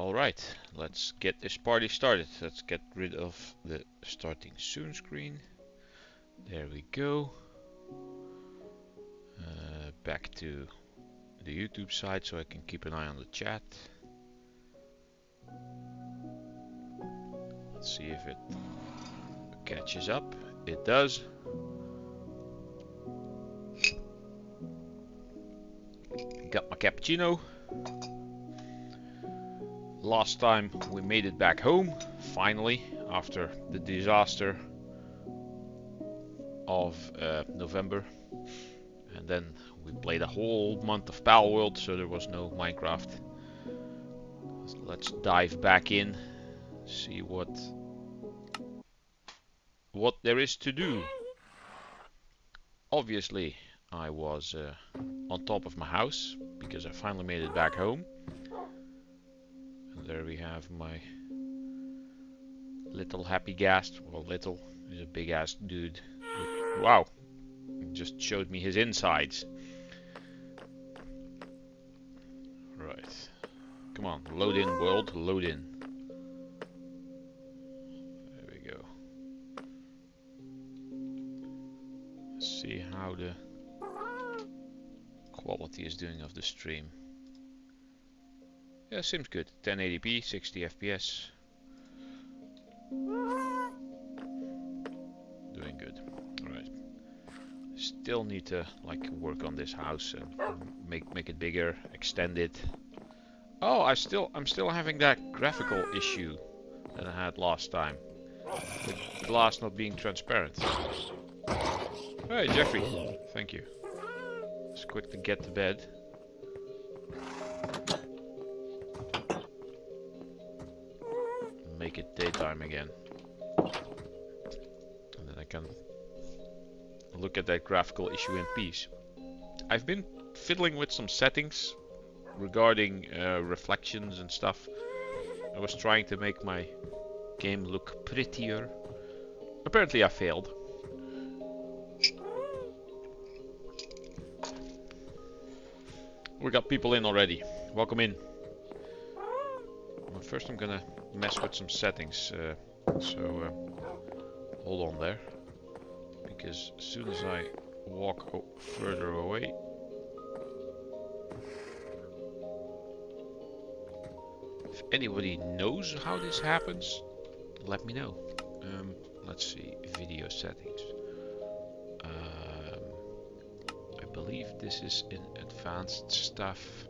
Alright, let's get this party started. Let's get rid of the starting soon screen. There we go. Back to the YouTube side so I can keep an eye on the chat. Let's see if it catches up. It does. Got my cappuccino. Last time we made it back home, finally, after the disaster of November. And then we played a whole month of Pal World, so there was no Minecraft. So let's dive back in, see what there is to do. Obviously, I was on top of my house because I finally made it back home. And there we have my little happy ghast. Well, little, he's a big ass dude. Wow, he just showed me his insides. Right, come on, load in world, load in. There we go. Let's see how the quality is doing of the stream. Yeah, seems good. 1080p, 60 FPS. Doing good. Alright. Still need to like work on this house and make it bigger, extend it. Oh, I'm still having that graphical issue that I had last time. The glass not being transparent. Hey Jeffrey, thank you. Just quick to get to bed. Make it daytime again. And then I can look at that graphical issue in peace. I've been fiddling with some settings regarding reflections and stuff. I was trying to make my game look prettier. Apparently I failed. We got people in already. Welcome in. Well, first I'm gonna mess with some settings, so hold on there, because as soon as I walk further away, if anybody knows how this happens, let me know. Let's see, video settings. I believe this is in advanced stuff.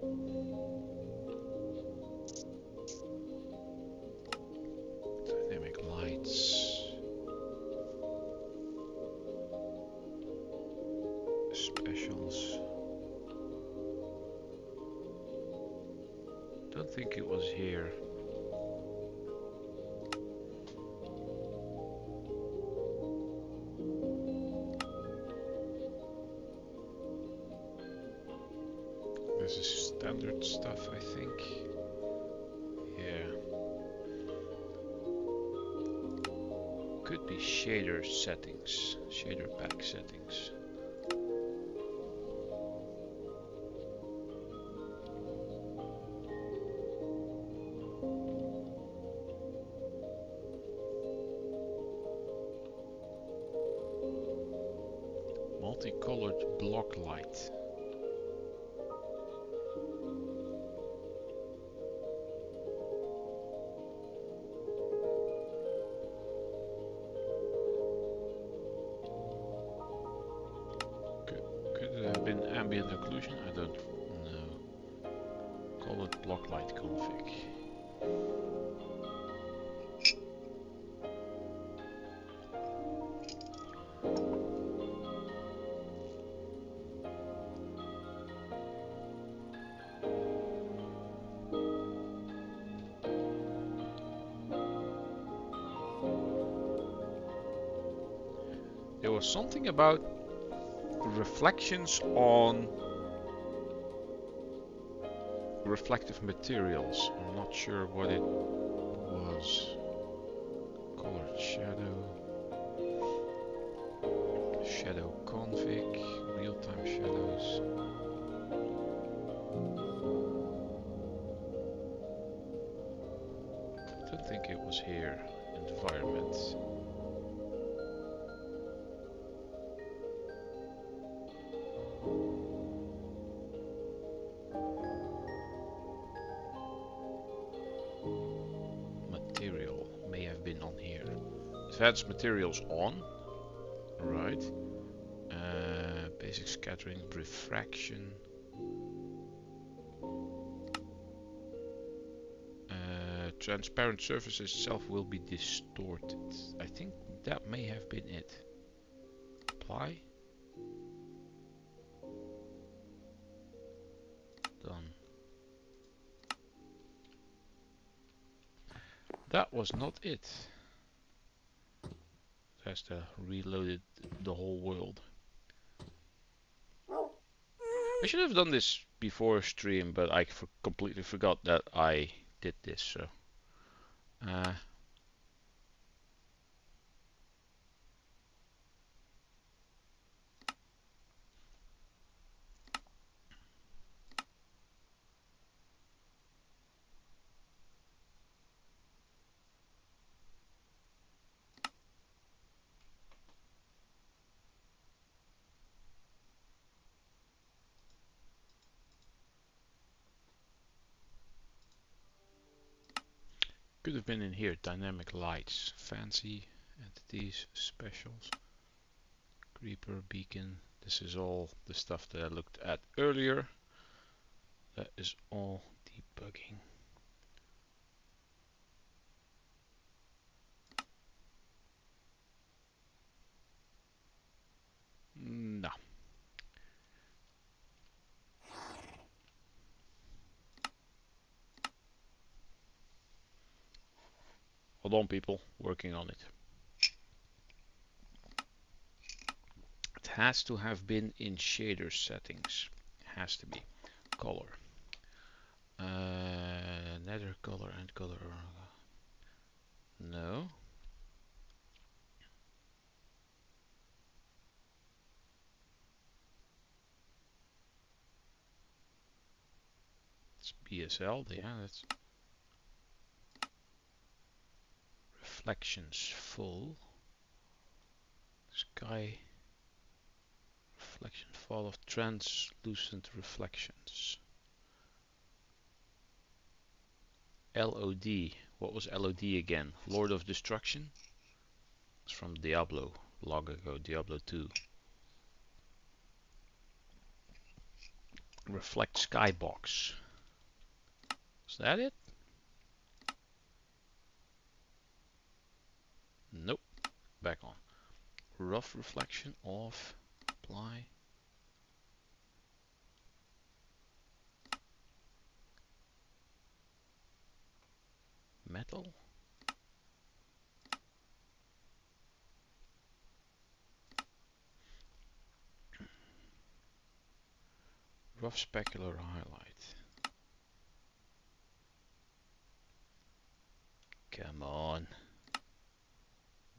Specials. Don't think it was here. This is standard stuff, I think. Yeah. Could be shader settings, shader pack settings. Multicolored block light. Could it have been ambient occlusion? I don't know. Colored block light config. There was something about reflections on reflective materials. I'm not sure what it was. Colored shadow. Shadow config. Real-time shadows. think it was here. Environment. Material may have been on here. Advanced materials on. Right. Basic scattering, refraction. Transparent surface itself will be distorted. I think that may have been it. Apply. Done. That was not it. It has to reload the whole world. I should have done this before stream, but I completely forgot that I did this. So. Could have been in here. Dynamic lights, fancy entities, specials, creeper, beacon. This is all the stuff that I looked at earlier. That is all debugging. No. Hold on, people. Working on it. It has to have been in shader settings. Has to be. Color. Nether color and color. No. It's BSL. Yeah, that's reflections full. Sky reflection fall of translucent reflections. LOD. What was LOD again? Lord of Destruction? It's from Diablo. Long ago. Diablo 2. Reflect skybox. Is that it? Nope. Back on. Rough reflection off. Apply. Metal. Rough specular highlight. Come on.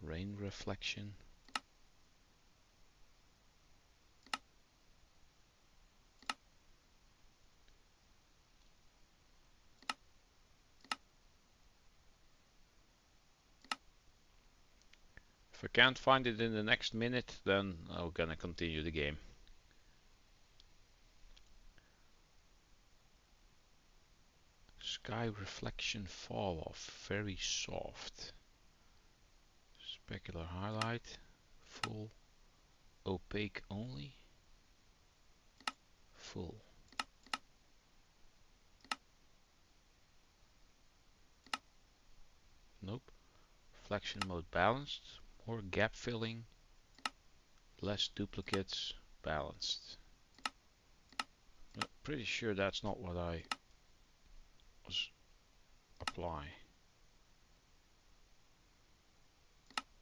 Rain reflection. If I can't find it in the next minute, then I'm gonna continue the game. Sky reflection fall off, very soft. Specular highlight, full. Opaque only, full. Nope. Reflection mode balanced, more gap filling, less duplicates, balanced. I'm pretty sure that's not what I was applying.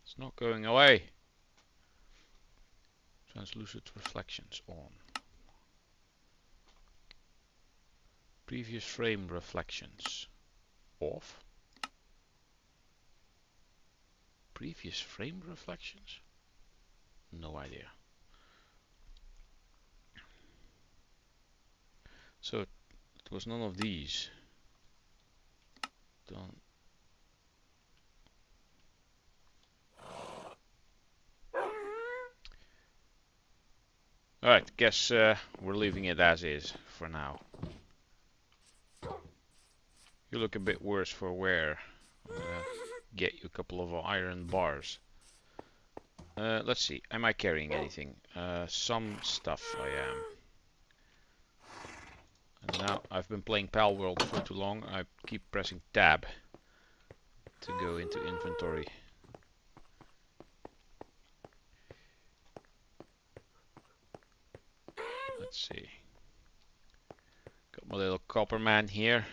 It's not going away. Translucent reflections on. Previous frame reflections off. Previous frame reflections? No idea. So it was none of these. Done. Alright, guess we're leaving it as is for now. You look a bit worse for wear. I'm gonna get you a couple of iron bars. Let's see, am I carrying anything? Some stuff I am. And now I've been playing Pal World for too long. I keep pressing tab to go into inventory. Let's see. Got my little copper man here.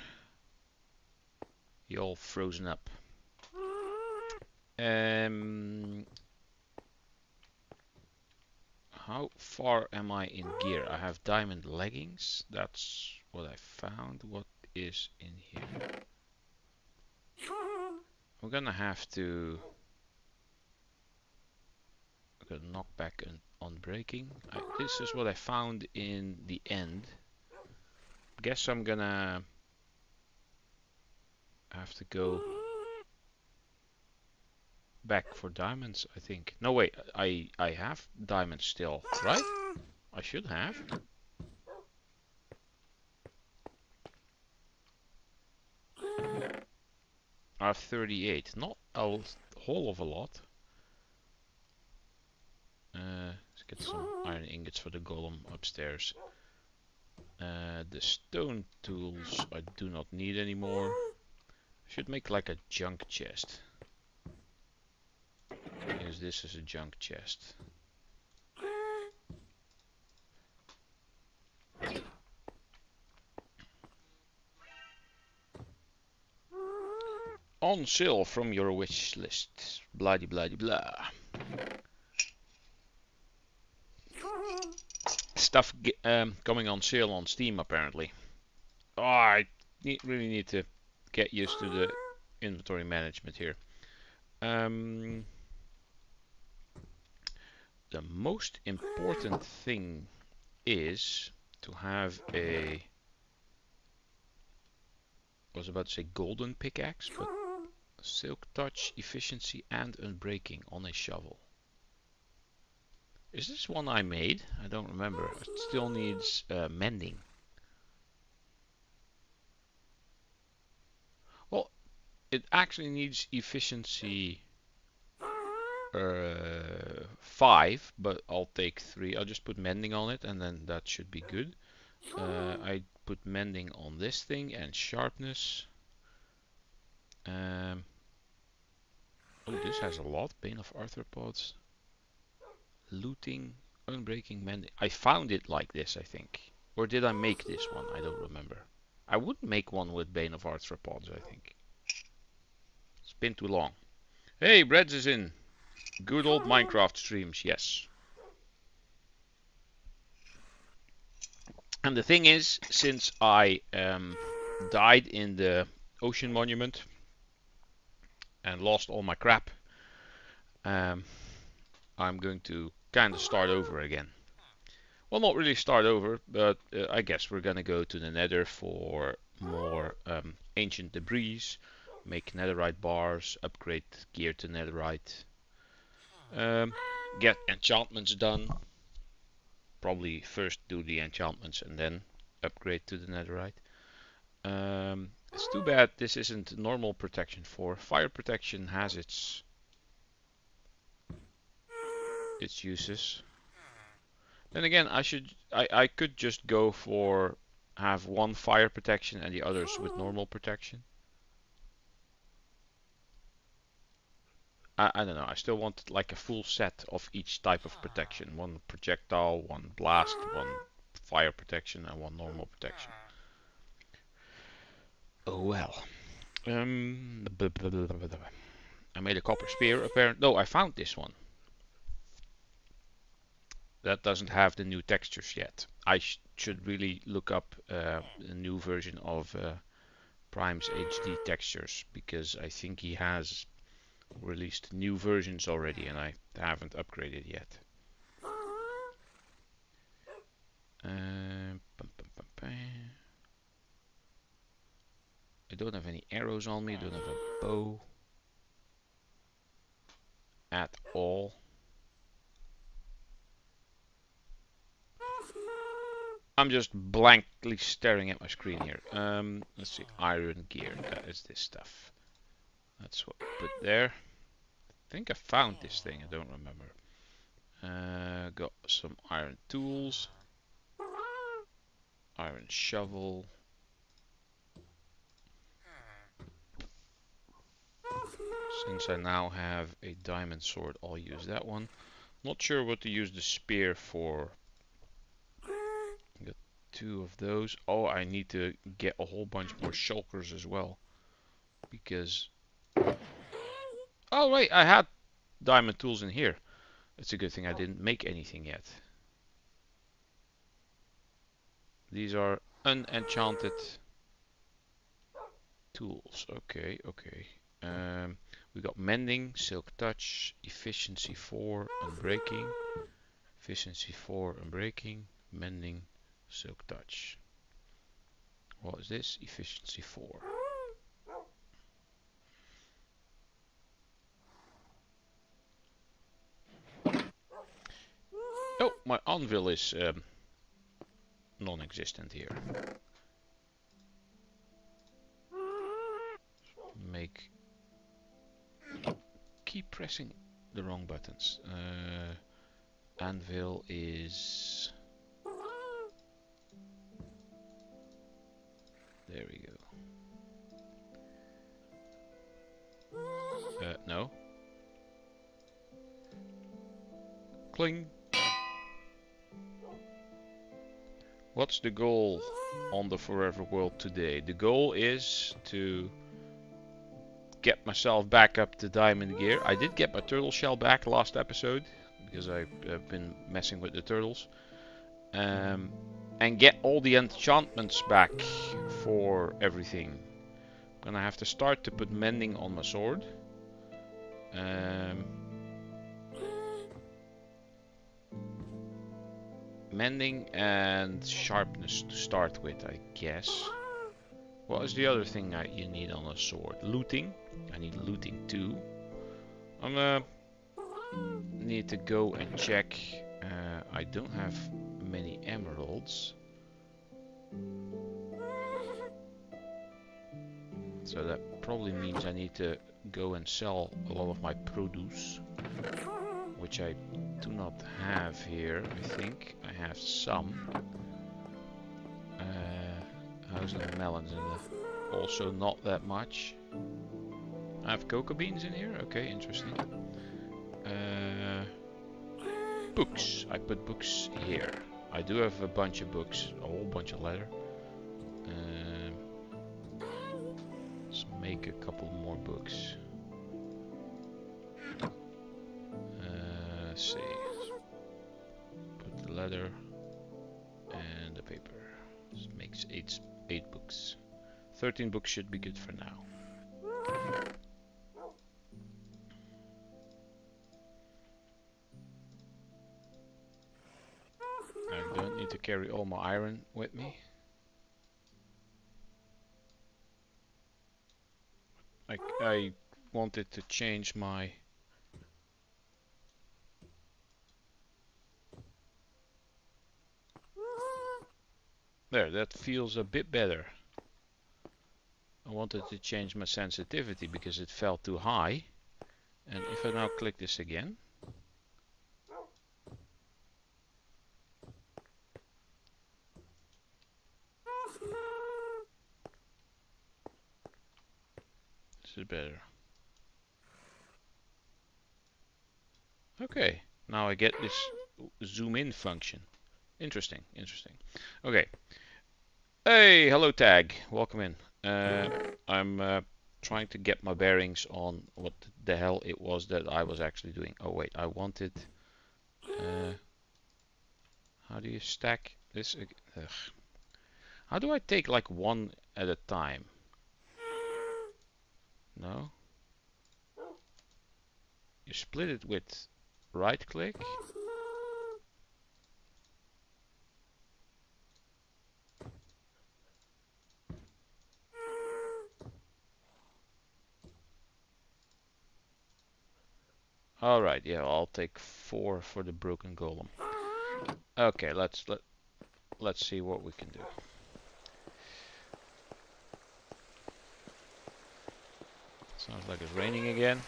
He all frozen up. How far am I in gear? I have diamond leggings. That's what I found. What is in here? I'm gonna have to knock back on breaking. This is what I found in the end. Guess I'm gonna have to go back for diamonds, I think. No, wait, I have diamonds still, right? I should have. I have 38, not a whole of a lot. Let's get some iron ingots for the golem upstairs. The stone tools I do not need anymore. I should make like a junk chest. Use this as a junk chest. On sale from your wish list. Blah blah blah. Stuff coming on sale on Steam apparently. Oh, I really need to get used to the inventory management here. The most important thing is to have a, I was about to say golden pickaxe, but silk touch, efficiency and unbreaking on a shovel. Is this one I made? I don't remember. It still needs mending. Well, it actually needs efficiency 5, but I'll take 3. I'll just put mending on it and then that should be good. I put mending on this thing and sharpness. Oh, this has a lot. Bane of arthropods. Looting, unbreaking, mending. I found it like this, I think. Or did I make this one? I don't remember. I wouldn't make one with Bane of arthropods, I think. It's been too long. Hey, Breads is in. Good old Minecraft streams, yes. And the thing is, since I died in the ocean monument and lost all my crap, I'm going to kind of start over again. Well, not really start over, but I guess we're gonna go to the nether for more ancient debris, make netherite bars, upgrade gear to netherite, get enchantments done. Probably first do the enchantments and then upgrade to the netherite. It's too bad this isn't normal protection 4. Fire protection has its uses. Then again, I could just go for have one fire protection and the others with normal protection. I don't know. I still want like a full set of each type of protection. One projectile, one blast, one fire protection, and one normal protection. Oh well. I made a copper spear. Apparently, no, I found this one. That doesn't have the new textures yet. I should really look up a new version of Prime's HD textures, because I think he has released new versions already and I haven't upgraded yet. I don't have any arrows on me, I don't have a bow at all. I'm just blankly staring at my screen here. Let's see, iron gear. That is this stuff. That's what we put there. I think I found this thing. I don't remember. Got some iron tools. Iron shovel. Since I now have a diamond sword, I'll use that one. Not sure what to use the spear for. Got 2 of those. Oh, I need to get a whole bunch more shulkers as well. Because... oh, wait, I had diamond tools in here. It's a good thing I didn't make anything yet. These are unenchanted tools. Okay, okay. We got mending, silk touch, efficiency 4, unbreaking. Efficiency 4, unbreaking, mending, silk touch. What is this? Efficiency 4. Oh, my anvil is non-existent here. Keep pressing the wrong buttons. Anvil is... there we go. No. Cling. What's the goal on the Forever World today? The goal is to get myself back up to diamond gear. I did get my turtle shell back last episode because I've been messing with the turtles. And get all the enchantments back for everything. I'm gonna have to start to put mending on my sword. Mending and sharpness to start with, I guess. What is the other thing you need on a sword? Looting. I need looting too. I'm gonna need to go and check. I don't have many emeralds. So that probably means I need to go and sell a lot of my produce. Which I do not have here, I think. I have some. How's the melons in there? Also not that much. I have cocoa beans in here? Okay, interesting. Books. I put books here. I do have a bunch of books. A whole bunch of leather. Let's make a couple more books. Let's see. Put the leather and the paper. This makes 8 books. 13 books should be good for now. I don't need to carry all my iron with me. I wanted to change my... there, that feels a bit better. I wanted to change my sensitivity because it felt too high. And if I now click this again... this is better. Okay, now I get this zoom in function. Interesting, interesting. Okay. Hey, hello tag, welcome in. I'm trying to get my bearings on what the hell it was that I was actually doing. Oh wait, I wanted... how do you stack this? Ugh. How do I take like one at a time? No? You split it with right click. Alright, yeah, I'll take 4 for the broken golem. Okay, let's let's see what we can do. Sounds like it's raining again.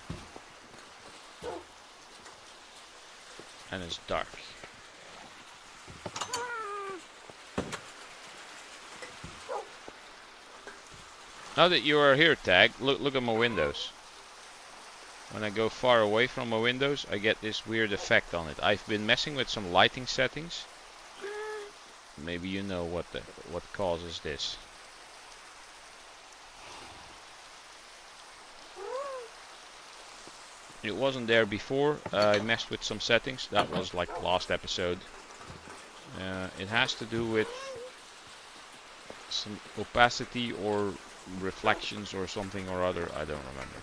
And it's dark. Now that you are here, Tag, look at my windows. When I go far away from my windows, I get this weird effect on it. I've been messing with some lighting settings. Maybe you know what causes this. It wasn't there before. I messed with some settings. That was like the last episode. It has to do with some opacity or reflections or something or other. I don't remember.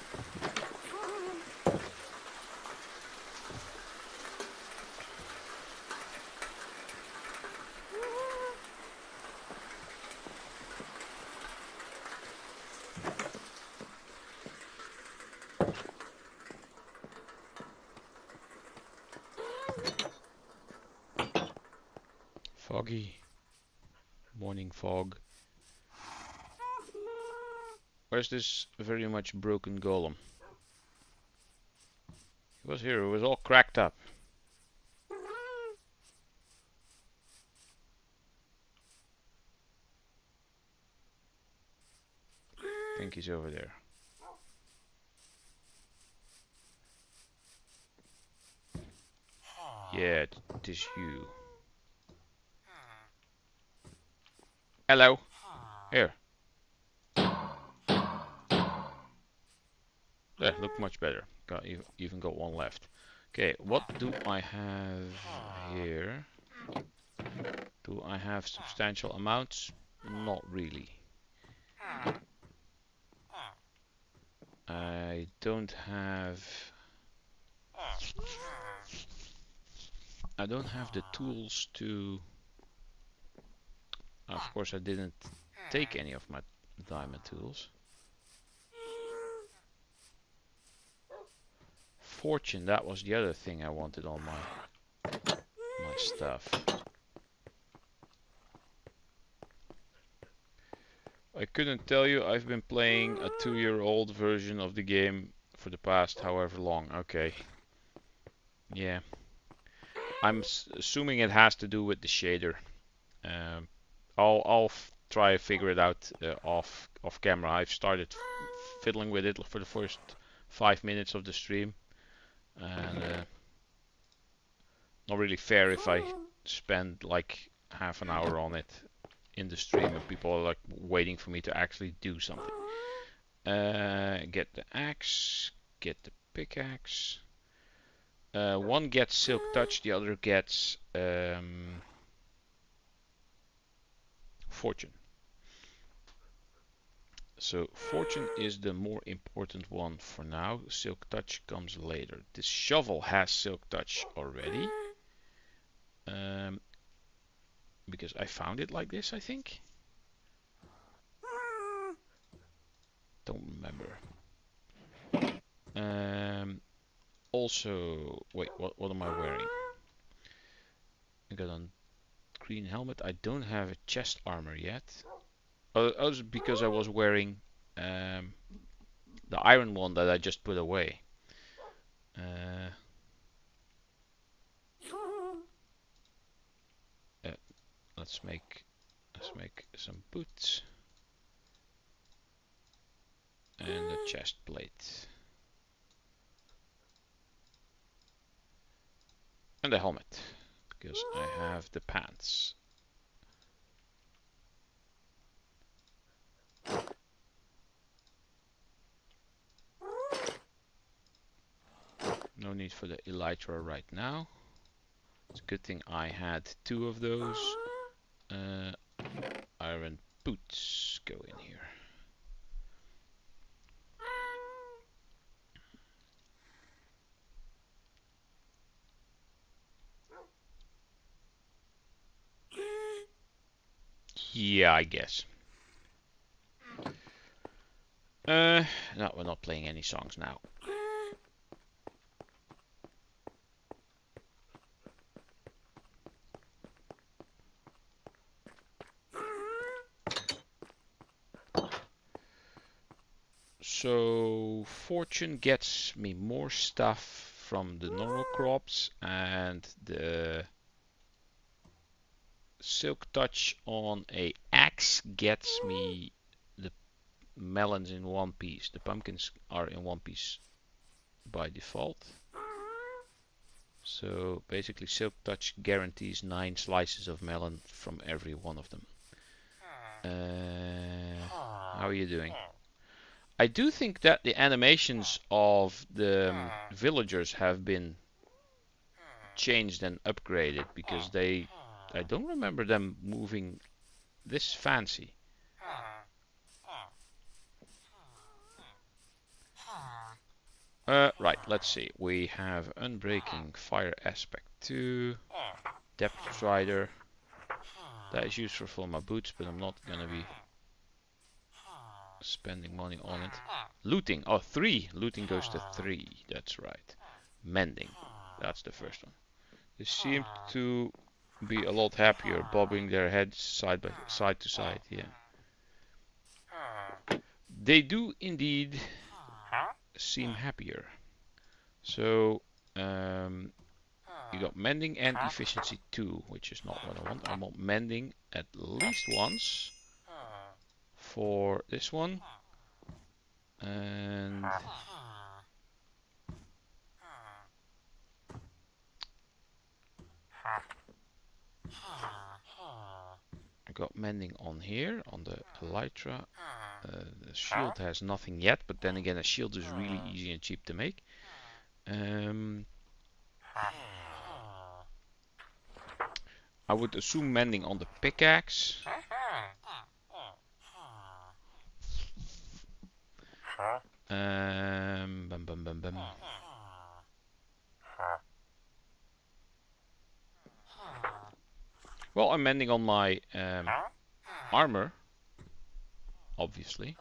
Foggy. Morning fog. Where's this very much broken golem? He was here, it was all cracked up. I think he's over there. Yeah, it is you. Hello. Here. There, look much better. Even got one left. Okay, what do I have here? Do I have substantial amounts? Not really. I don't have the tools to... Of course I didn't take any of my diamond tools. Fortune, that was the other thing I wanted on my stuff. I couldn't tell you, I've been playing a 2-year-old version of the game for the past however long. Okay. Yeah. I'm assuming it has to do with the shader. I'll try to figure it out off camera. I've started fiddling with it for the first 5 minutes of the stream. And not really fair if I spend like half an hour on it in the stream and people are like waiting for me to actually do something. Get the axe, get the pickaxe. One gets silk touch, the other gets fortune. So fortune is the more important one for now. Silk touch comes later. This shovel has silk touch already. Because I found it like this, I think. Don't remember. Also, wait, what am I wearing? I got a green helmet. I don't have a chest armor yet. Oh, it's because I was wearing the iron one that I just put away. Let's make some boots and a chest plate and a helmet because I have the pants. No need for the elytra right now. It's a good thing I had 2 of those. Iron boots go in here. Yeah, I guess. No, we're not playing any songs now. So fortune gets me more stuff from the normal crops, and the silk touch on a axe gets me the melons in one piece. The pumpkins are in one piece by default. So basically silk touch guarantees 9 slices of melon from every one of them. How are you doing? I do think that the animations of the villagers have been changed and upgraded, because I don't remember them moving this fancy. Right, let's see. We have Unbreaking, Fire Aspect 2, Depth Strider. That is useful for my boots, but I'm not gonna be spending money on it. Looting, oh 3. Looting goes to 3, that's right. Mending, that's the first one. They seem to be a lot happier, bobbing their heads side to side, yeah. They do indeed seem happier. So you got mending and efficiency 2, which is not what I want. I want mending at least once for this one, and I got mending on here on the elytra. The shield has nothing yet, but then again, a shield is really easy and cheap to make. I would assume mending on the pickaxe. Bum, bum, bum, bum. Well, I'm mending on my armor, obviously.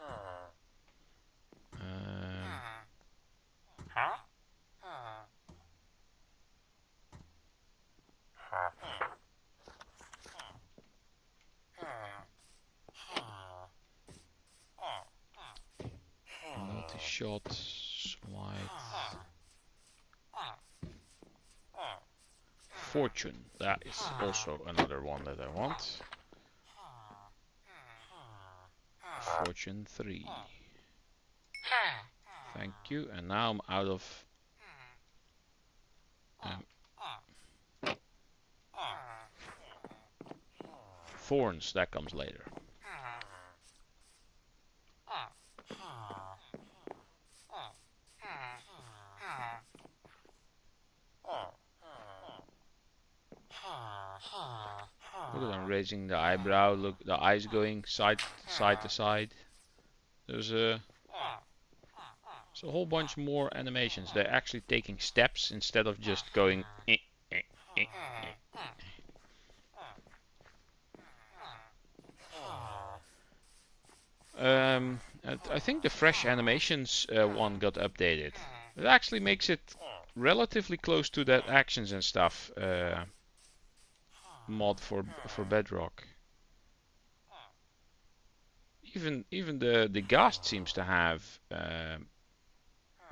Multi-shot, white. Fortune, that is also another one that I want. Fortune 3. Thank you, and now I'm out of thorns, that comes later. Look at them raising the eyebrow, look, the eyes going side to side. There's a whole bunch more animations. They're actually taking steps instead of just going I think the fresh animations one got updated. It actually makes it relatively close to that actions and stuff mod for Bedrock. Even the Ghast seems to have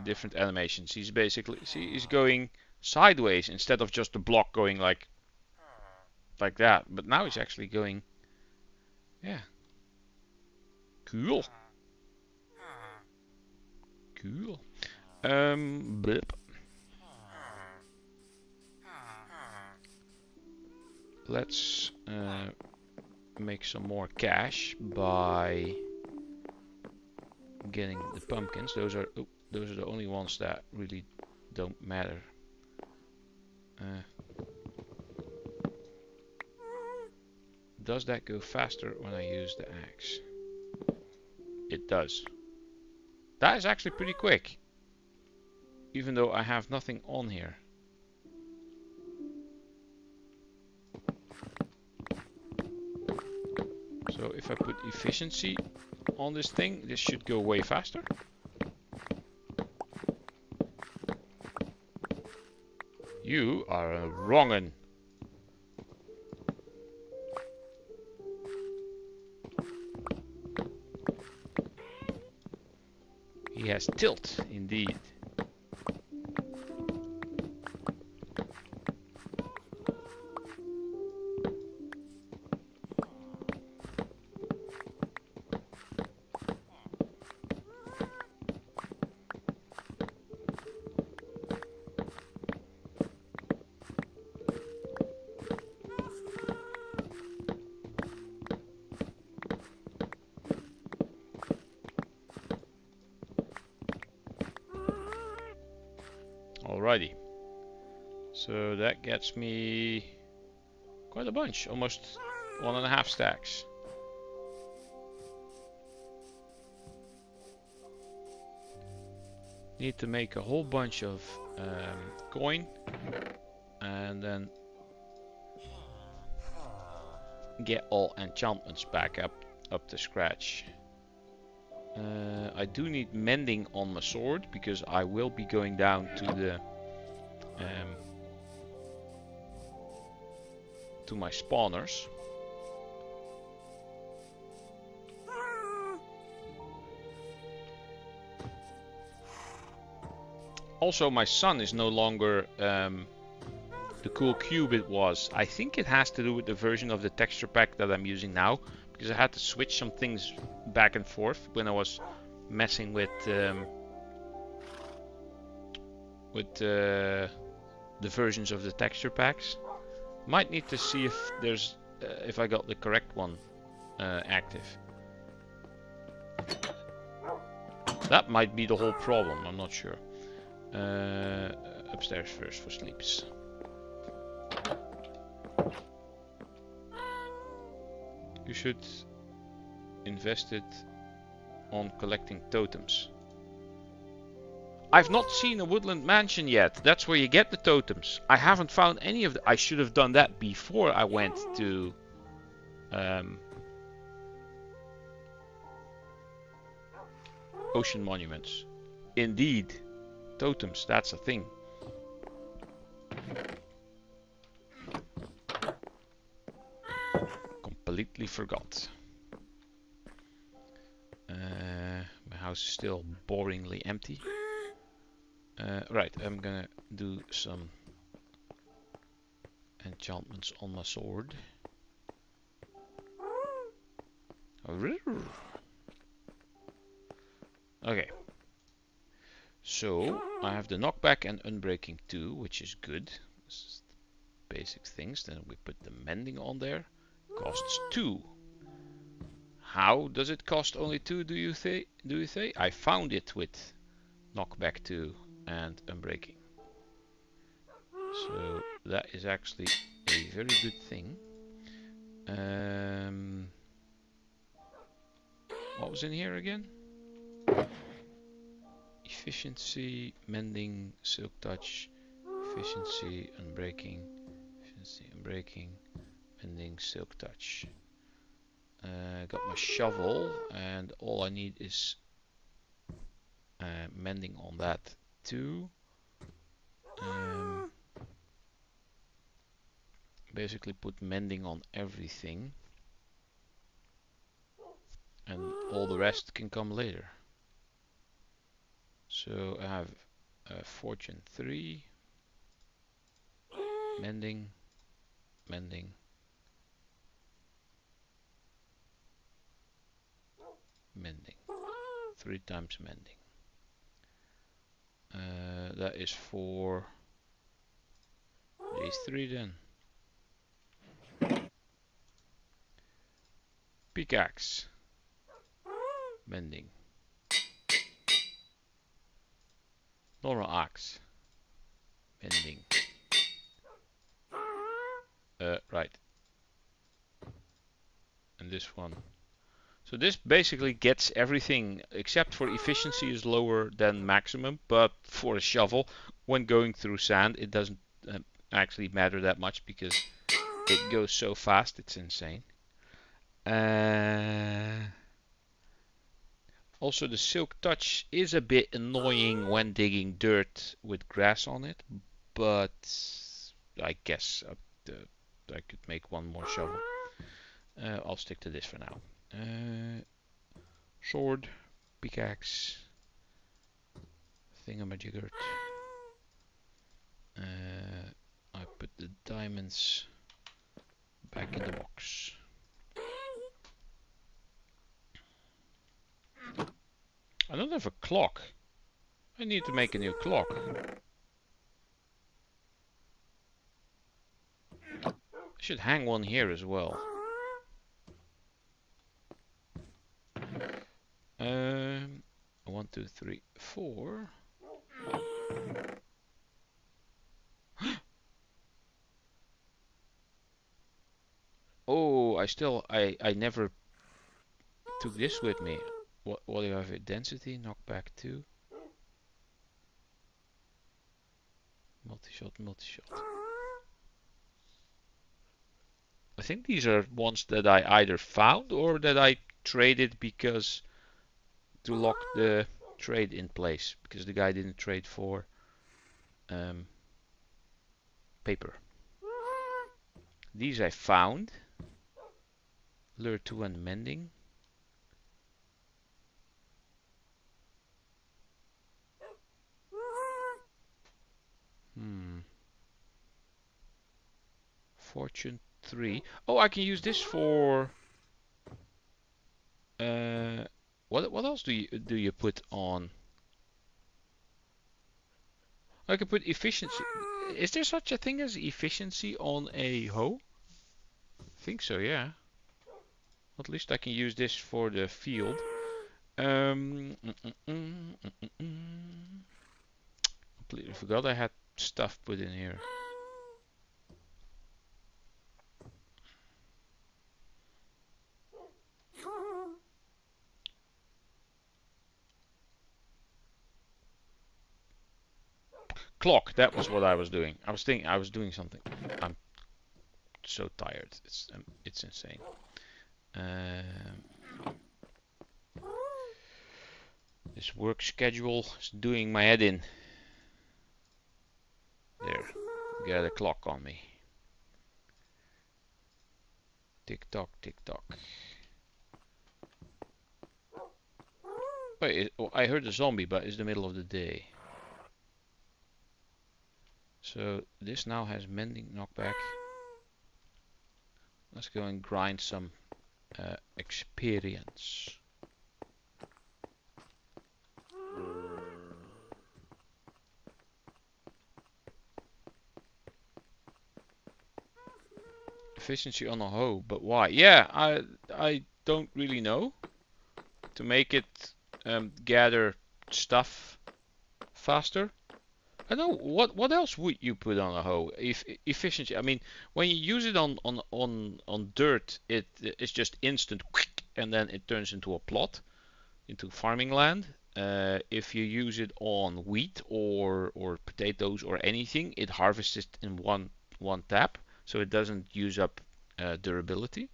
different animations. He's basically, see, he's going sideways instead of just the block going like that. But now he's actually going, yeah. Cool. Cool. Blip. Let's make some more cash by getting the pumpkins. Those are the only ones that really don't matter. Does that go faster when I use the axe? It does. That is actually pretty quick, even though I have nothing on here. So if I put efficiency on this thing, this should go way faster. You are a wrong'un. He has tilt, indeed. Alrighty. So that gets me quite a bunch, almost 1.5 stacks. Need to make a whole bunch of coin and then get all enchantments back up to scratch. I do need mending on my sword because I will be going down to my spawners. Also, my sun is no longer the cool cube it was. I think it has to do with the version of the texture pack that I'm using now, because I had to switch some things back and forth when I was messing with the versions of the texture packs. Might need to see if there's if I got the correct one active. That might be the whole problem. I'm not sure. Upstairs first for sleeps. You should invest it on collecting totems. I've not seen a woodland mansion yet. That's where you get the totems. I haven't found any of the... I should have done that before I went to... Ocean monuments. Indeed. Totems, that's a thing. Completely forgot. My house is still boringly empty. Right, I'm gonna do some enchantments on my sword. Okay. So, I have the knockback and unbreaking 2, which is good. This is the basic things. Then we put the mending on there. Costs 2. How does it cost only 2, do you say? I found it with knockback 2 and unbreaking. So that is actually a very good thing. What was in here again? Efficiency, mending, silk touch, efficiency, unbreaking, mending, silk touch. Got my shovel, and all I need is mending on that too. Basically put mending on everything, and all the rest can come later. So I have fortune 3, mending, mending, mending, 3 times mending. That is for these 3 then. Pickaxe, mending, normal axe, mending. Right. And this one. So this basically gets everything except for efficiency is lower than maximum, but for a shovel, when going through sand, it doesn't actually matter that much because it goes so fast, it's insane. Also, the silk touch is a bit annoying when digging dirt with grass on it, but I guess I could make one more shovel. I'll stick to this for now. Sword, pickaxe, thingamajigger. I put the diamonds back in the box. I don't have a clock. I need to make a new clock. I should hang one here as well. 1, 2, 3, 4. Oh, I never took this with me. What do you have here? Density, knockback 2. Multi-shot, multi-shot. I think these are ones that I either found or that I traded because to lock the trade in place, because the guy didn't trade for paper. These I found. Lure 2 and mending. Fortune 3. Oh, I can use this for what else do you put on? I can put efficiency. Is there such a thing as efficiency on a hoe? I think so, yeah. At least I can use this for the field. Completely forgot I had stuff put in here. Clock, that was what I was doing. I was thinking I was doing something. I'm so tired. It's insane. This work schedule is doing my head in. There, got a clock on me. Tick tock, tick tock. Wait, I heard a zombie, but it's the middle of the day. So this now has mending, knockback. Let's go and grind some experience. Efficiency on a hoe, but why? Yeah, I don't really know. To make it gather stuff faster. I know what else would you put on a hoe? Efficiency. I mean, when you use it on dirt, it's just instant, and then it turns into a plot, into farming land. If you use it on wheat or potatoes or anything, it harvests it in one tap, so it doesn't use up durability.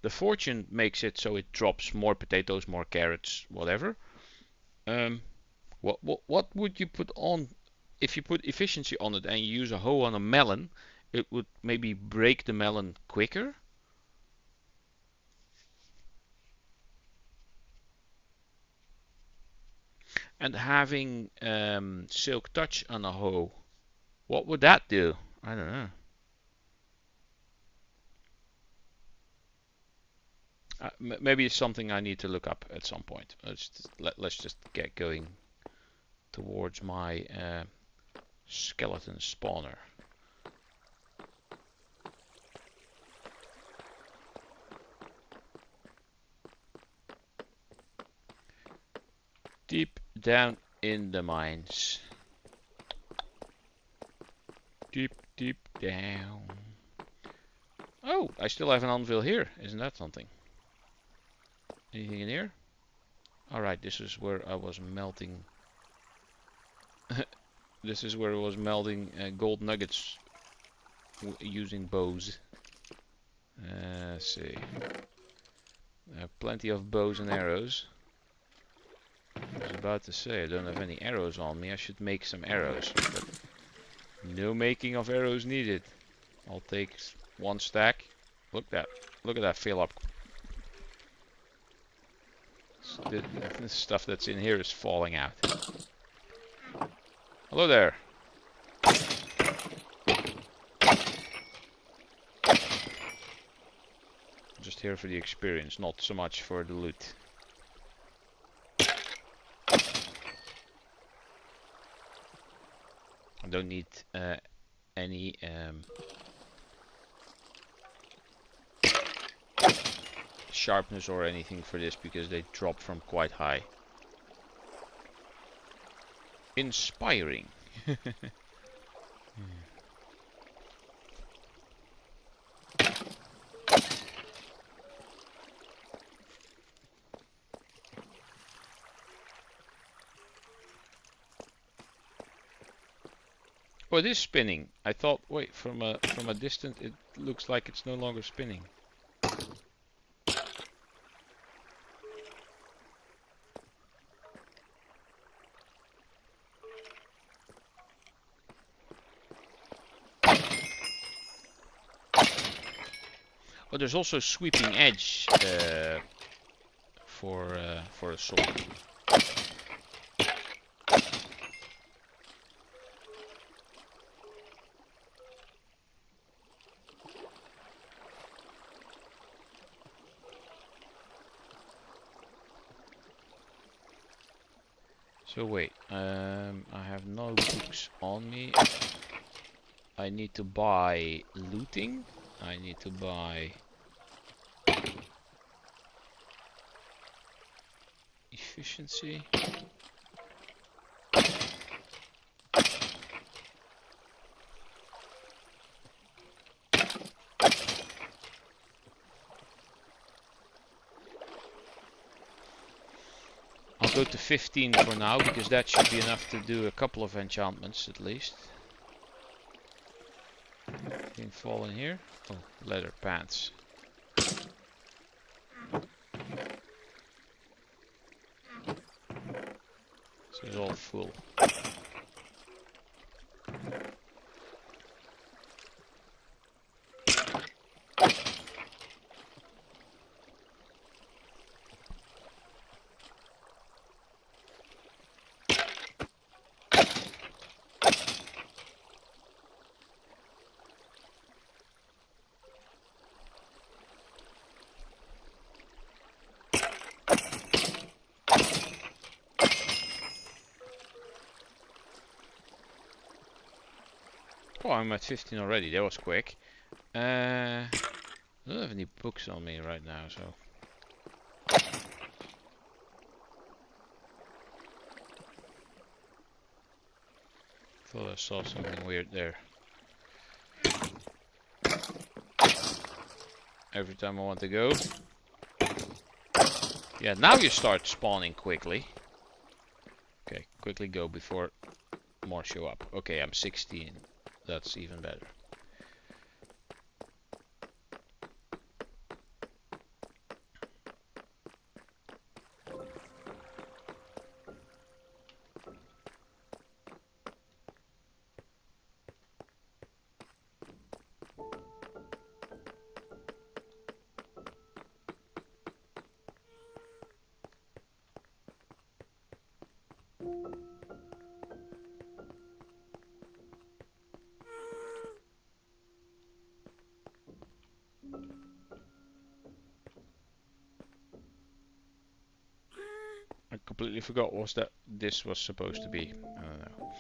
The fortune makes it so it drops more potatoes, more carrots, whatever. What would you put on if you put efficiency on it and you use a hoe on a melon? It would maybe break the melon quicker. And having silk touch on a hoe, what would that do? I don't know. Maybe it's something I need to look up at some point. Let's just get going towards my skeleton spawner. Deep down in the mines. Deep down. Oh, I still have an anvil here. Isn't that something? Anything in here? Alright, this is where I was melting. This is where I was melting gold nuggets using bows. Let's see. I have plenty of bows and arrows. I was about to say I don't have any arrows on me. I should make some arrows. But no making of arrows needed. I'll take one stack. Look at that fill up. The stuff that's in here is falling out. Hello there. Just here for the experience, not so much for the loot. I don't need any sharpness or anything for this because they drop from quite high. Inspiring. Oh, it is spinning. I thought, wait, from a distance it looks like it's no longer spinning. Oh, there's also sweeping edge for a sword. So wait, I have no books on me. I need to buy looting. I need to buy efficiency. I'll go to 15 for now because that should be enough to do a couple of enchantments at least. Anything fall in here? Oh, leather pants. So it's all full. Oh, I'm at 15 already. That was quick. I don't have any books on me right now, so. Thought I saw something weird there. Every time I want to go. Yeah, now you start spawning quickly. Okay, quickly go before more show up. Okay, I'm 16. That's even better. I completely forgot what that this was supposed to be. I don't know.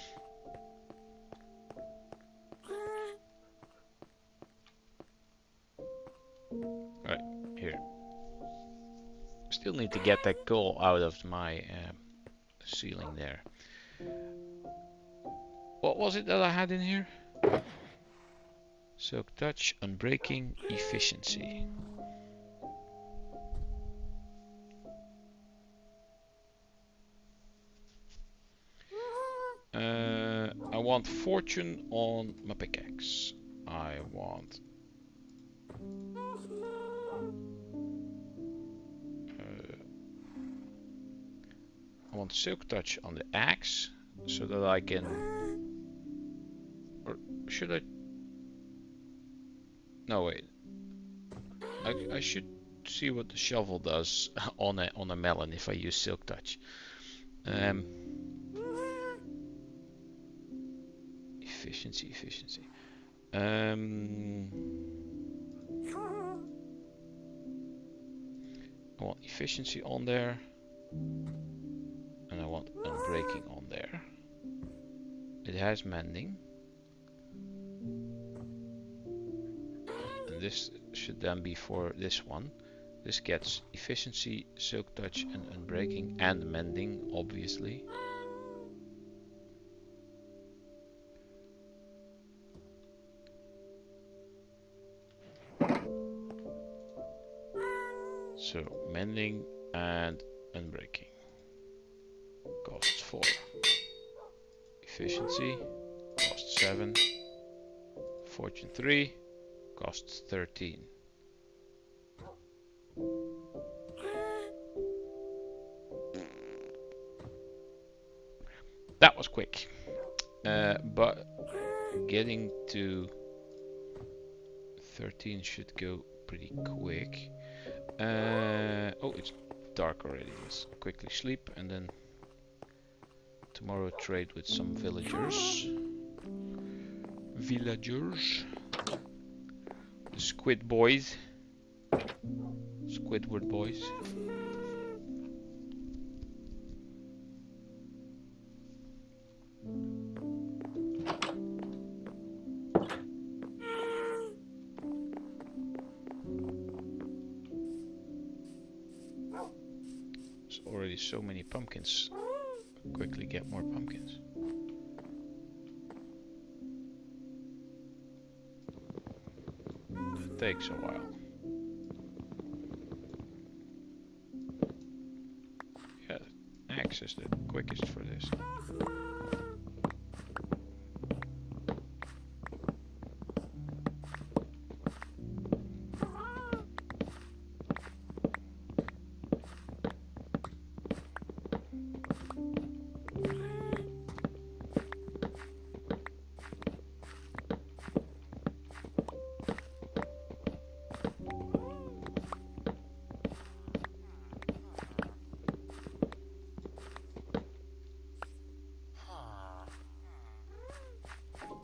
Right, here. Still need to get that coal out of my ceiling there. What was it that I had in here? Silk touch, unbreaking, efficiency. I want fortune on my pickaxe. I want silk touch on the axe so that I can, or should I? No, wait. I should see what the shovel does on a melon if I use Silk Touch. Efficiency. I want efficiency on there, and I want unbreaking on there. It has mending, and this should then be for this one. This gets efficiency, Silk Touch, and unbreaking, and mending, obviously. So mending and unbreaking costs 4. Efficiency costs 7. Fortune 3 costs 13. That was quick, but getting to 13 should go pretty quick. Oh, it's dark already. Let's quickly sleep and then tomorrow trade with some villagers. The Squid Boys. Squidward Boys. There's already so many pumpkins. Quickly get more pumpkins. It takes a while. Yeah, axe is the quickest for this.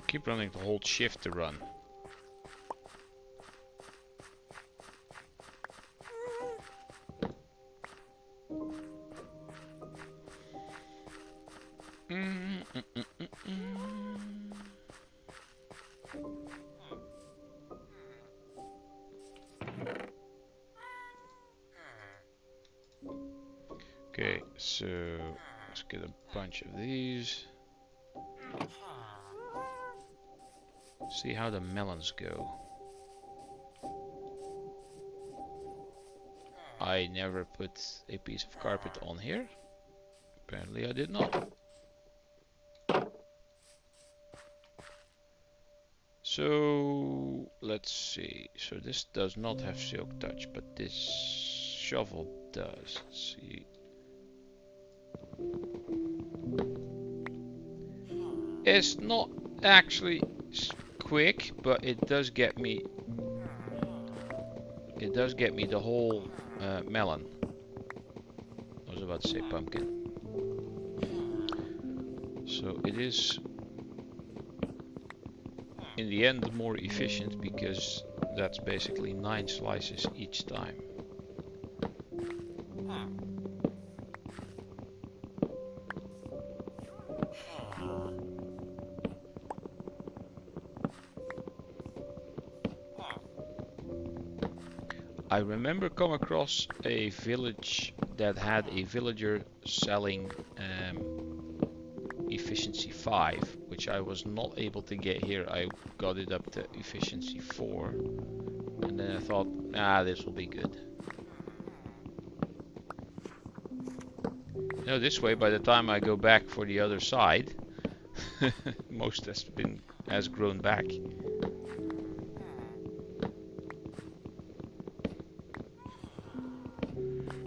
Keep running to hold shift to run. Okay, so let's get a bunch of these. See how the melons go. I never put a piece of carpet on here. Apparently I did not. So let's see. So this does not have Silk Touch, but this shovel does. Let's see. It's not actually quick, but it does get me. It does get me the whole melon. I was about to say pumpkin. So it is in the end more efficient because that's basically 9 slices each time. I remember come across a village that had a villager selling efficiency 5, which I was not able to get here. I got it up to efficiency 4, and then I thought, this will be good. You know, this way, by the time I go back for the other side, most has grown back.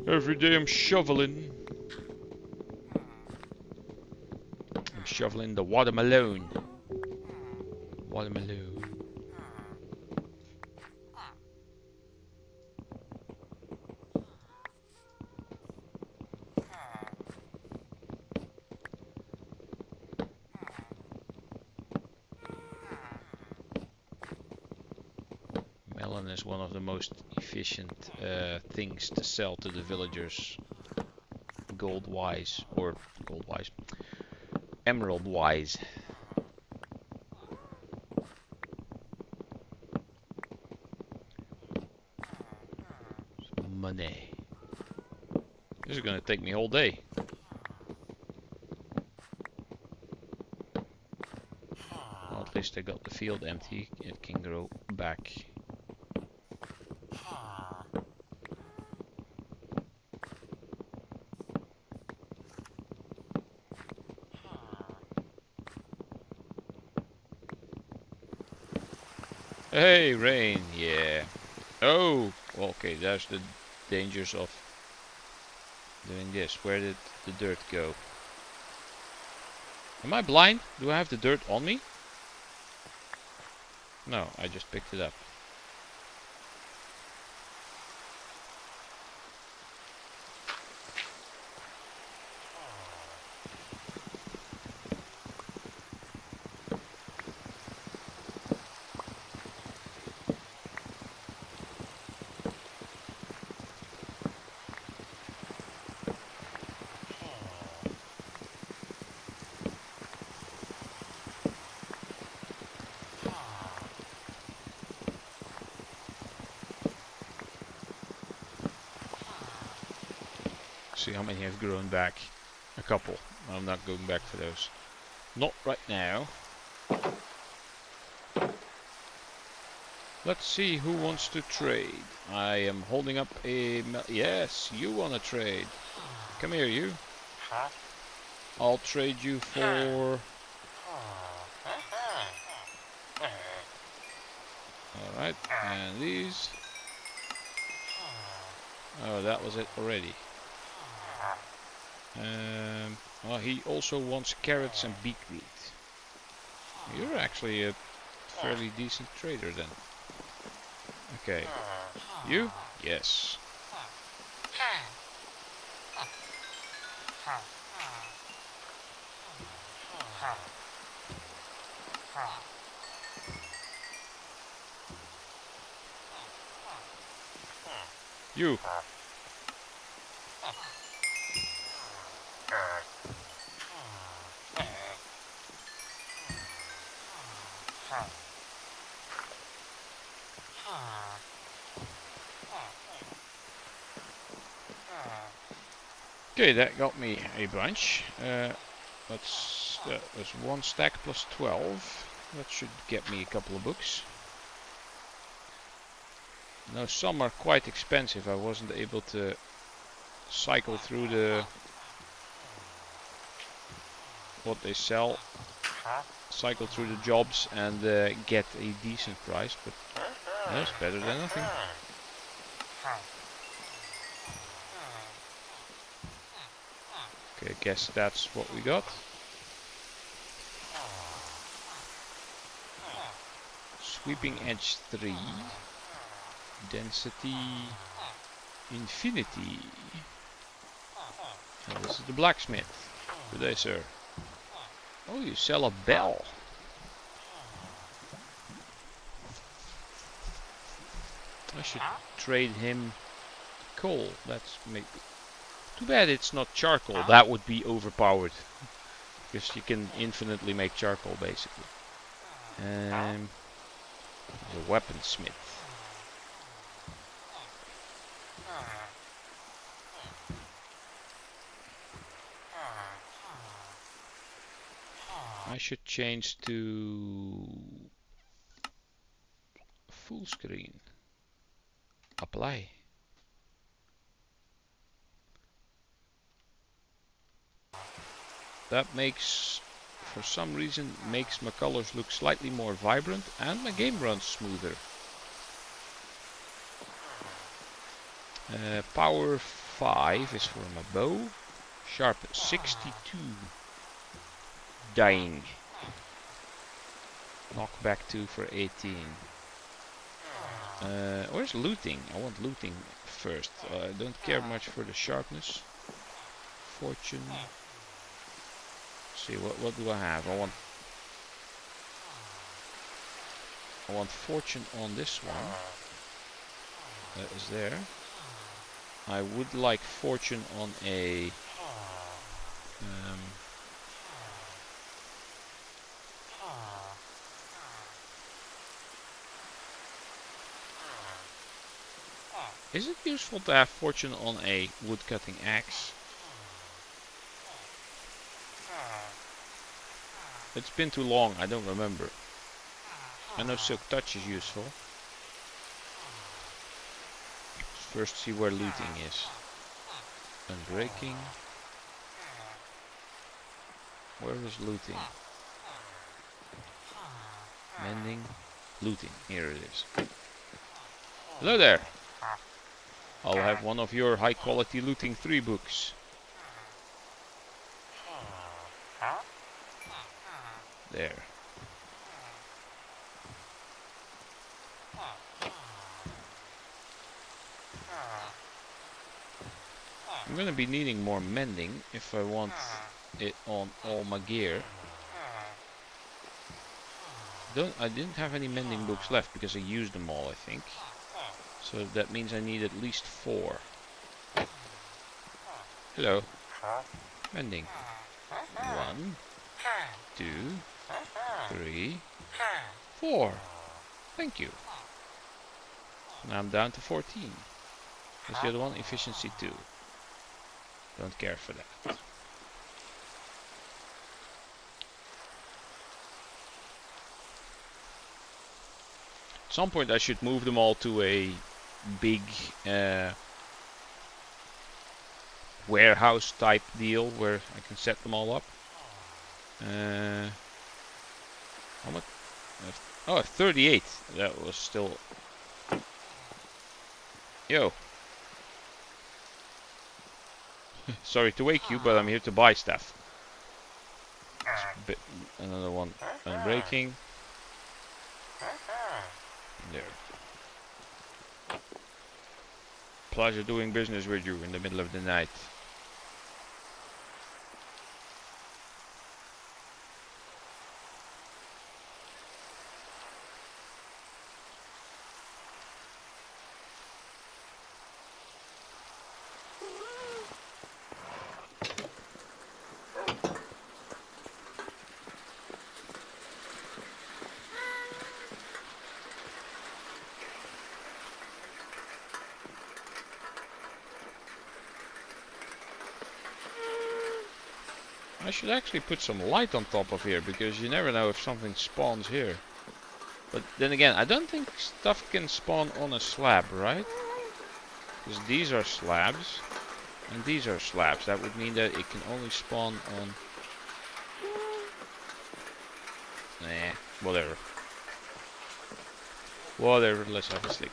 Every day I'm shoveling. I'm shoveling the watermelon. Watermelon. Melon is one of the most efficient things to sell to the villagers, gold-wise, or gold-wise, emerald-wise. Money. This is gonna take me all day. Well, at least I got the field empty. It can grow back. Hey, rain, yeah. Oh, okay, there's the dangers of doing this. Where did the dirt go? Am I blind? Do I have the dirt on me? No, I just picked it up. See how many have grown back. A couple. I'm not going back for those. Not right now. Let's see who wants to trade. I am holding up a... Yes, you want to trade. Come here, you. I'll trade you for... Alright, and these. Oh, that was it already. Well, he also wants carrots and beetroot. You're actually a fairly decent trader then. Okay. You? Yes. You. Okay, that got me a bunch. That was 1 stack plus 12. That should get me a couple of books. Now some are quite expensive. I wasn't able to cycle through the what they sell, cycle through the jobs and get a decent price, but that's better than nothing. Okay, I guess that's what we got. Sweeping edge 3. Density infinity. And this is the blacksmith. Good day, sir. Oh, you sell a bell. I should trade him coal. That's maybe... Too bad it's not charcoal. That would be overpowered. Because you can infinitely make charcoal, basically. The weaponsmith. I should change to full screen. Apply. That makes, for some reason, makes my colors look slightly more vibrant and my game runs smoother. Power 5 is for my bow. Sharp 62. Dying. Knockback 2 for 18. Where's looting? I want looting first. I don't care much for the sharpness. Fortune. Let's see, what do I have? I want fortune on this one. That is there. I would like fortune on a... is it useful to have fortune on a woodcutting axe? It's been too long, I don't remember. I know Silk Touch is useful. Let's first see where looting is. Unbreaking. Where is looting? Mending. Looting. Here it is. Hello there. I'll have one of your high quality looting 3 books. There. I'm gonna be needing more mending if I want it on all my gear. I didn't have any mending books left because I used them all, I think. So that means I need at least 4. Hello. Mending. 1, 2, 3, 4. Thank you. Now I'm down to 14. What's the other one? Efficiency 2. Don't care for that. At some point I should move them all to a big warehouse type deal where I can set them all up. How much? Oh, 38. That was still... Yo. Sorry to wake you, but I'm here to buy stuff. Another one unbreaking. There. Pleasure doing business with you in the middle of the night. I should actually put some light on top of here, because you never know if something spawns here. But then again, I don't think stuff can spawn on a slab, right? Because these are slabs, and these are slabs. That would mean that it can only spawn on... Nah, whatever. Whatever, let's have a sleep.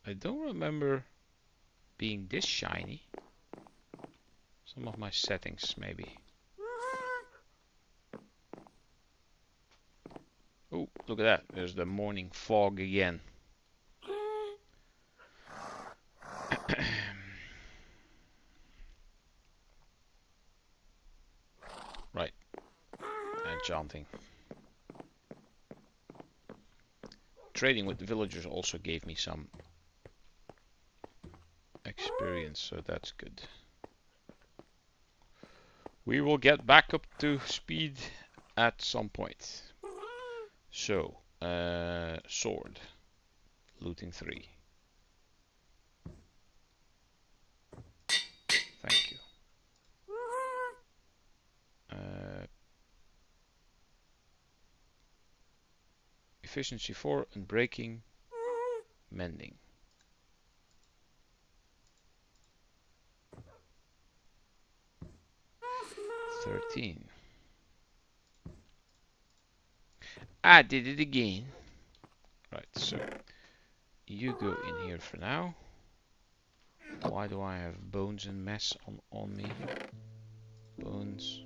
I don't remember being this shiny. Some of my settings, maybe. Oh, look at that. There's the morning fog again. Right. Enchanting. Trading with the villagers also gave me some experience, so that's good. We will get back up to speed at some point. So, sword. Looting 3. Thank you. Efficiency 4 and breaking, mending. $13. I did it again. Right, so you go in here for now. Why do I have bones and mess on me? Bones.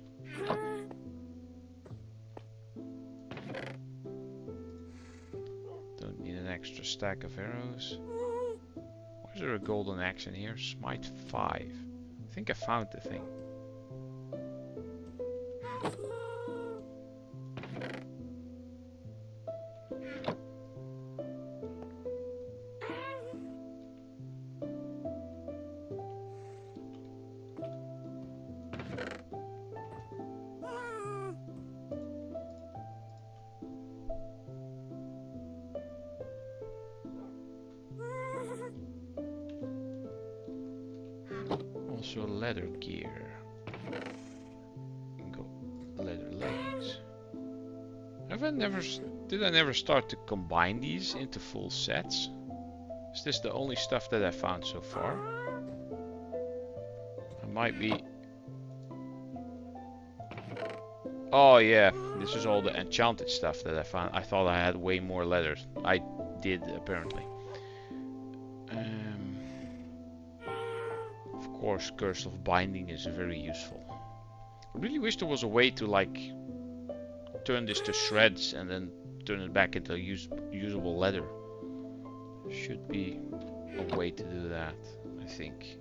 Don't need an extra stack of arrows. Why is there a golden axe in here? Smite 5. I think I found the thing. Also leather gear. Go leather leggings. Did I never start to combine these into full sets? Is this the only stuff that I found so far? I might be. Oh yeah, this is all the enchanted stuff that I found. I thought I had way more leather. I did apparently. Of course, Curse of Binding is very useful. I really wish there was a way to like turn this to shreds and then turn it back into usable leather. Should be a way to do that, I think.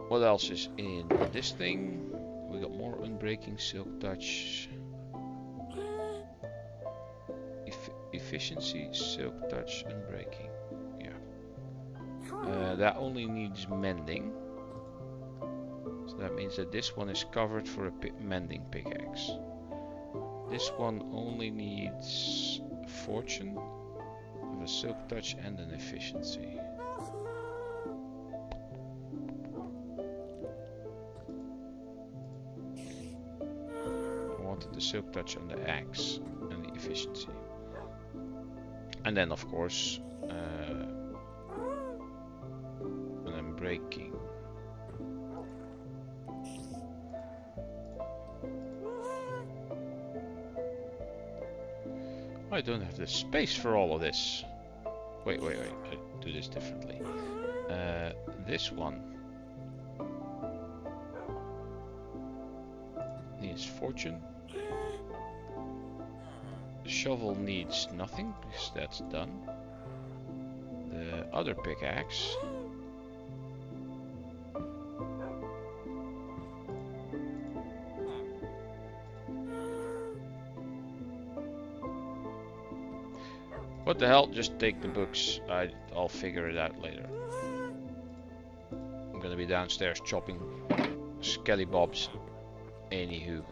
What else is in this thing? We got more Unbreaking, Silk Touch, Efficiency, Silk Touch, Unbreaking. Yeah. That only needs mending. So that means that this one is covered for a mending pickaxe. This one only needs Fortune, a Silk Touch and an Efficiency. I wanted the Silk Touch on the axe and the Efficiency. And then of course an Unbreaking. I don't have the space for all of this. Wait, I do this differently. This one needs Fortune. The shovel needs nothing because that's done. The other pickaxe what the hell, just take the books. I'll figure it out later. I'm gonna be downstairs chopping scallybobs. Anywho.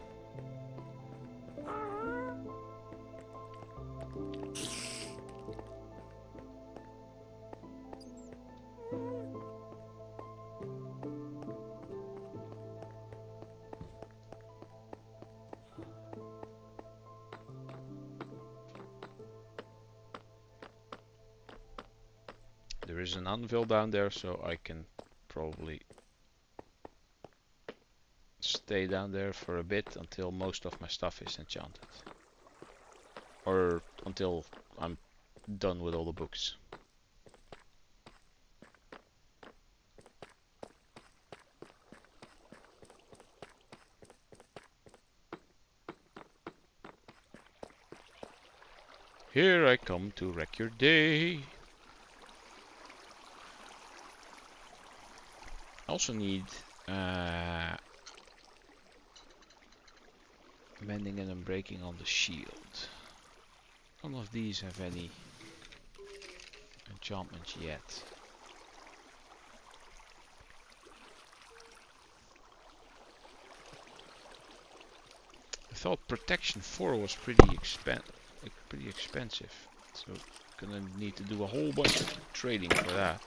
There is an anvil down there, so I can probably stay down there for a bit until most of my stuff is enchanted. Or until I'm done with all the books. Here I come to wreck your day. I also need mending and unbreaking on the shield. None of these have any enchantments yet. I thought protection 4 was pretty expensive, so gonna need to do a whole bunch of trading for that.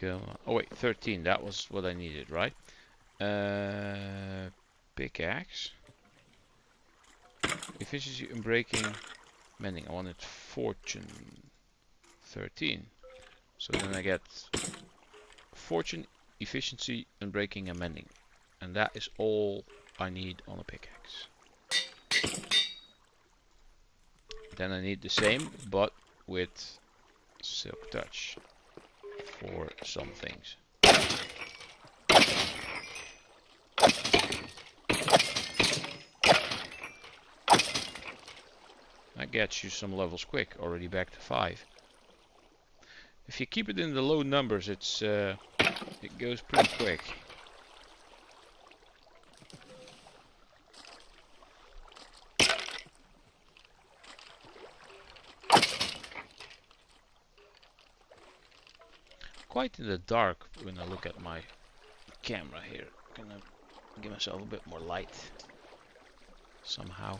Oh wait, 13. That was what I needed, right? Pickaxe. Efficiency and breaking. Mending. I wanted fortune. 13. So then I get fortune, efficiency, and breaking and mending. And that is all I need on a pickaxe. Then I need the same, but with silk touch for some things. That gets you some levels quick, already back to 5. If you keep it in the low numbers, it goes pretty quick. Quite in the dark when I look at my camera here. I'm gonna give myself a bit more light somehow.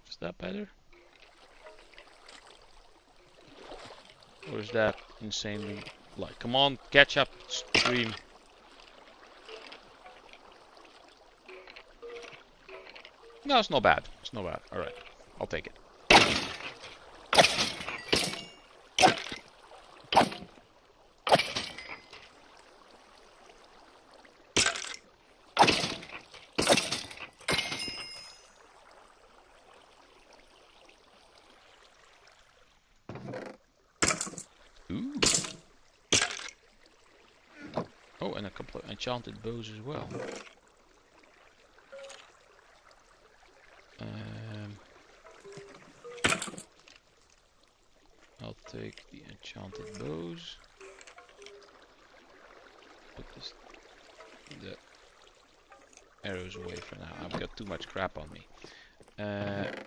Is that better? Or is that insanely light? Come on, catch up, stream. No, it's not bad. It's not bad. Alright, I'll take it. Ooh. Oh, and a couple of enchanted bows as well. I'll take the enchanted bows. Put the arrows away for now. I've got too much crap on me.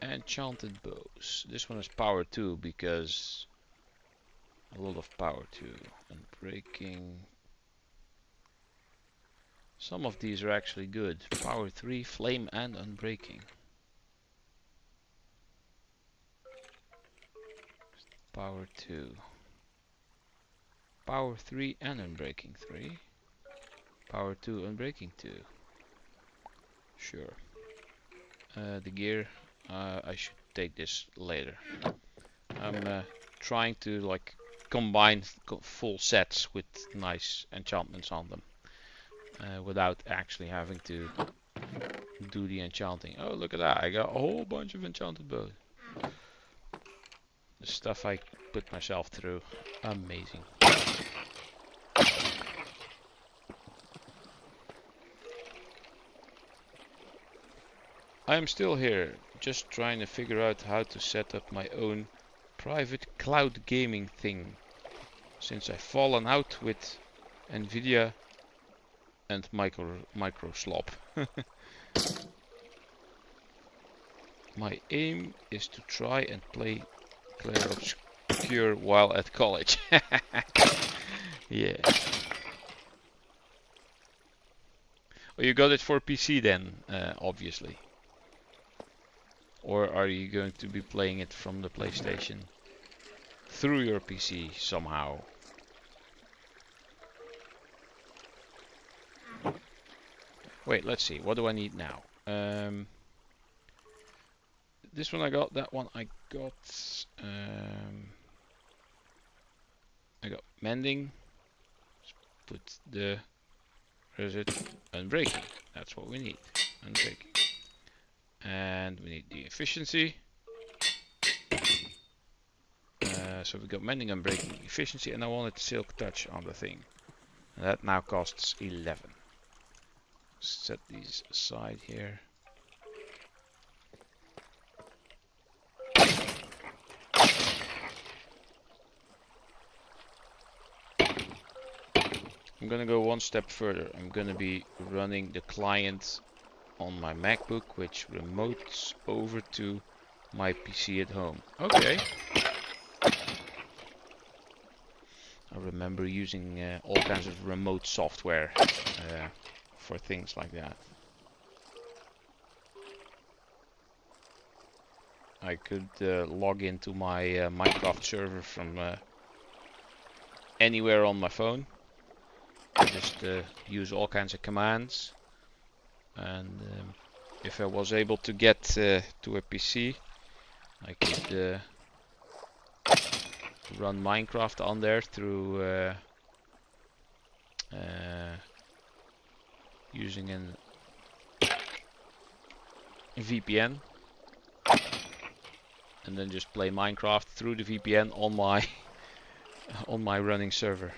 Enchanted bows. This one is power 2 because a lot of power 2 and breaking. Some of these are actually good. Power 3, flame and unbreaking. Power 2. Power 3 and unbreaking 3. Power 2, unbreaking 2. Sure. The gear, I should take this later. I'm trying to like combine full sets with nice enchantments on them. Without actually having to do the enchanting. Oh, look at that. I got a whole bunch of enchanted bows. The stuff I put myself through. Amazing. I am still here, just trying to figure out how to set up my own private cloud gaming thing. Since I've fallen out with Nvidia and microslop. My aim is to try and play Clair Obscure while at college. Yeah. Oh, you got it for PC then, obviously. Or are you going to be playing it from the PlayStation through your PC somehow? Wait, let's see. What do I need now? This one I got. That one I got. I got mending. Let's put the. Where is it? Unbreaking. That's what we need. Unbreaking. And we need the efficiency. So we got mending, unbreaking, efficiency, and I wanted silk touch on the thing. And that now costs 11. Set these aside here. I'm gonna go one step further. I'm gonna be running the client on my MacBook, which remotes over to my PC at home. Okay. I remember remember using all kinds of remote software for things like that. I could log into my Minecraft server from anywhere on my phone. Just use all kinds of commands, and if I was able to get to a PC, I could run Minecraft on there through using a VPN, and then just play Minecraft through the VPN on my on my running server.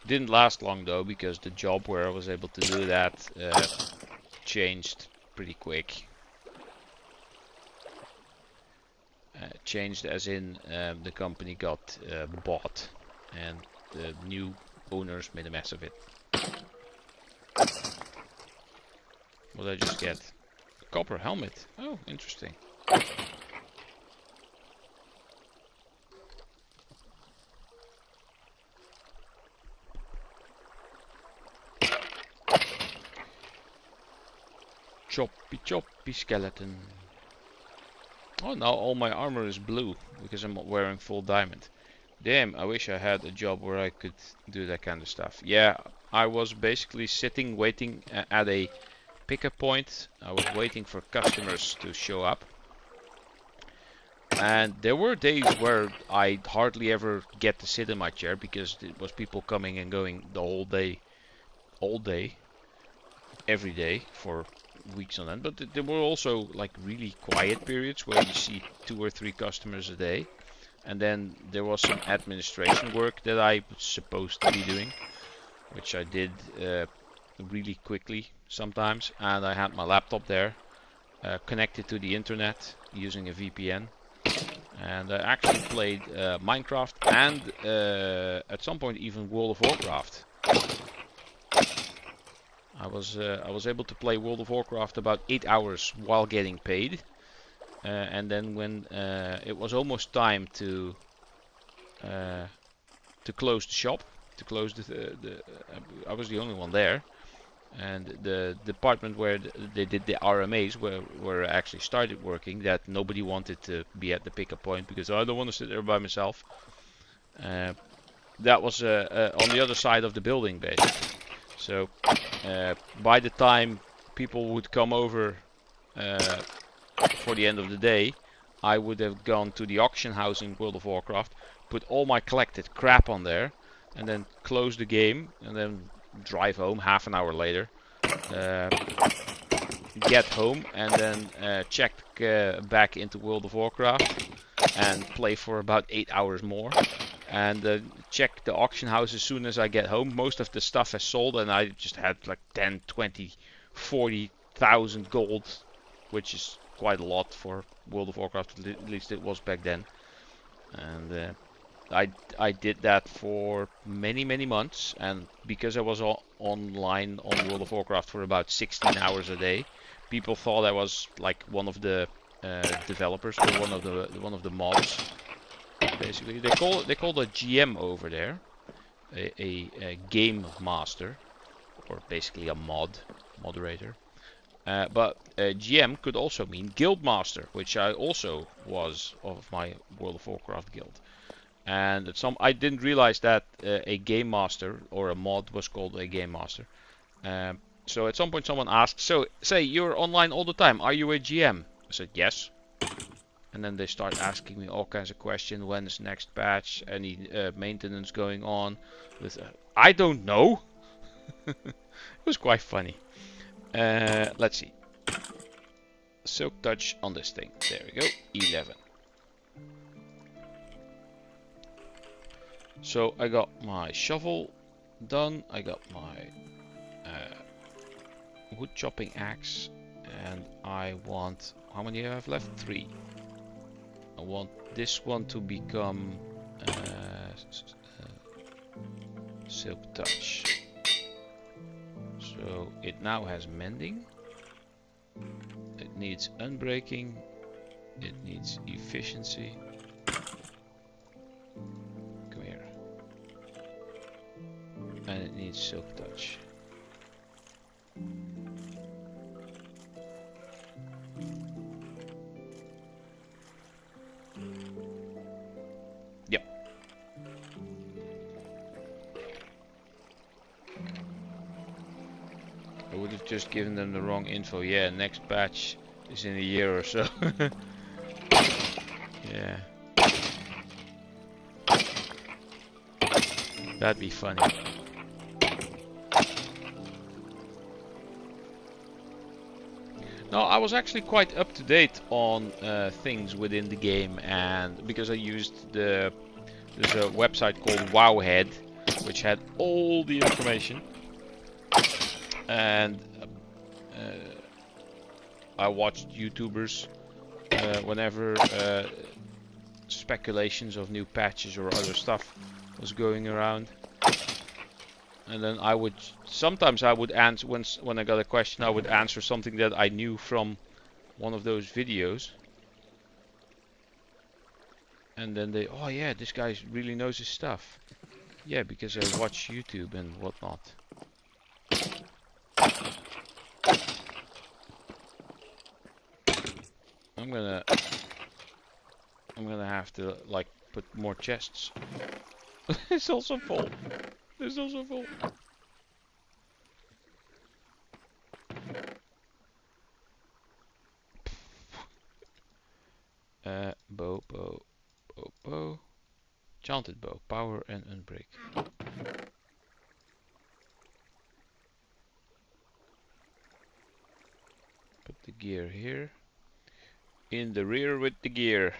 Didn't last long though, because the job where I was able to do that changed pretty quick. Changed as in the company got bought and the new owners made a mess of it. What did I just get? A copper helmet. Oh, interesting. Choppy choppy skeleton. Oh, now all my armor is blue because I'm not wearing full diamond. Damn, I wish I had a job where I could do that kind of stuff. Yeah, I was basically sitting waiting at a pickup point. I was waiting for customers to show up. And there were days where I hardly ever get to sit in my chair because it was people coming and going the whole day, all day, every day for weeks on end. But there were also like really quiet periods where you see 2 or 3 customers a day. And then there was some administration work that I was supposed to be doing, which I did really quickly sometimes. And I had my laptop there connected to the internet using a VPN. And I actually played Minecraft and at some point even World of Warcraft. I was able to play World of Warcraft about 8 hours while getting paid. And then when it was almost time to close the shop, to close I was the only one there, and the department where they did the RMAs were actually started working, that nobody wanted to be at the pickup point because I don't want to sit there by myself. That was on the other side of the building basically. So by the time people would come over for the end of the day, I would have gone to the auction house in World of Warcraft, put all my collected crap on there, and then close the game, and then drive home half an hour later, get home, and then check back into World of Warcraft and play for about 8 hours more, and check the auction house as soon as I get home. Most of the stuff has sold, and I just had like 10, 20, 40,000 gold, which is quite a lot for World of Warcraft, at least it was back then. And I did that for many months, and because I was online on World of Warcraft for about 16 hours a day, people thought I was like one of the developers or one of the mods. Basically, they call a GM over there a game master, or basically a moderator. But GM could also mean guild master, which I also was of my World of Warcraft guild. And I didn't realize that a game master or a mod was called a game master. So at some point someone asked, so say you're online all the time, are you a GM? I said yes. And then they start asking me all kinds of questions. When is next patch? Any maintenance going on? I don't know. It was quite funny. Let's see. Silk touch on this thing. There we go. 11. So I got my shovel done. I got my wood chopping axe, and I want, how many do I have left? 3. I want this one to become silk touch. So it now has mending. It needs unbreaking. It needs efficiency. Come here. And it needs silk touch. Yep. I would have just given them the wrong info. Yeah, next batch is in a year or so. Yeah. That'd be funny. No, I was actually quite up to date on things within the game, and because I used there's a website called Wowhead, which had all the information, and I watched YouTubers whenever speculations of new patches or other stuff was going around, and then sometimes I would answer when I got a question, I would answer something that I knew from one of those videos, and then oh yeah, this guy really knows his stuff. Yeah, because I watch YouTube and whatnot. I'm gonna have to like put more chests. It's also full. It's also full. Bow. Enchanted bow, power and unbreak. Put the gear here. In the rear with the gear.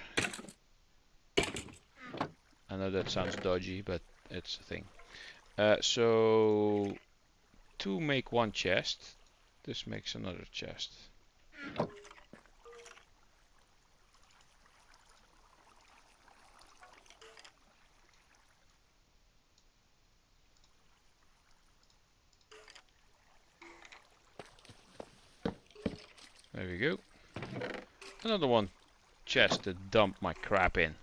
I know that sounds dodgy, but it's a thing. So to make one chest, this makes another chest. There we go. Another one chest to dump my crap in.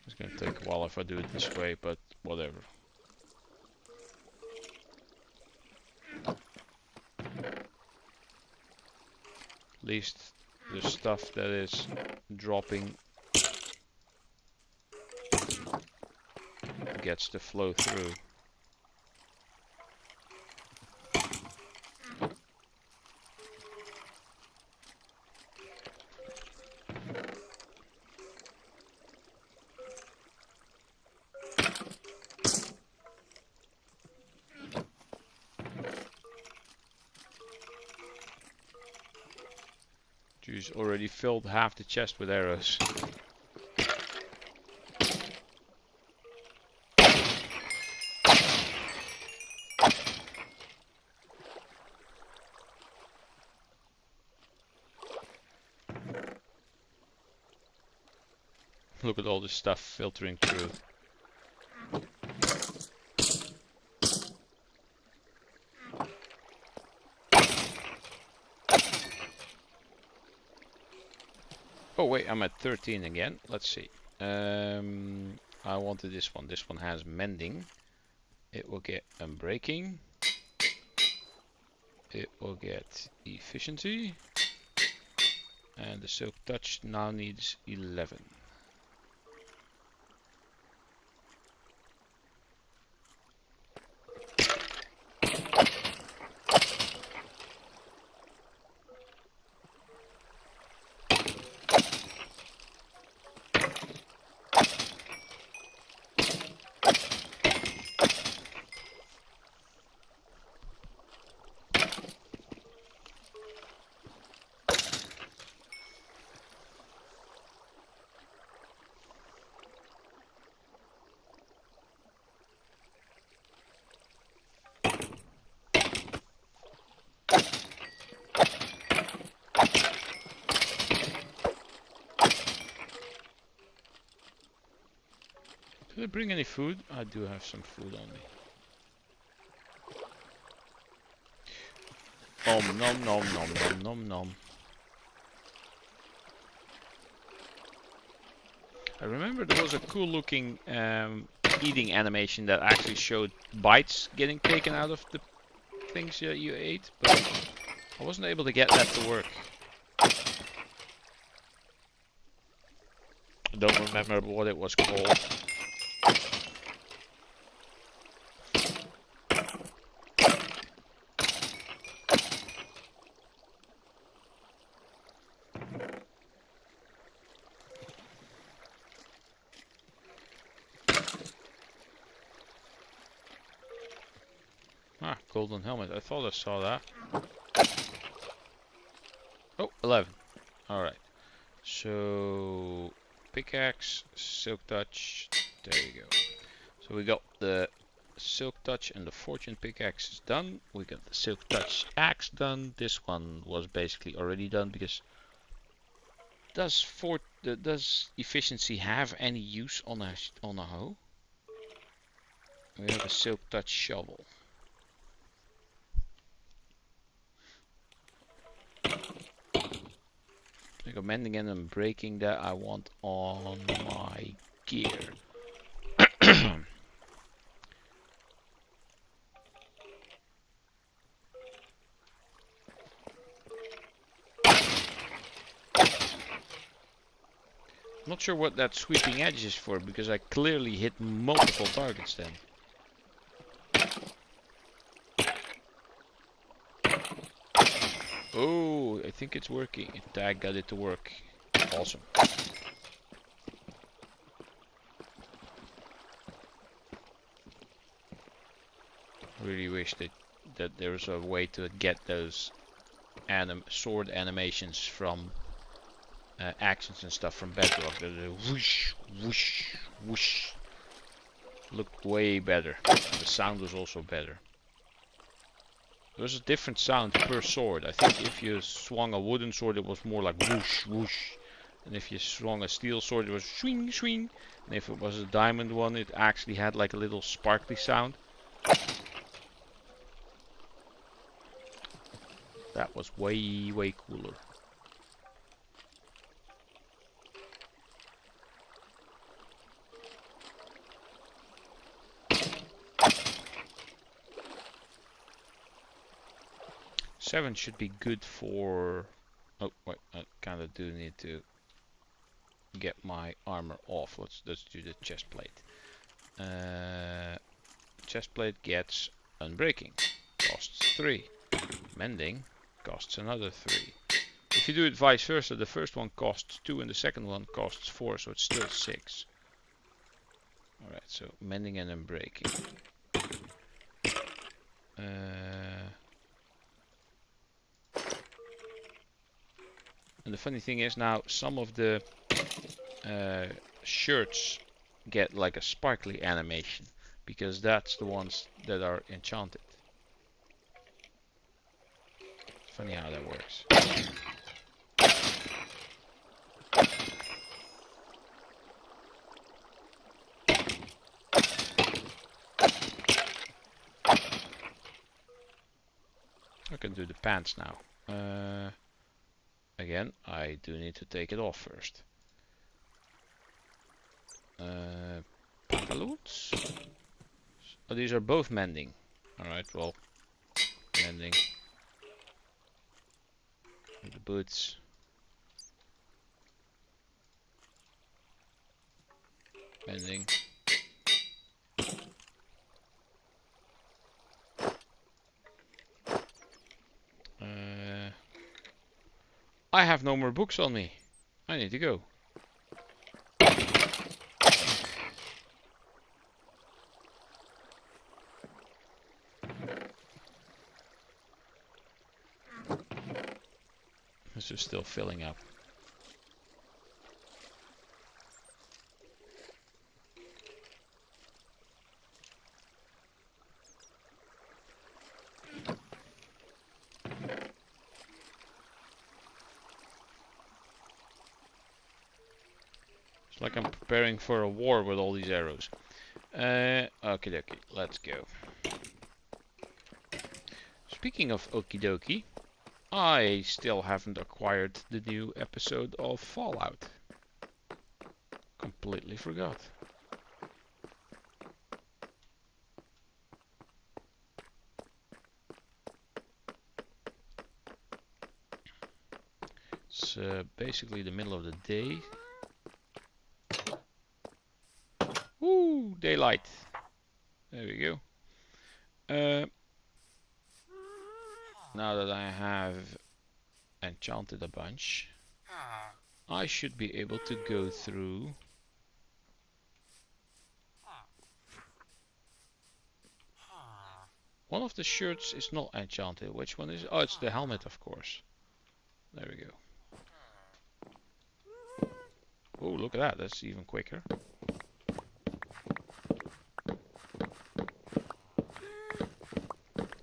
It's gonna take a while if I do it this way, but whatever. At least the stuff that is dropping gets to flow through. Jeez, already filled half the chest with arrows. Look at all this stuff filtering through. Oh wait, I'm at 13 again. Let's see. I wanted this one. This one has mending. It will get unbreaking. It will get efficiency. And the silk touch now needs 11. I bring any food? I do have some food on me. Nom nom nom nom nom nom nom. I remember there was a cool looking eating animation that actually showed bites getting taken out of the things you ate, but I wasn't able to get that to work. I don't remember what it was called. Ah, golden helmet. I thought I saw that. Oh, 11. Alright. So, pickaxe, silk touch. There you go. So we got the silk touch and the fortune pickaxe is done. We got the silk touch axe done. This one was basically already done because does efficiency have any use on a hoe? We have a silk touch shovel. I got mending and breaking that I want on my gear. Not sure what that sweeping edge is for, because I clearly hit multiple targets then. Oh, I think it's working. Tag got it to work. Awesome. Really wish that there was a way to get those sword animations from actions and stuff from Bedrock. The whoosh, whoosh, whoosh looked way better. And the sound was also better. There was a different sound per sword. I think if you swung a wooden sword, it was more like whoosh, whoosh. And if you swung a steel sword, it was swing, swing. And if it was a diamond one, it actually had like a little sparkly sound. That was way, way cooler. Seven should be good for... Oh, wait, I kind of do need to get my armor off. Let's do the chest plate. Chest plate gets unbreaking. Costs 3. Mending costs another 3. If you do it vice versa, the first one costs 2 and the second one costs 4, so it's still 6. Alright, so mending and unbreaking. And the funny thing is now some of the shirts get like a sparkly animation because that's the ones that are enchanted. Funny how that works. I can do the pants now. Again, I do need to take it off first. Pantaloons. Oh, these are both mending. Alright, well, mending. And the boots. Mending. I have no more books on me. I need to go. This is still filling up. It's like I'm preparing for a war with all these arrows. Okie dokie, let's go. Speaking of okie dokie, I still haven't acquired the new episode of Fallout. Completely forgot. It's basically the middle of the day. Woo! Daylight. There we go. Now that I have enchanted a bunch, I should be able to go through one of the shirts is not enchanted. Which one is it? Oh, it's the helmet, of course. There we go. Oh, look at that. That's even quicker.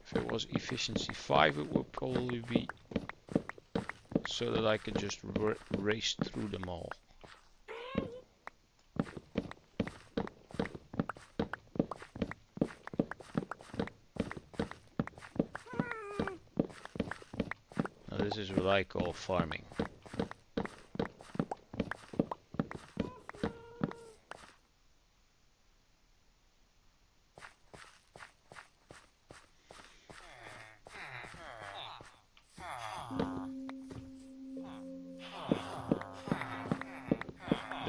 If it was efficiency 5, it would probably be so that I could just race through them all. Now this is what I call farming.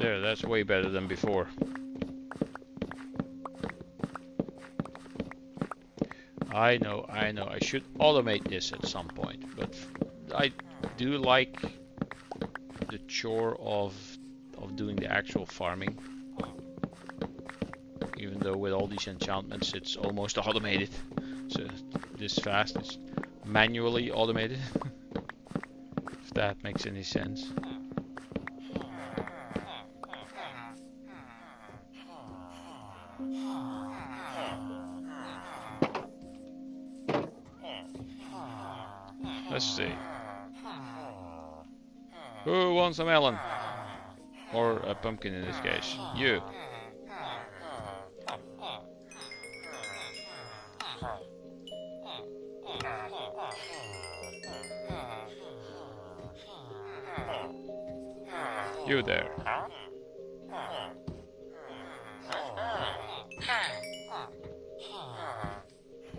There, that's way better than before. I know, I should automate this at some point, but I do like the chore of doing the actual farming. Even though with all these enchantments it's almost automated. So this fast is manually automated. If that makes any sense. Let's see. Who wants a melon? Or a pumpkin in this case. You. You there.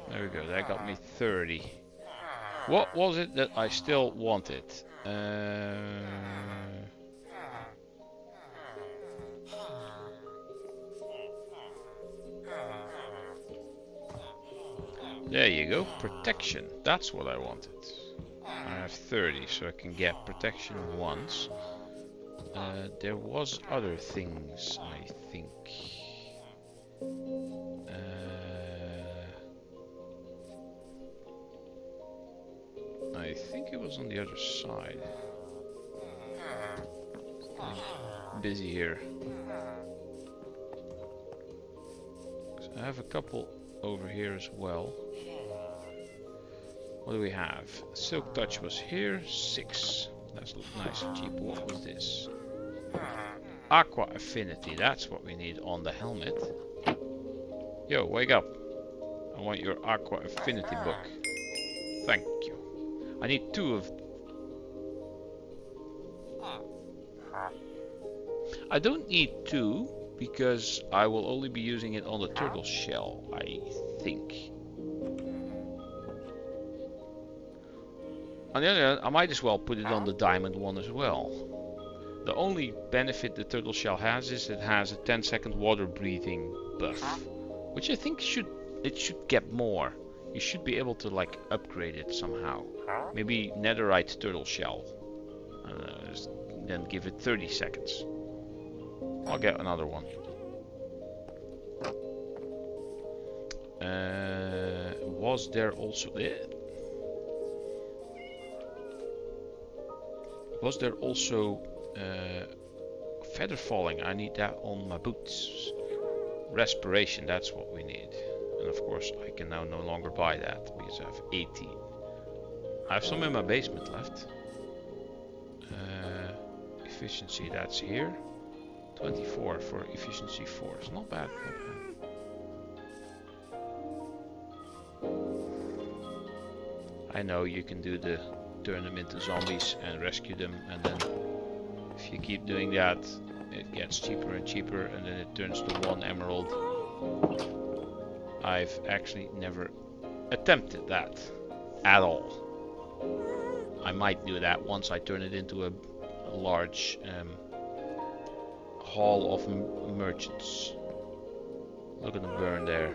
There we go, that got me 30. What was it that I still wanted? There you go, protection. That's what I wanted. I have 30, so I can get protection once. There was other things, I think. I think it was on the other side. I'm busy here. I have a couple over here as well. What do we have? Silk Touch was here, 6. That's nice and cheap. What was this? Aqua Affinity, that's what we need on the helmet. Yo, wake up. I want your Aqua Affinity book. Thank you. I need 2 of... I don't need 2 because I will only be using it on the turtle shell, I think. On the other hand, I might as well put it on the diamond one as well. The only benefit the turtle shell has is it has a 10-second water breathing buff, which I think should get more. You should be able to like upgrade it somehow. Maybe netherite turtle shell. Then give it 30 seconds. I'll get another one. Was there also... Was there also feather falling? I need that on my boots. Respiration, that's what we need. And of course I can now no longer buy that because I have 80. I have some in my basement left. Efficiency, that's here. 24 for efficiency 4. It's not bad, not bad. I know you can do the turn them into zombies and rescue them, and then if you keep doing that, it gets cheaper and cheaper, and then it turns to 1 emerald. I've actually never attempted that at all. I might do that once I turn it into a large hall of merchants. Look at the burn there.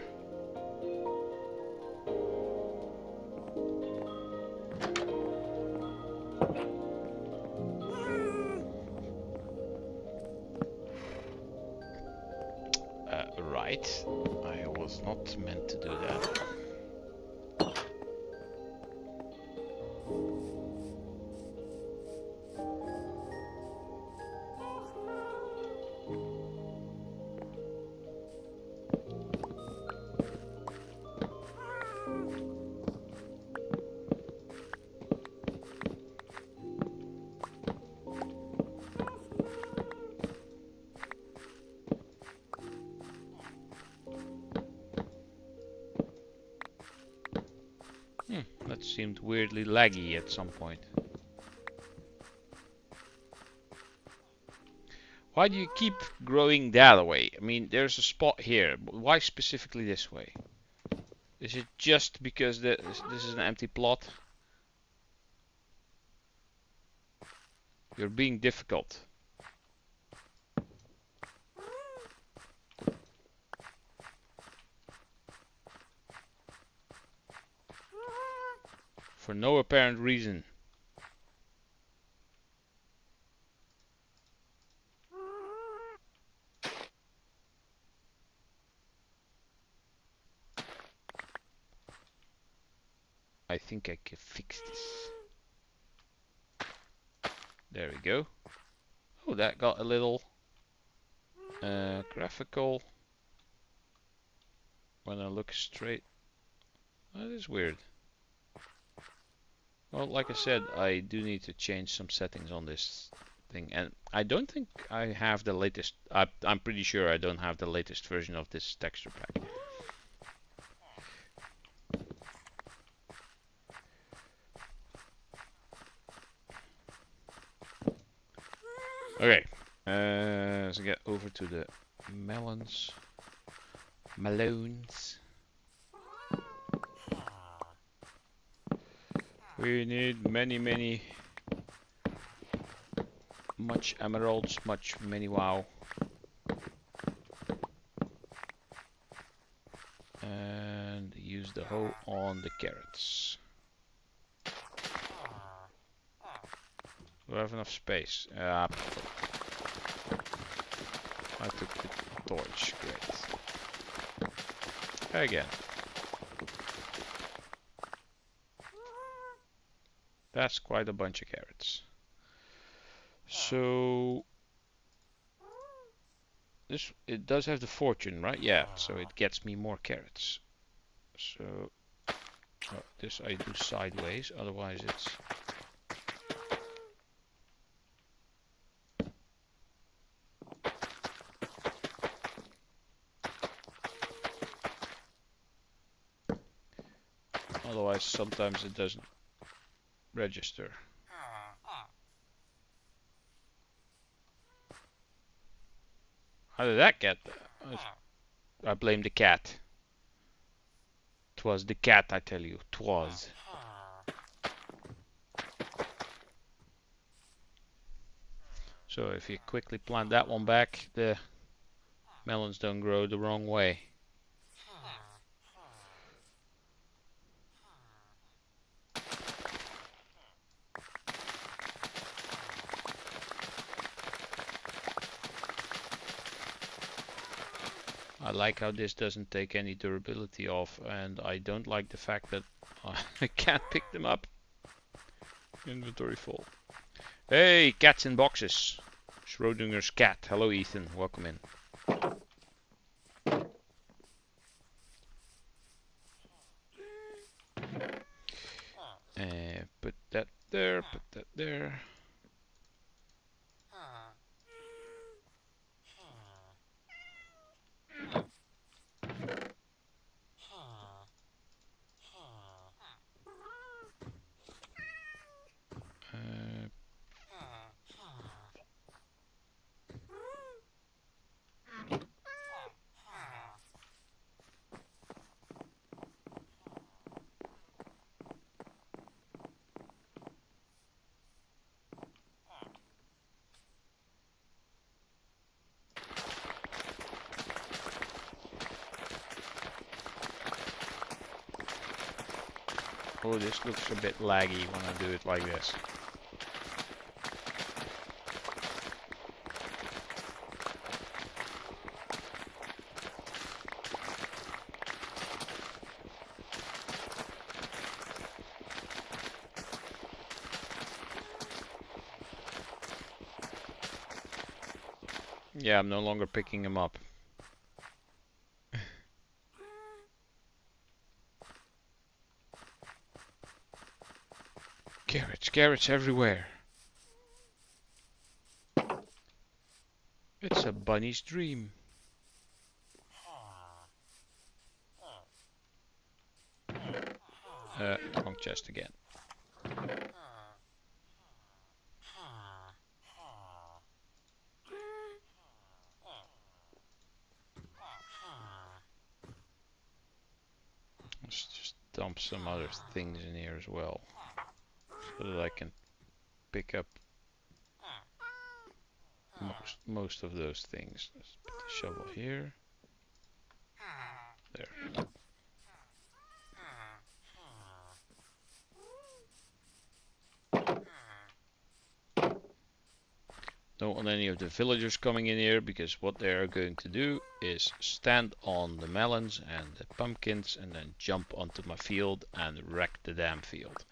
Right. I was not meant to do that. That seemed weirdly laggy at some point. Why do you keep growing that way? I mean, there's a spot here. Why specifically this way? Is it just because this is an empty plot? You're being difficult. For no apparent reason. I think I can fix this. There we go. Oh, that got a little graphical when I look straight. That is weird. Well, like I said, I do need to change some settings on this thing, and I don't think I have the latest. I'm pretty sure I don't have the latest version of this texture pack. Okay, let's get over to the melons. We need many much emeralds, many wow. And use the hoe on the carrots. Do I have enough space? I took the torch, great. Again. That's quite a bunch of carrots. So it does have the fortune, right? Yeah, so it gets me more carrots. So this I do sideways, otherwise it's otherwise sometimes it doesn't register. How did that get there? I blame the cat. 'Twas the cat, I tell you. 'Twas. So if you quickly plant that one back, the melons don't grow the wrong way. I like how this doesn't take any durability off, and I don't like the fact that I can't pick them up. Inventory full. Hey, cats in boxes. Schrodinger's cat. Hello, Ethan. Welcome in. Put that there, put that there. Oh, this looks a bit laggy when I do it like this. Yeah, I'm no longer picking them up. Carrots everywhere. It's a bunny's dream. Wrong chest again. Let's just dump some other things in here as well, so that I can pick up most of those things. Let's put the shovel here. There. Don't want any of the villagers coming in here, because what they are going to do is stand on the melons and the pumpkins and then jump onto my field and wreck the damn field.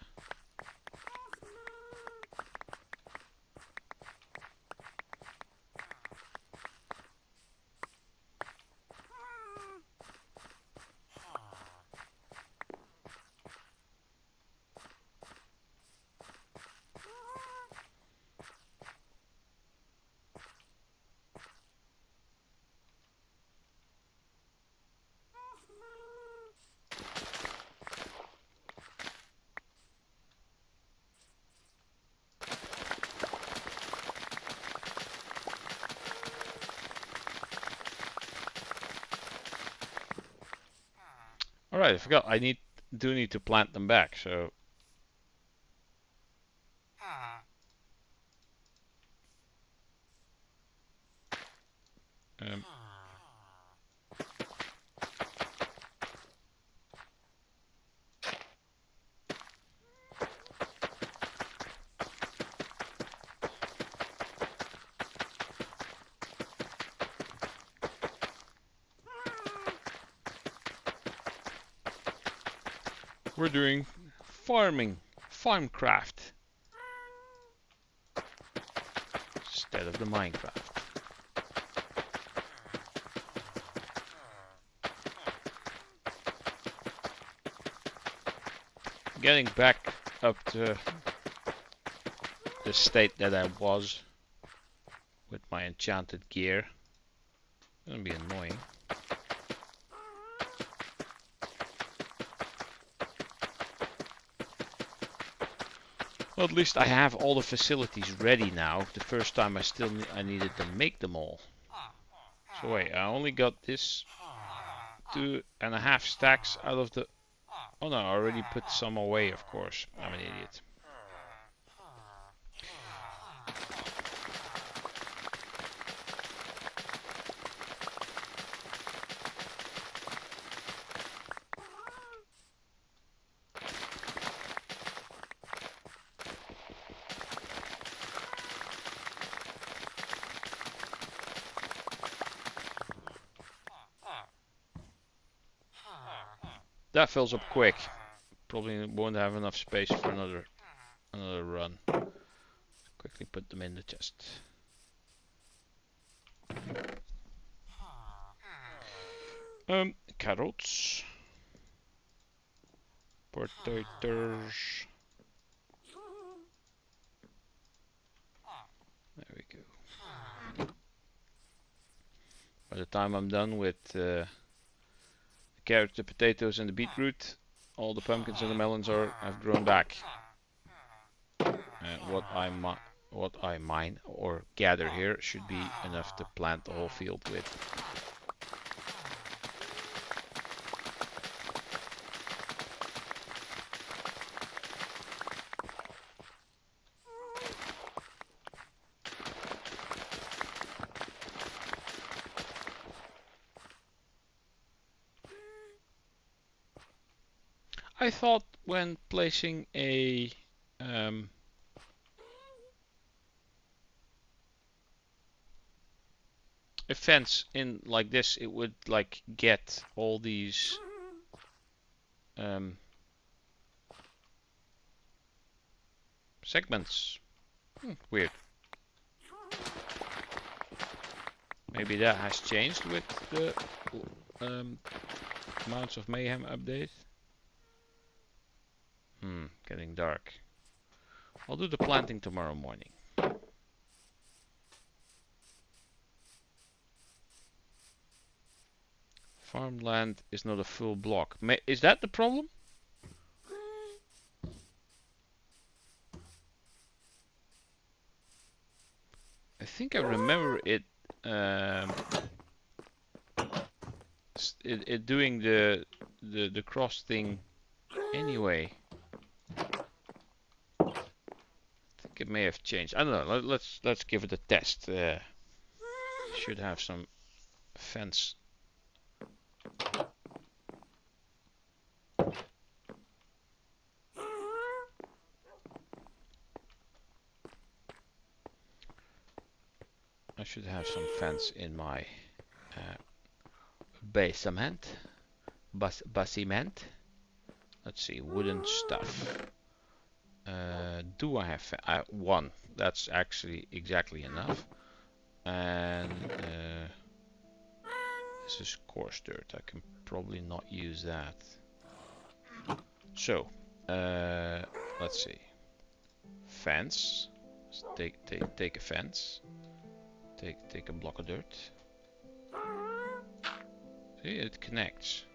Alright, I forgot. I do need to plant them back, so we're doing farmcraft instead of the Minecraft. Getting back up to the state that I was with my enchanted gear. It's gonna be annoying. Well, at least I have all the facilities ready now. The first time I needed to make them all. So wait, I only got this 2.5 stacks out of the... Oh no, I already put some away, of course. I'm an idiot. That fills up quick. Probably won't have enough space for another run. Quickly put them in the chest. Carrots. Potatoes. There we go. By the time I'm done with the carrots, the potatoes and the beetroot, all the pumpkins and the melons have grown back. What I mine or gather here should be enough to plant the whole field with. I thought when placing a fence in like this, it would like get all these segments. Weird. Maybe that has changed with the Mounds of Mayhem update. Getting dark. I'll do the planting tomorrow morning. Farmland is not a full block. Is that the problem? I think I remember it it doing the cross thing anyway. I think it may have changed. I don't know. Let's give it a test. Should have some fence. I should have some fence in my basement. Basement. Let's see, wooden stuff. Do I have one? That's actually exactly enough. And this is coarse dirt. I can probably not use that. So, let's see. Fence. Take a fence. Take a block of dirt. See, it connects.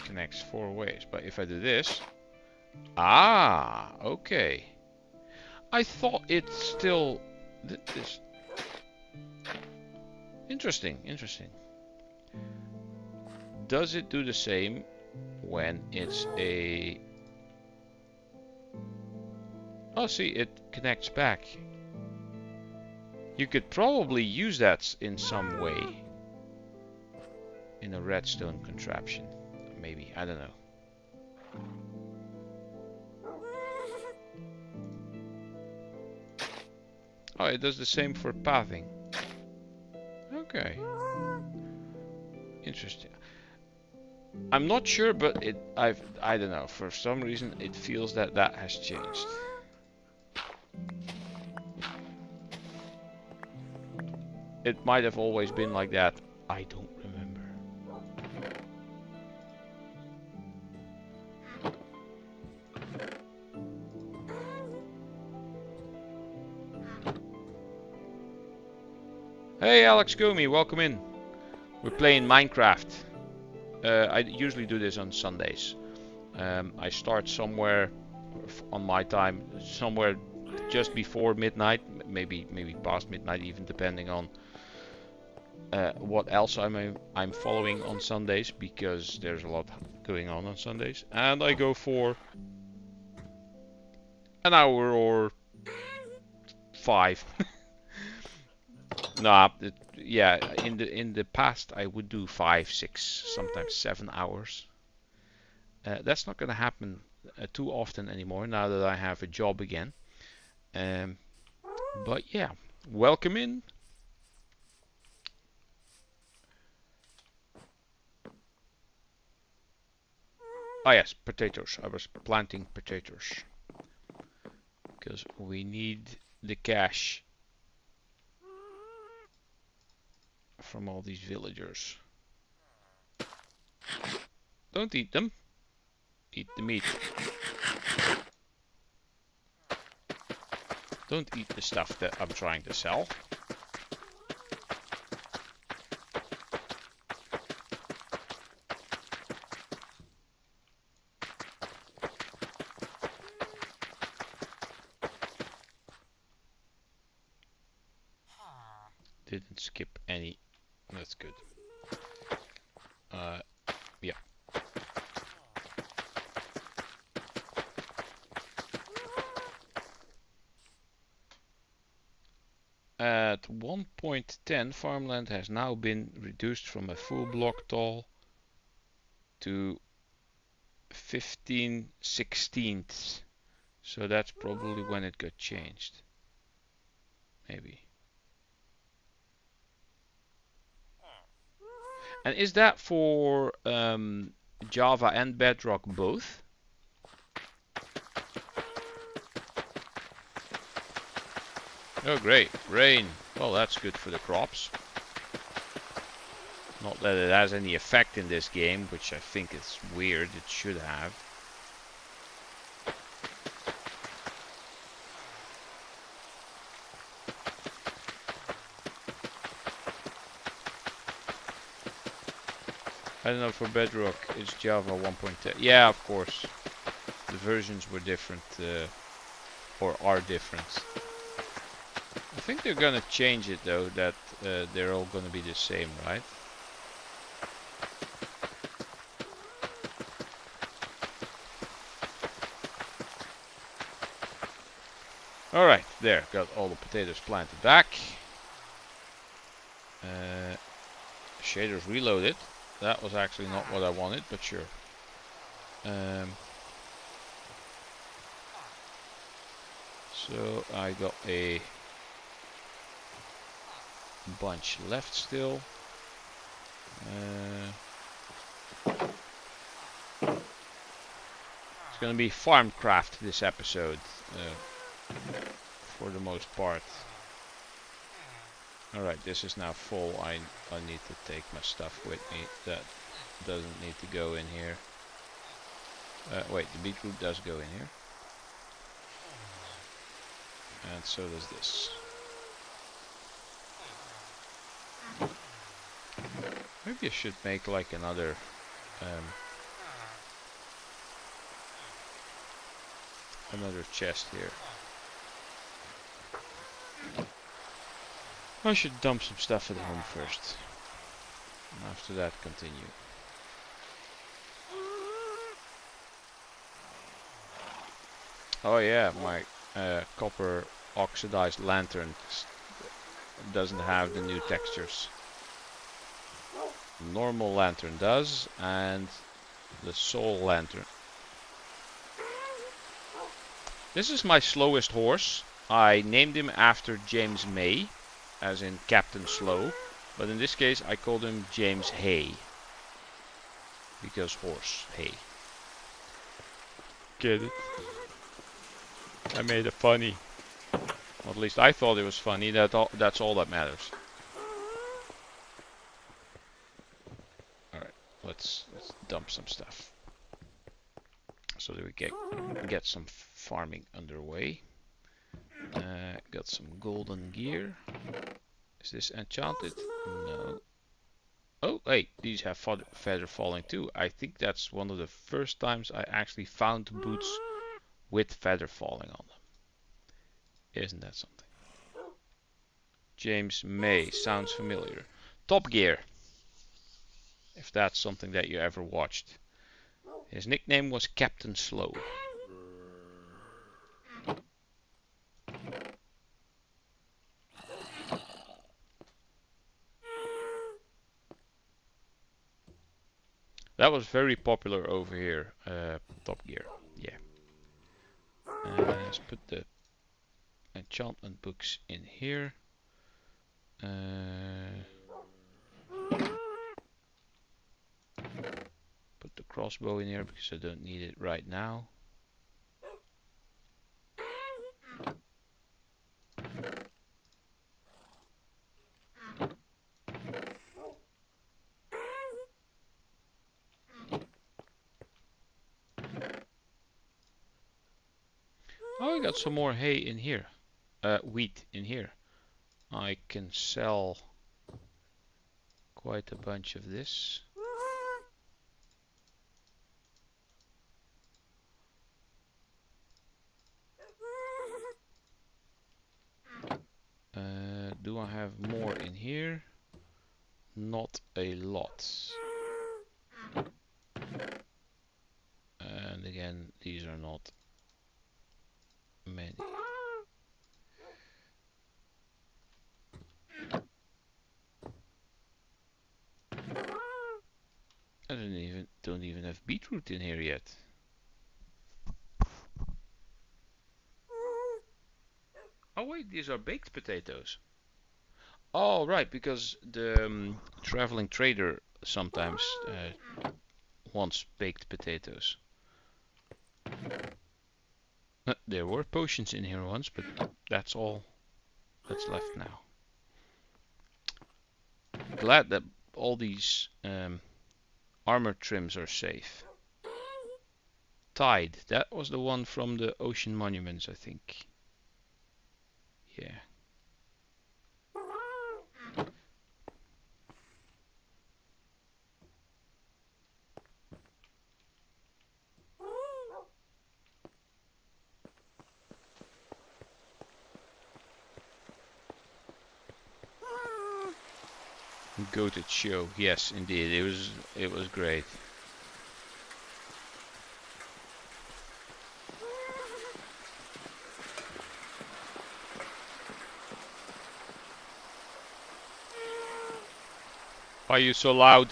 Connects 4 ways. But if I do this, okay. I thought it still did this. Interesting. Does it do the same when it's a... Oh, see, it connects back. You could probably use that in some way. In a redstone contraption. Maybe, I don't know. Oh, it does the same for pathing. Okay. Interesting. I'm not sure, but I don't know. For some reason, it feels that has changed. It might have always been like that. I don't remember. Hey Alex Gomi, welcome in. We're playing Minecraft. I usually do this on Sundays. I start somewhere on my time, somewhere just before midnight, maybe past midnight, even depending on what else I'm following on Sundays, because there's a lot going on Sundays, and I go for an hour or 5. Nah, yeah. In the past, I would do 5, 6, sometimes 7 hours. That's not gonna happen too often anymore now that I have a job again. But yeah, welcome in. Oh yes, potatoes. I was planting potatoes because we need the cash from all these villagers. Don't eat them. Eat the meat. Don't eat the stuff that I'm trying to sell. Didn't skip any. That's good. Yeah. At 1.10, farmland has now been reduced from a full block tall to 15/16. So that's probably when it got changed. Maybe. And is that for Java and Bedrock both? Oh great, rain. Well, that's good for the crops. Not that it has any effect in this game, which I think is weird. It should have. I don't know, for Bedrock it's Java 1.10. Yeah, of course. The versions were different, or are different. I think they're gonna change it though, that they're all gonna be the same, right? Alright, there, got all the potatoes planted back. Shaders reloaded. That was actually not what I wanted, but sure. So I got a bunch left still. It's gonna be farmcraft this episode, for the most part. Alright, this is now full. I need to take my stuff with me. That doesn't need to go in here. Wait, the beetroot does go in here. And so does this. Maybe I should make like another chest here. I should dump some stuff at home first. And after that continue. Oh yeah, my copper oxidized lantern doesn't have the new textures. Normal lantern does, and the soul lantern. This is my slowest horse. I named him after James May, as in Captain Slow, but in this case I called him James Hay, because horse, hay. Get it? I made it funny. Well, at least I thought it was funny. That's all that matters. Alright, let's dump some stuff, so that we get some farming underway. Got some golden gear. Is this enchanted? No. Oh, wait, these have feather falling too. I think that's one of the first times I actually found boots with feather falling on them. Isn't that something? James May, sounds familiar. Top Gear, if that's something that you ever watched. His nickname was Captain Slow. That was very popular over here, Top Gear, yeah. Let's put the enchantment books in here. Put the crossbow in here because I don't need it right now. Oh, I got some more hay in here. Wheat in here. I can sell quite a bunch of this. Do I have more in here? Not a lot. And again, these are not many. I don't even beetroot in here yet? Oh wait, these are baked potatoes. Oh right, because the traveling trader sometimes wants baked potatoes. There were potions in here once, but that's all that's left now. Glad that all these armor trims are safe. Tide, that was the one from the ocean monuments, I think. Yeah. Goated show, yes, indeed, it was great. Why are you so loud?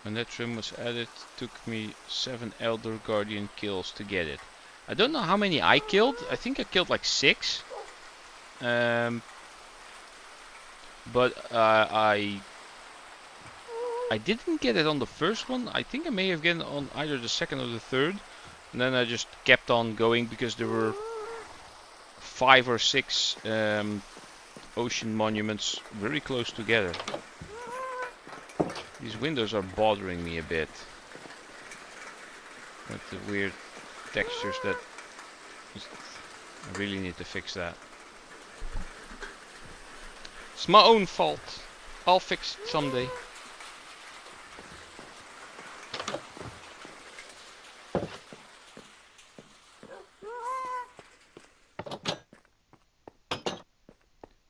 When that trim was added, took me 7 Elder Guardian kills to get it. I don't know how many I killed. I think I killed like 6. But I didn't get it on the first one. I think I may have gotten it on either the second or the third. And then I just kept on going because there were 5 or 6 ocean monuments very close together. These windows are bothering me a bit. With the weird textures that I really need to fix that. It's my own fault. I'll fix it someday.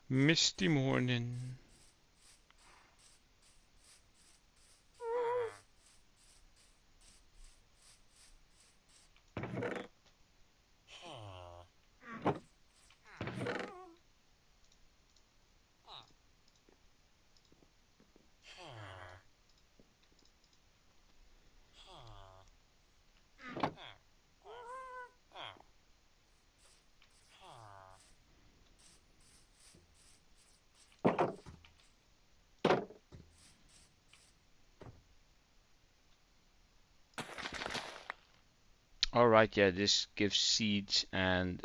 Misty morning. Alright, yeah, this gives seeds and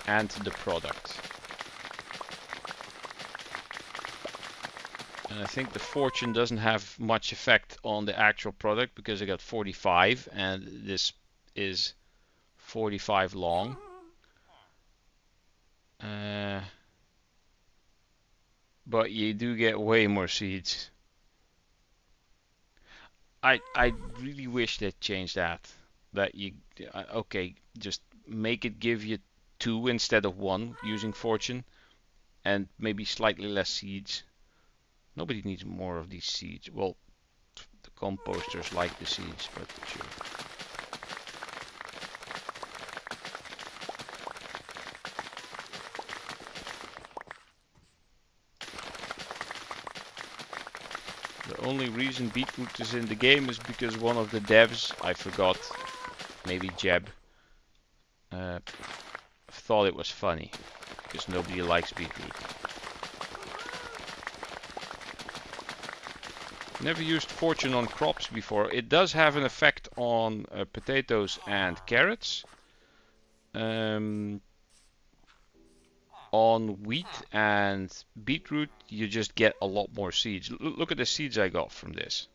the product. And I think the fortune doesn't have much effect on the actual product because I got 45 and this is 45 long. But you do get way more seeds. I really wish they'd change that. That you okay, just make it give you 2 instead of 1 using fortune, and maybe slightly less seeds. Nobody needs more of these seeds. Well, the composters like the seeds, but sure. The only reason beetroot is in the game is because one of the devs, I forgot, maybe Jeb, thought it was funny, because nobody likes beetroot. Never used fortune on crops before. It does have an effect on potatoes and carrots. On wheat and beetroot, you just get a lot more seeds. Look at the seeds I got from this.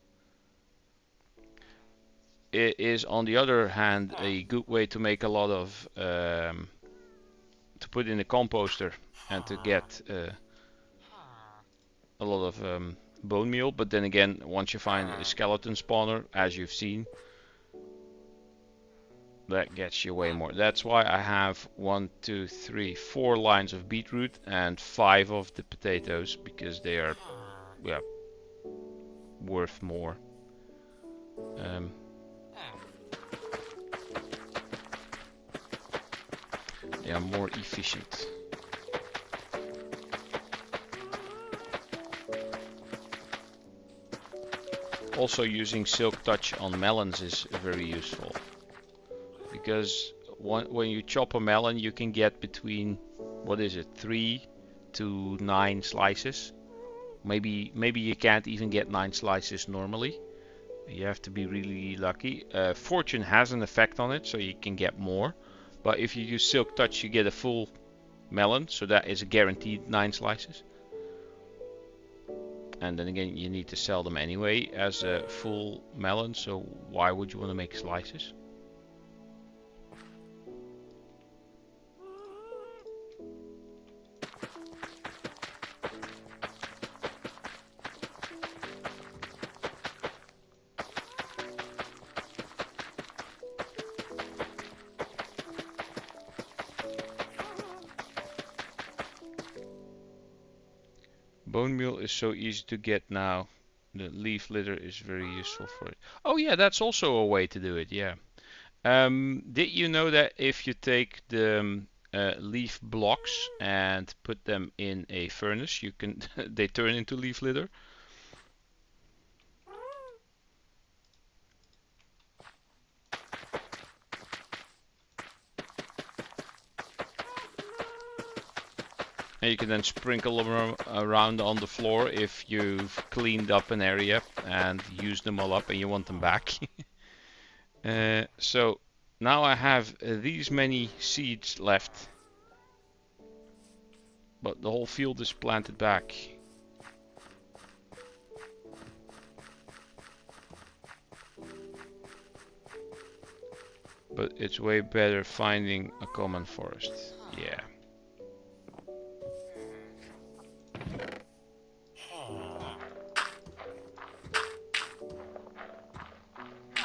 It is, on the other hand, a good way to make a lot of to put in a composter and to get a lot of bone meal. But then again, once you find a skeleton spawner, as you've seen, that gets you way more. That's why I have 1, 2, 3, 4 lines of beetroot and 5 of the potatoes, because they are, yeah, worth more. yeah, more efficient. Also, using Silk Touch on melons is very useful, because when you chop a melon, you can get between, what is it, 3 to 9 slices. Maybe you can't even get 9 slices normally. You have to be really lucky. Fortune has an effect on it, so you can get more. But if you use Silk Touch, you get a full melon, so that is a guaranteed 9 slices. And then again, you need to sell them anyway as a full melon, so why would you want to make slices? Bone meal is so easy to get now. The leaf litter is very useful for it. Oh yeah, that's also a way to do it, yeah. Did you know that if you take the leaf blocks and put them in a furnace, you can they turn into leaf litter? And you can then sprinkle them around on the floor if you've cleaned up an area and used them all up and you want them back. So now I have these many seeds left, but the whole field is planted back. But it's way better finding a common forest. Yeah.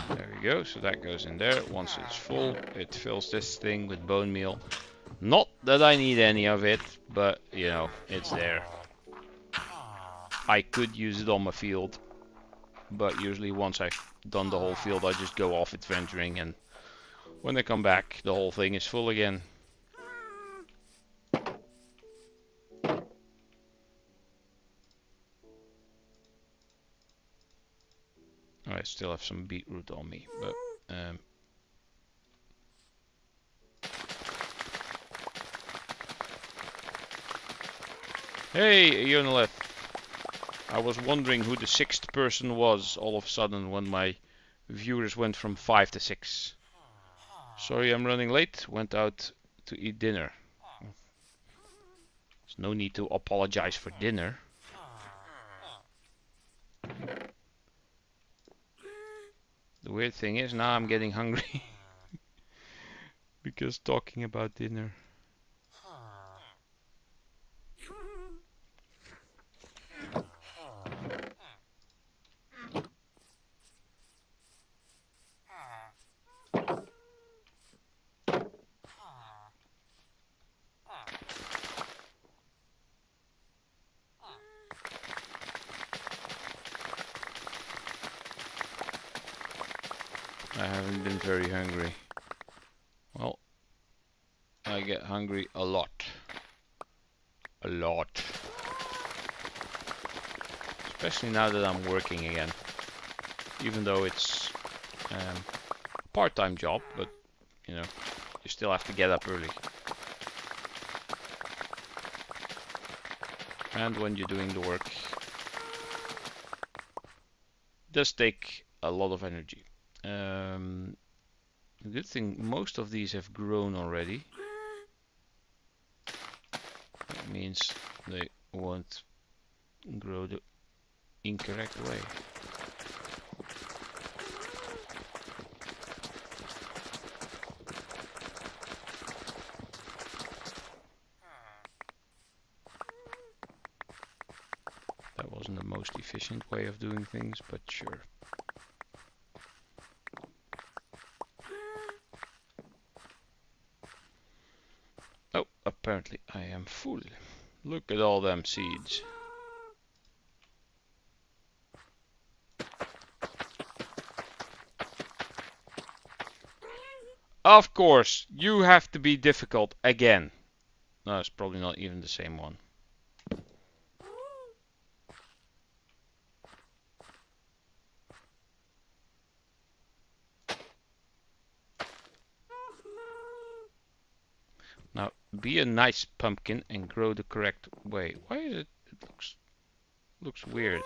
There we go, so that goes in there. Once it's full, it fills this thing with bone meal. Not that I need any of it, but you know, it's there. I could use it on my field, but usually once I've done the whole field, I just go off adventuring, and when I come back, the whole thing is full again. I still have some beetroot on me, but hey, Jonalef. I was wondering who the 6th person was all of a sudden when my viewers went from 5 to 6. Sorry I'm running late, went out to eat dinner. There's no need to apologize for dinner. The weird thing is now I'm getting hungry because talking about dinner. I haven't been very hungry. Well, I get hungry a lot. A lot. Especially now that I'm working again. Even though it's a part-time job, but you know, you still have to get up early. And when you're doing the work, it does take a lot of energy. The good thing, most of these have grown already. That means they won't grow the incorrect way. That wasn't the most efficient way of doing things, but sure. Oh, apparently I am full. Look at all them seeds. Of course, you have to be difficult again. No, it's probably not even the same one. Now, be a nice pumpkin and grow the correct way. Why is it? It looks weird.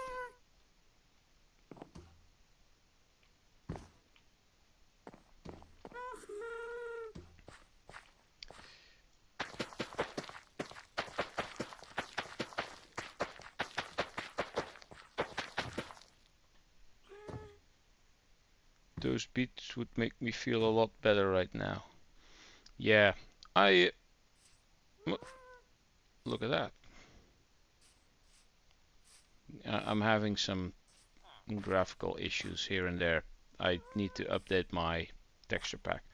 Those beats would make me feel a lot better right now. Yeah, look at that. I'm having some graphical issues here and there. I need to update my texture pack.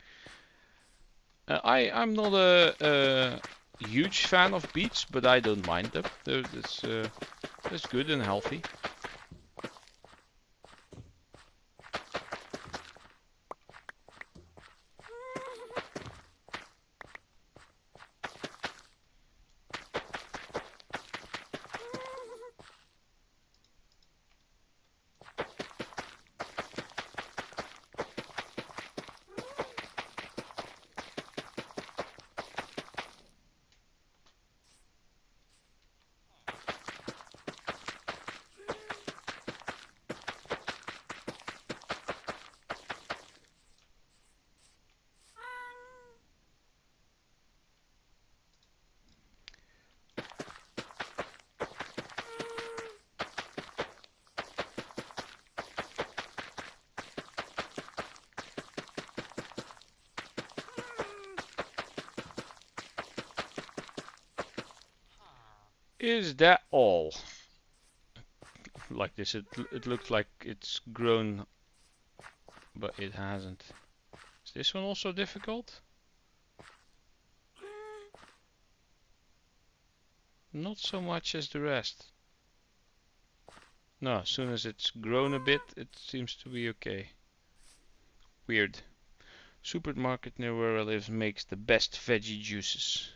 I'm not a huge fan of beets, but I don't mind them. That's good and healthy. Is that all? Like this, it looks like it's grown, but it hasn't. Is this one also difficult? Not so much as the rest. No, as soon as it's grown a bit, it seems to be okay. Weird. Supermarket near where I live makes the best veggie juices.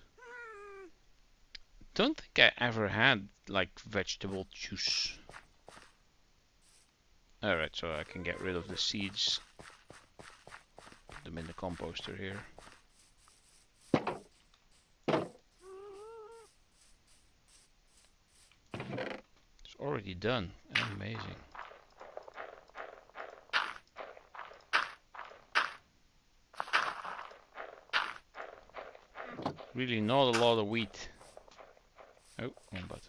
Don't think I ever had like vegetable juice. Alright, so I can get rid of the seeds. Put them in the composter here. It's already done. Amazing. Really not a lot of wheat. Oh, one button.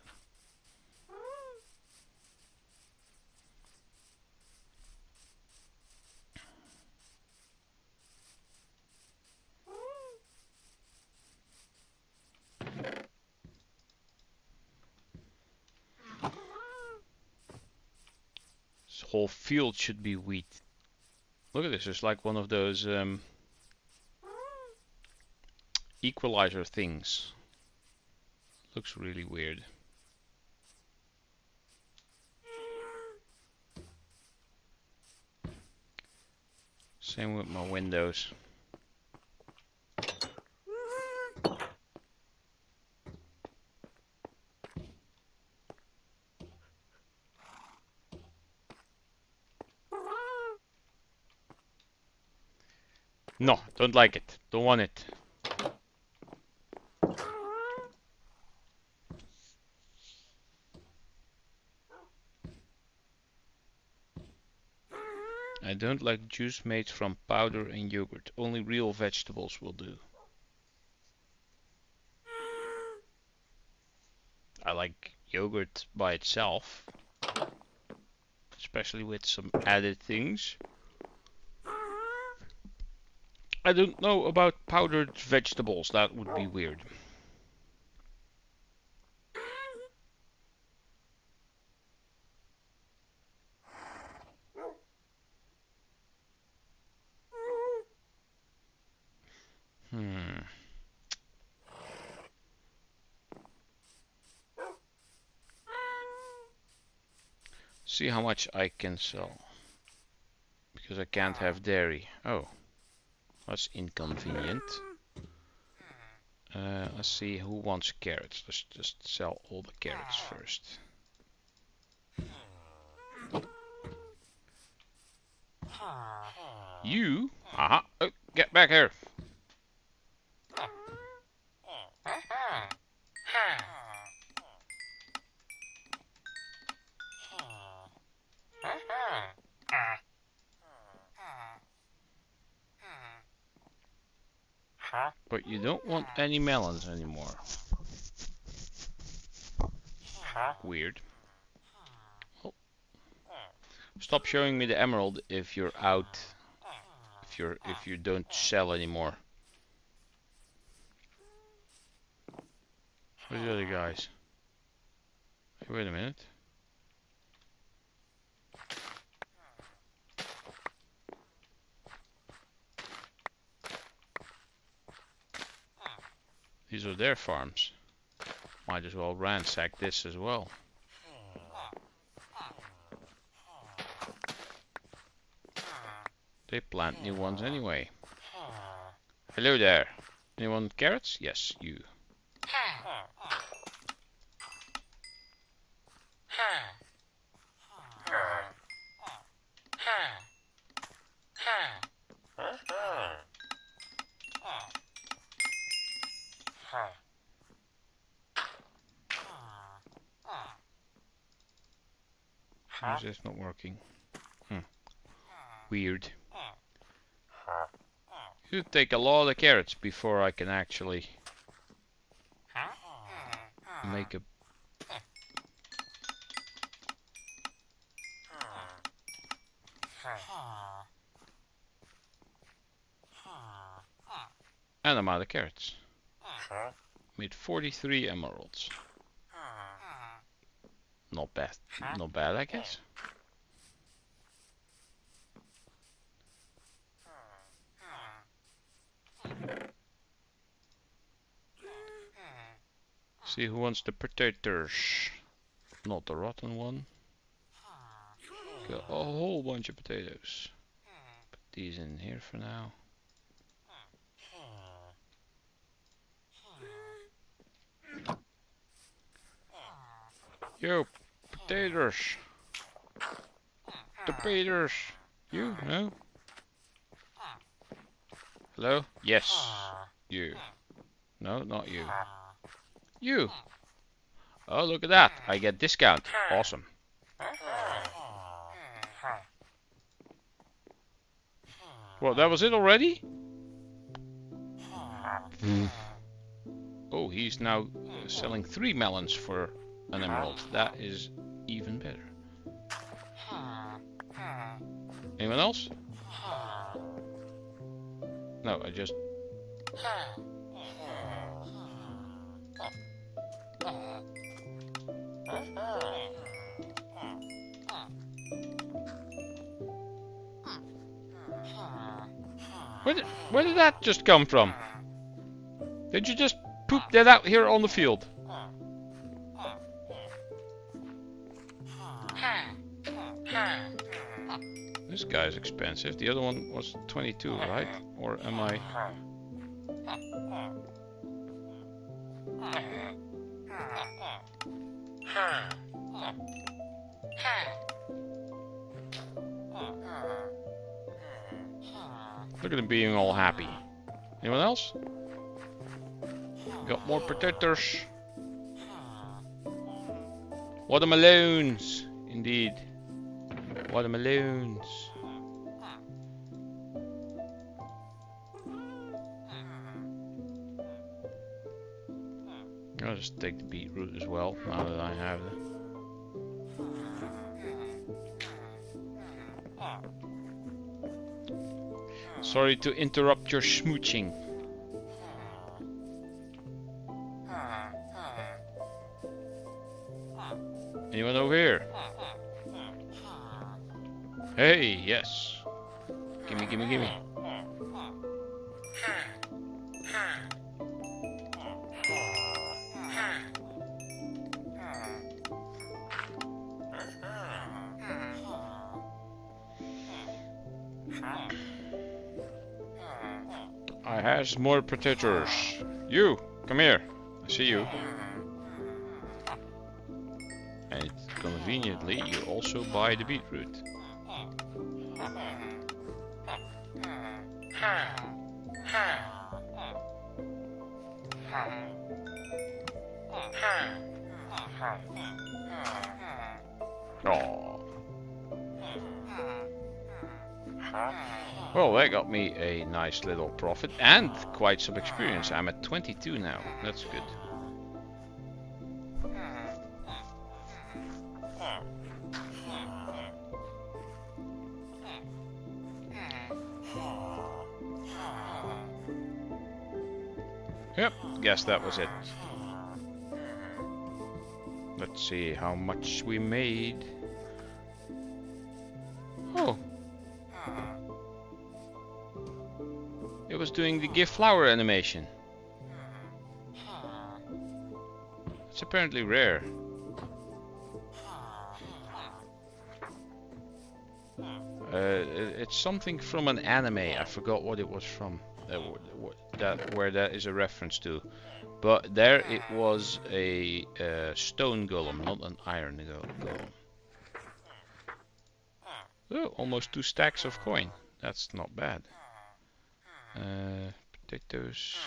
This whole field should be wheat. Look at this, it's like one of those equalizer things. Looks really weird. Same with my windows. No, don't like it. Don't want it. I don't like juice made from powder and yogurt. Only real vegetables will do. I like yogurt by itself, especially with some added things. I don't know about powdered vegetables. That would be weird. See how much I can sell. Because I can't have dairy. Oh. That's inconvenient. Let's see who wants carrots. Let's just sell all the carrots first. You? Aha! Oh, get back here! But you don't want any melons anymore. Weird. Oh. Stop showing me the emerald if you're out. If you don't sell anymore. Where's the other guys? Hey, wait a minute. These are their farms. Might as well ransack this as well. They plant new ones anyway. Hello there. Anyone want carrots? Yes, you. Why is this not working? Weird. It would take a lot of carrots before I can actually make a... And I'm out of carrots. Made 43 emeralds. Not bad. Not bad, I guess. See who wants the potatoes. Not the rotten one. Got a whole bunch of potatoes. Put these in here for now. Yo, potatoes. The potatoes. You? No? Hello? Yes. You. No, not you. You. Oh, look at that. I get discount. Awesome. Well, that was it already? Oh, he's now selling 3 melons for an emerald. That is even better. Anyone else? No, I just... Where did that just come from? Did you just poop that out here on the field? This guy's expensive. The other one was 22, right? Or am I... Look at him being all happy. Anyone else? Got more potatoes. Watermelons, indeed. Watermelons. I'll just take the beetroot as well, now that I have it. Sorry to interrupt your smooching. Anyone over here? Hey, yes. Gimme, gimme, gimme. I has more potatoes. You, come here. I see you. And conveniently, you also buy the beetroot. Oh. Well, that got me a nice little profit and quite some experience. I'm at 22 now. That's good. Yep, guess that was it. Let's see how much we made. Oh. It was doing the give flower animation. It's apparently rare. It's something from an anime. I forgot what it was from. Where that is a reference to. But there it was a stone golem, not an iron golem. Oh, almost 2 stacks of coin. That's not bad. Potatoes,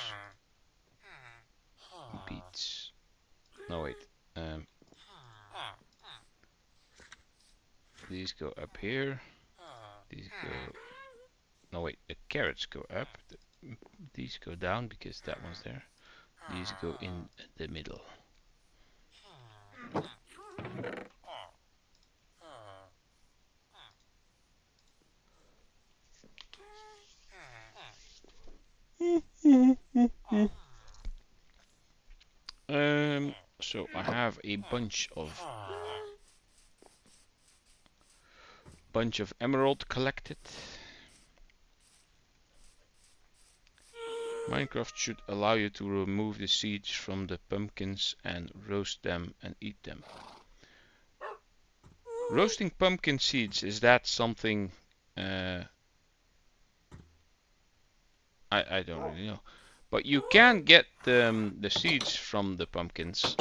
beets. No wait. These go up here. These go. No wait. The carrots go up. These go down because that one's there. These go in the middle. So I have a bunch of emerald collected. Minecraft should allow you to remove the seeds from the pumpkins and roast them and eat them. Roasting pumpkin seeds, is that something I don't really know. But you can get the seeds from the pumpkins.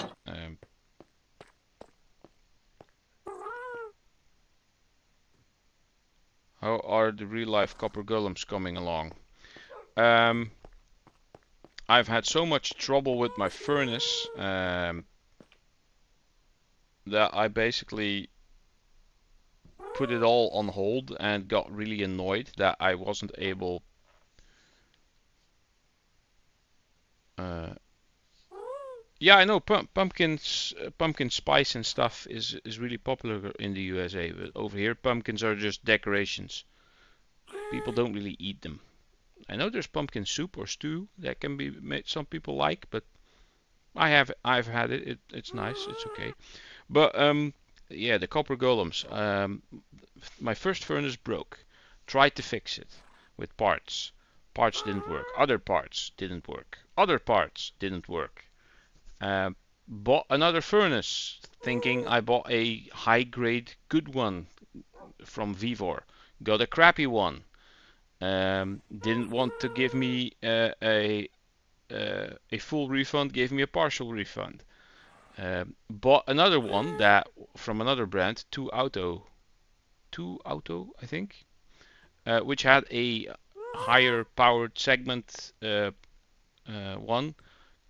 How are the real life copper golems coming along? I've had so much trouble with my furnace that I basically put it all on hold and got really annoyed that I wasn't able yeah, I know pumpkin spice and stuff is really popular in the USA, but over here pumpkins are just decorations. People don't really eat them. I know there's pumpkin soup or stew that can be made, some people like, but I've had it. It's nice. It's okay. But yeah, the copper golems. My first furnace broke. Tried to fix it with parts. Parts didn't work. Other parts didn't work. Other parts didn't work. Bought another furnace, thinking I bought a high-grade good one from Vivor. Got a crappy one. Didn't want to give me a full refund, gave me a partial refund. Bought another one that from another brand, 2Auto, I think, which had a higher powered segment one.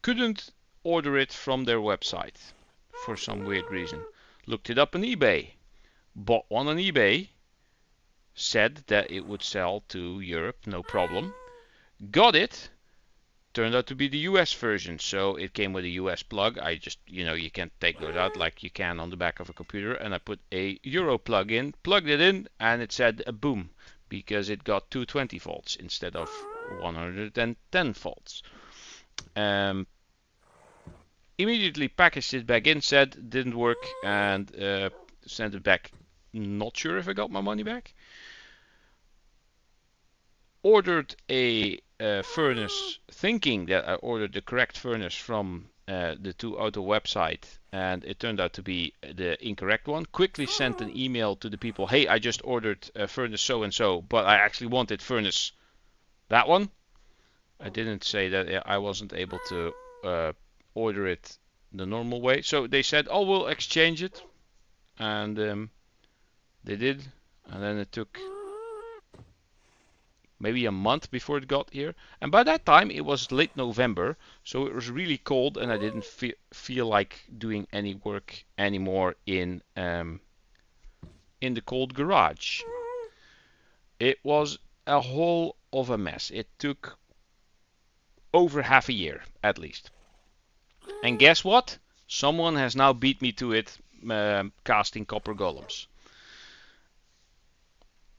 Couldn't order it from their website for some weird reason. Looked it up on eBay. Bought one on eBay. Said that it would sell to Europe, no problem. Got it. Turned out to be the US version, so it came with a US plug. I just, you can't take those out like you can on the back of a computer. And I put a Euro plug in, plugged it in, and it said a boom, because it got 220 volts instead of 110 volts. Immediately packaged it back in, said didn't work, and sent it back. Not sure if I got my money back. Ordered a furnace, thinking that I ordered the correct furnace from the 2Auto website, and it turned out to be the incorrect one. Quickly sent an email to the people, hey, I just ordered furnace so and so, but I actually wanted furnace that one. I didn't say that I wasn't able to order it the normal way. So they said, oh, we'll exchange it. And they did. And then it took maybe a month before it got here. And by that time, it was late November. So it was really cold and I didn't feel like doing any work anymore in the cold garage. It was a whole of a mess. It took over half a year, at least. And guess what? Someone has now beat me to it, casting copper golems.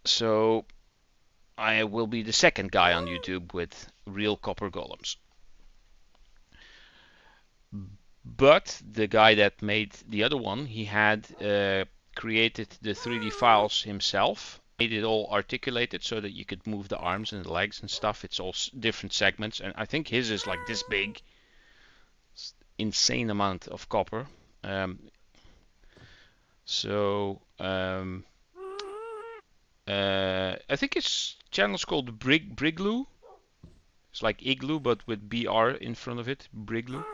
So I will be the second guy on YouTube with real copper golems. But the guy that made the other one, he had created the 3D files himself, made it all articulated so that you could move the arms and the legs and stuff. It's all different segments, and I think his is like this big. Insane amount of copper. I think his channel is called Briglu. It's like igloo, but with BR in front of it. Briglu.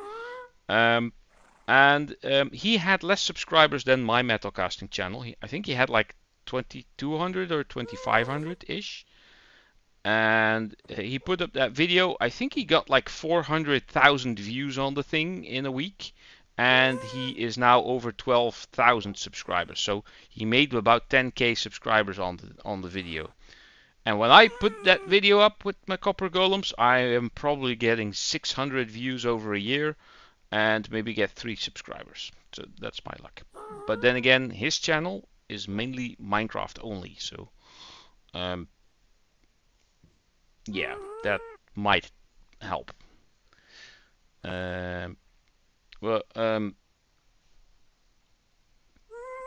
He had less subscribers than my metal casting channel. I think he had like 2200 or 2500 ish. And he put up that video. I think he got like 400,000 views on the thing in a week. And he is now over 12,000 subscribers. So he made about 10k subscribers on the video. And when I put that video up with my copper golems, I am probably getting 600 views over a year and maybe get 3 subscribers. So that's my luck. But then again, his channel is mainly Minecraft only. So yeah, that might help.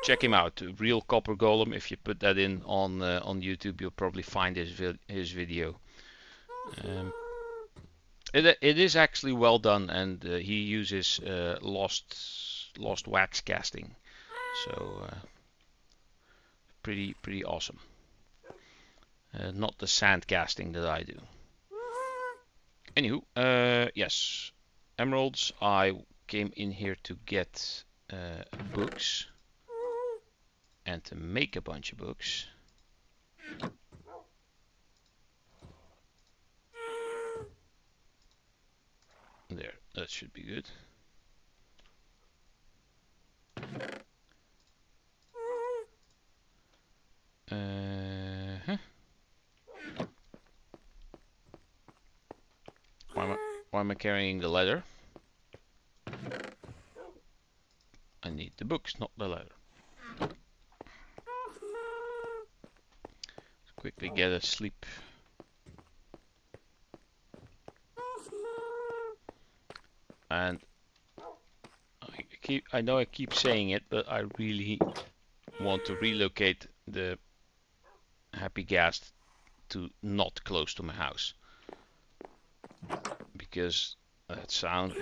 Check him out, Real Copper Golem. If you put that in on YouTube, you'll probably find his video. It is actually well done, and he uses lost wax casting, so pretty awesome. Not the sand casting that I do. Anywho, yes, emeralds. I came in here to get books and to make a bunch of books. There, that should be good. Why am I carrying the leather? I need the books, not the leather. Let's quickly get a sleep. And I know I keep saying it, but I really want to relocate the Happy Ghast to not close to my house, because that sound,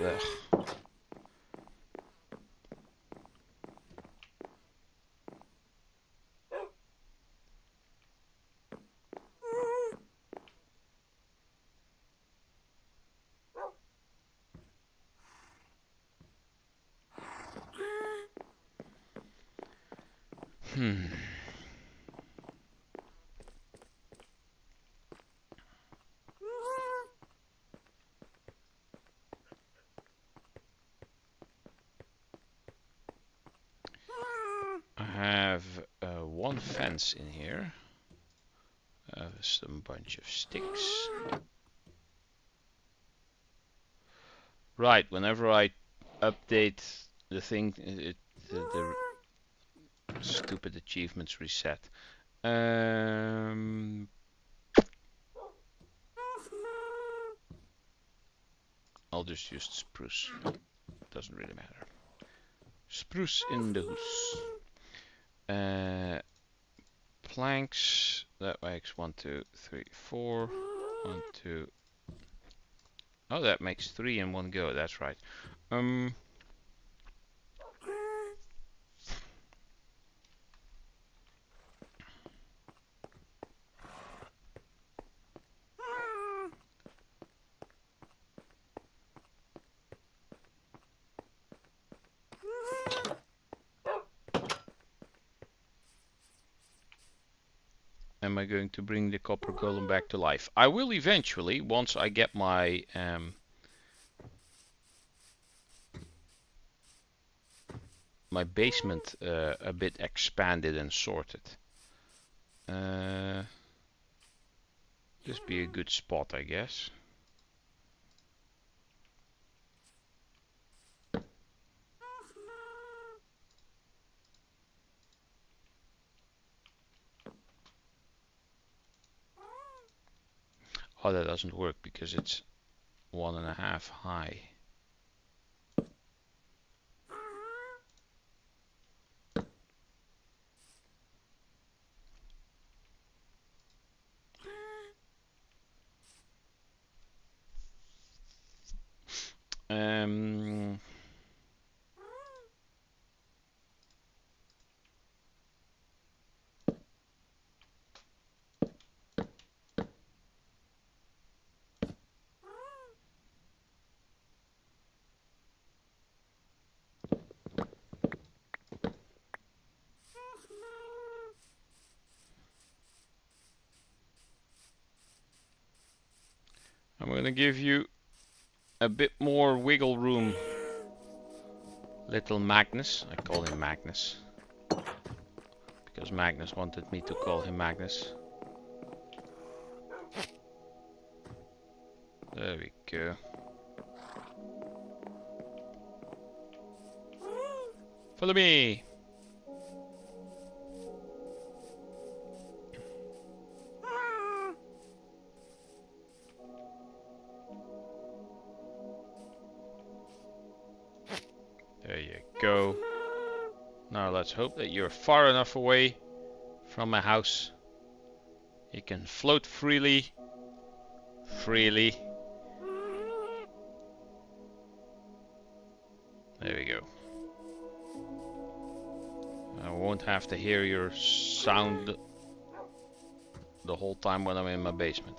I have one fence in here. I have some bunch of sticks. Right, whenever I update the thing, the stupid achievements reset. I'll just use spruce. Doesn't really matter. Spruce in the house. Planks. That makes 1, 2, 3, 4. 1, 2. Oh, that makes 3 in one go. That's right. am I going to bring the copper golem back to life? I will eventually, once I get my my basement a bit expanded and sorted. This be a good spot, I guess. Oh, that doesn't work because it's 1.5 high. Um, I'm going to give you a bit more wiggle room, little Magnus. I call him Magnus because Magnus wanted me to call him Magnus. There we go. Follow me. There you go. Now let's hope that you're far enough away from my house. You can float freely. There we go. I won't have to hear your sound the whole time when I'm in my basement.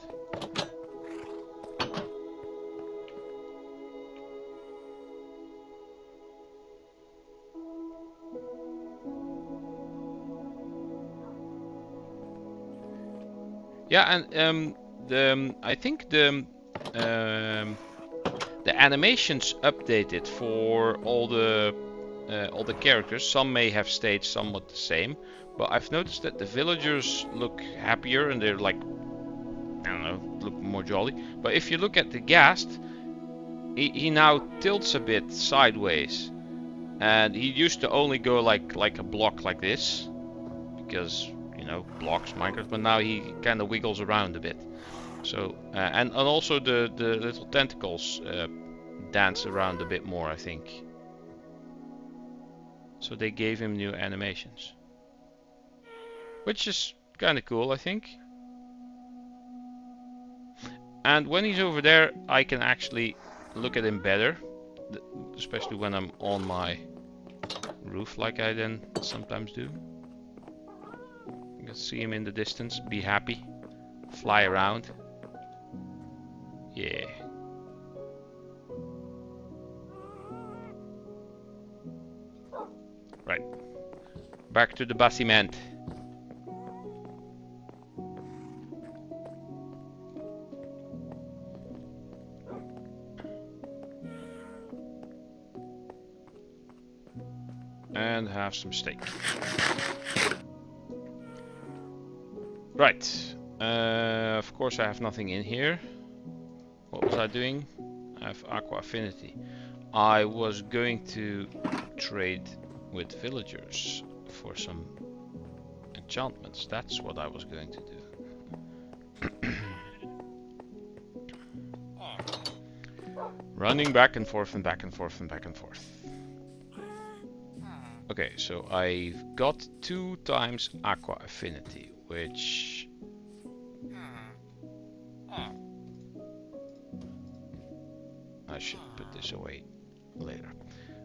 Yeah, and I think the animations updated for all the characters. Some may have stayed somewhat the same, but I've noticed that the villagers look happier and they're like, I don't know, look more jolly. But if you look at the Ghast, he now tilts a bit sideways, and he used to only go like a block like this, because you know, blocks, Minecraft, but now he kind of wiggles around a bit. So and also the little tentacles dance around a bit more, I think. So they gave him new animations, which is kind of cool, I think. And when he's over there, I can actually look at him better, especially when I'm on my roof, like I then sometimes do. You can see him in the distance, be happy, fly around. Yeah. Right. Back to the basement. And have some steak. Right. Of course I have nothing in here. What was I doing? I have Aqua Affinity. I was going to trade with villagers for some enchantments. That's what I was going to do. Running back and forth and back and forth and back and forth. Okay, so I've got 2 times Aqua Affinity, which I should put this away later.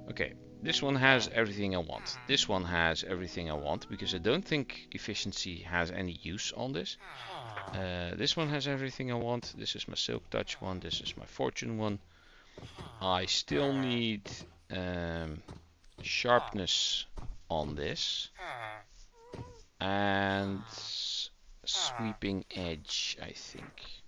Okay, this one has everything I want. This one has everything I want, because I don't think efficiency has any use on this. This one has everything I want. This is my Silk Touch one. This is my Fortune one. I still need sharpness on this, and sweeping edge, I think.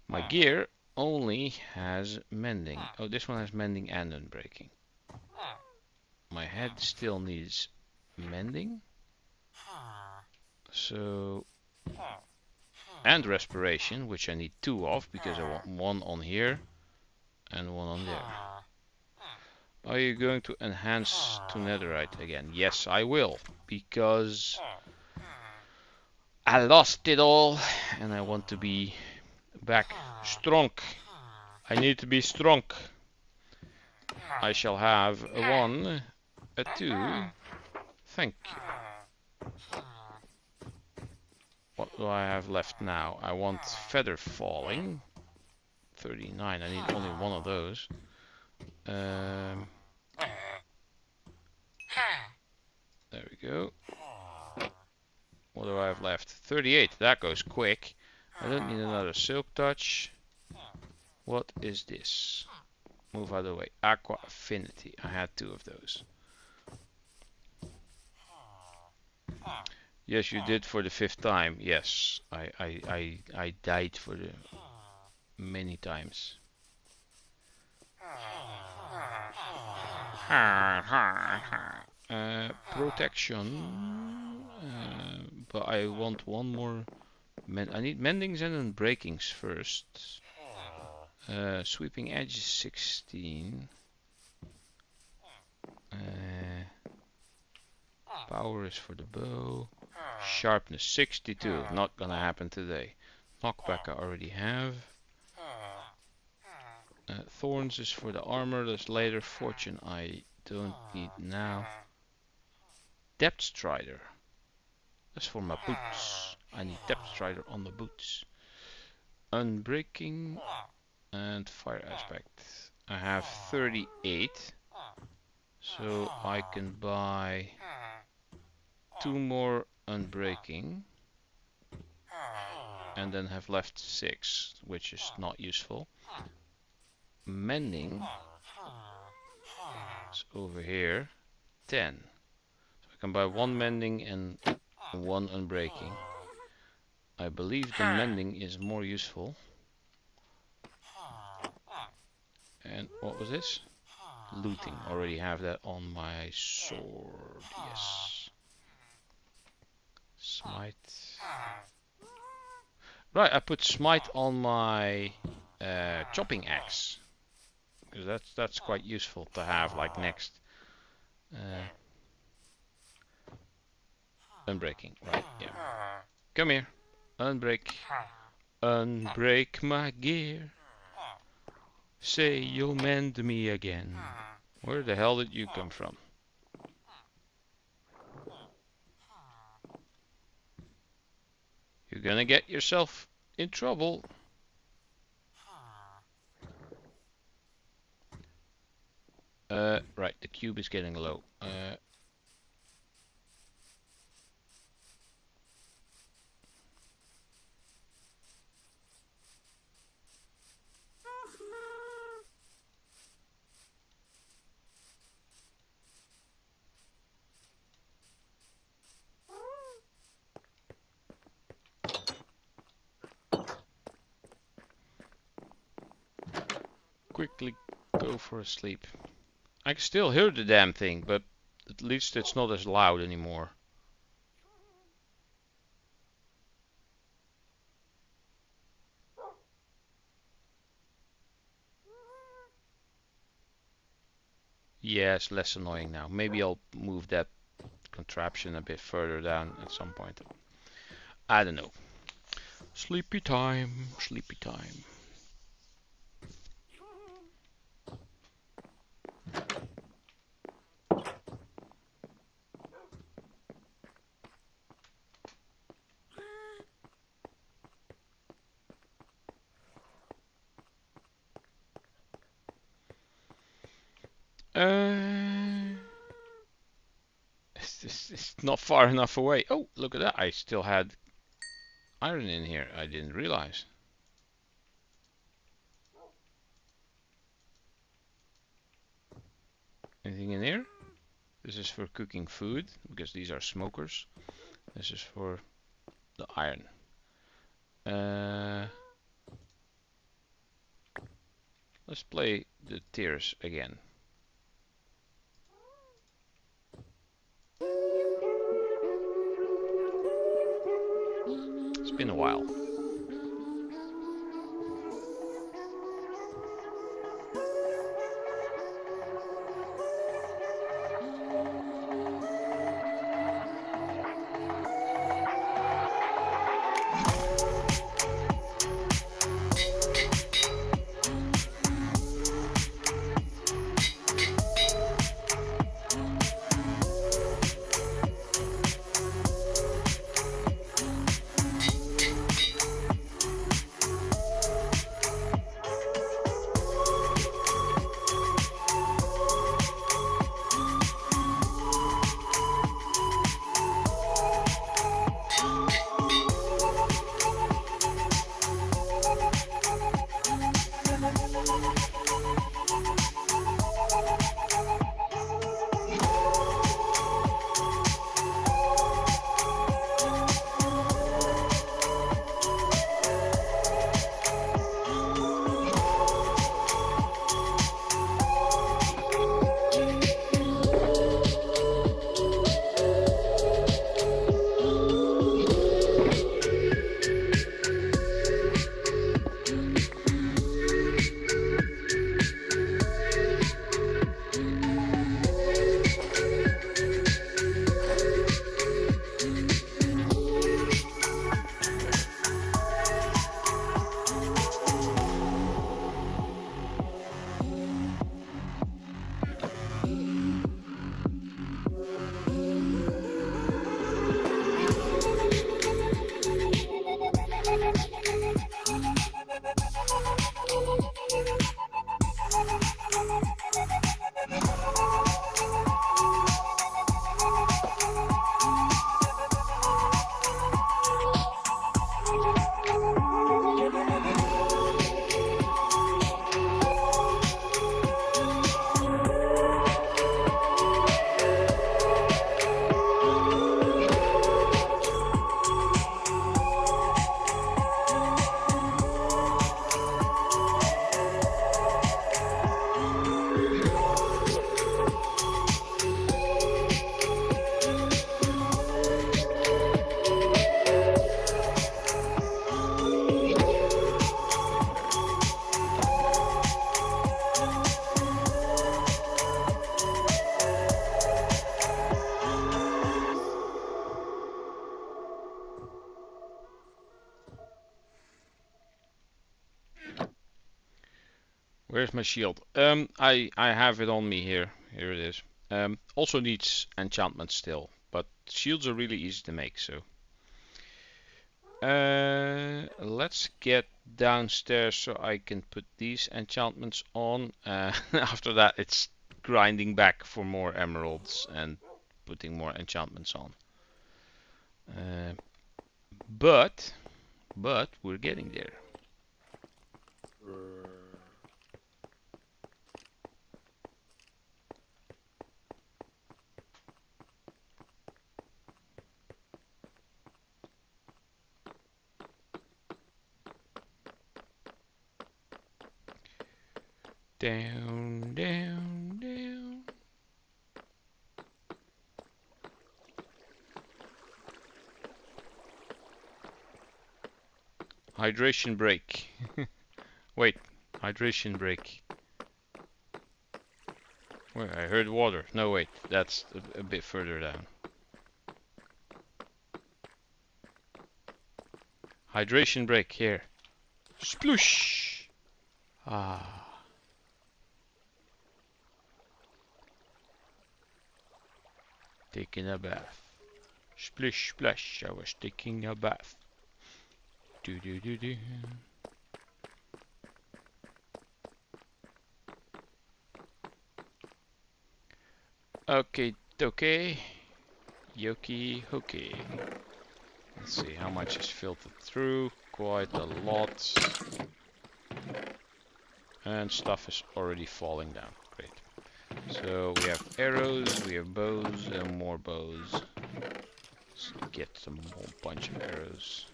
My gear only has mending. Oh, this one has mending and unbreaking. My head still needs mending. So, and respiration, which I need 2 of because I want 1 on here and 1 on there. Are you going to enhance to netherite again? Yes, I will, because I lost it all and I want to be back strong. I need to be strong. I shall have a 1, a 2. Thank you. What do I have left now? I want feather falling. 39. I need only 1 of those. There we go. What do I have left? 38. That goes quick. I don't need another silk touch. What is this? Move out of the way. Aqua Affinity. I had 2 of those. Yes, you did for the 5th time. Yes, I died for the many times. Protection. But I want 1 more. I need mendings and unbreakings first. Sweeping edge is 16. Power is for the bow. Sharpness 62. Not gonna happen today. Knockback I already have. Thorns is for the armor. That's later. Fortune I don't need now. Depth Strider. That's for my boots. I need Depth Strider on the boots. Unbreaking and Fire Aspect. I have 38. So I can buy 2 more Unbreaking. And then have left 6, which is not useful. Mending is over here. 10. So I can buy 1 mending and 1 unbreaking. I believe the mending is more useful. And what was this? Looting. Already have that on my sword. Yes. Smite. Right, I put smite on my chopping axe. Because that's quite useful to have like next. Unbreaking. Right, yeah. Come here. Unbreak. Unbreak my gear. Say you'll mend me again. Where the hell did you come from? You're gonna get yourself in trouble. Right, the cube is getting low. Quickly go for a sleep. I can still hear the damn thing, but at least it's not as loud anymore. Yeah, it's less annoying now. Maybe I'll move that contraption a bit further down at some point. I don't know. Sleepy time, sleepy time. It's not far enough away. Oh, look at that. I still had iron in here. I didn't realize. Anything in here? This is for cooking food, because these are smokers. This is for the iron. Let's play the tiers again. It's been a while. Where's my shield? I have it on me here. Here it is. Also needs enchantment still, but shields are really easy to make. So let's get downstairs so I can put these enchantments on. After that, it's grinding back for more emeralds and putting more enchantments on. But we're getting there. Down, down, down. Hydration break. Wait, hydration break. Wait, I heard water. No, wait, that's a bit further down. Hydration break here. Sploosh! Ah. Taking a bath. Splish splash, I was taking a bath. Do do do do. Okay, okay. Yoki hokey. Let's see how much is filtered through. Quite a lot. And stuff is already falling down. Great. So we have arrows, we have bows, and more bows. Let's get some whole bunch of arrows.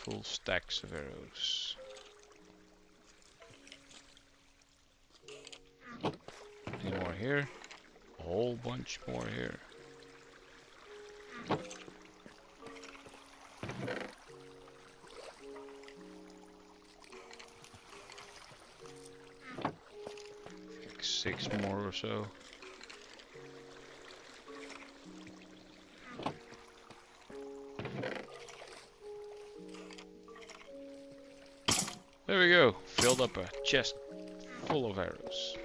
Full stacks of arrows. Any more here? A whole bunch more here. Like 6 more or so. There we go. Filled up a chest full of arrows.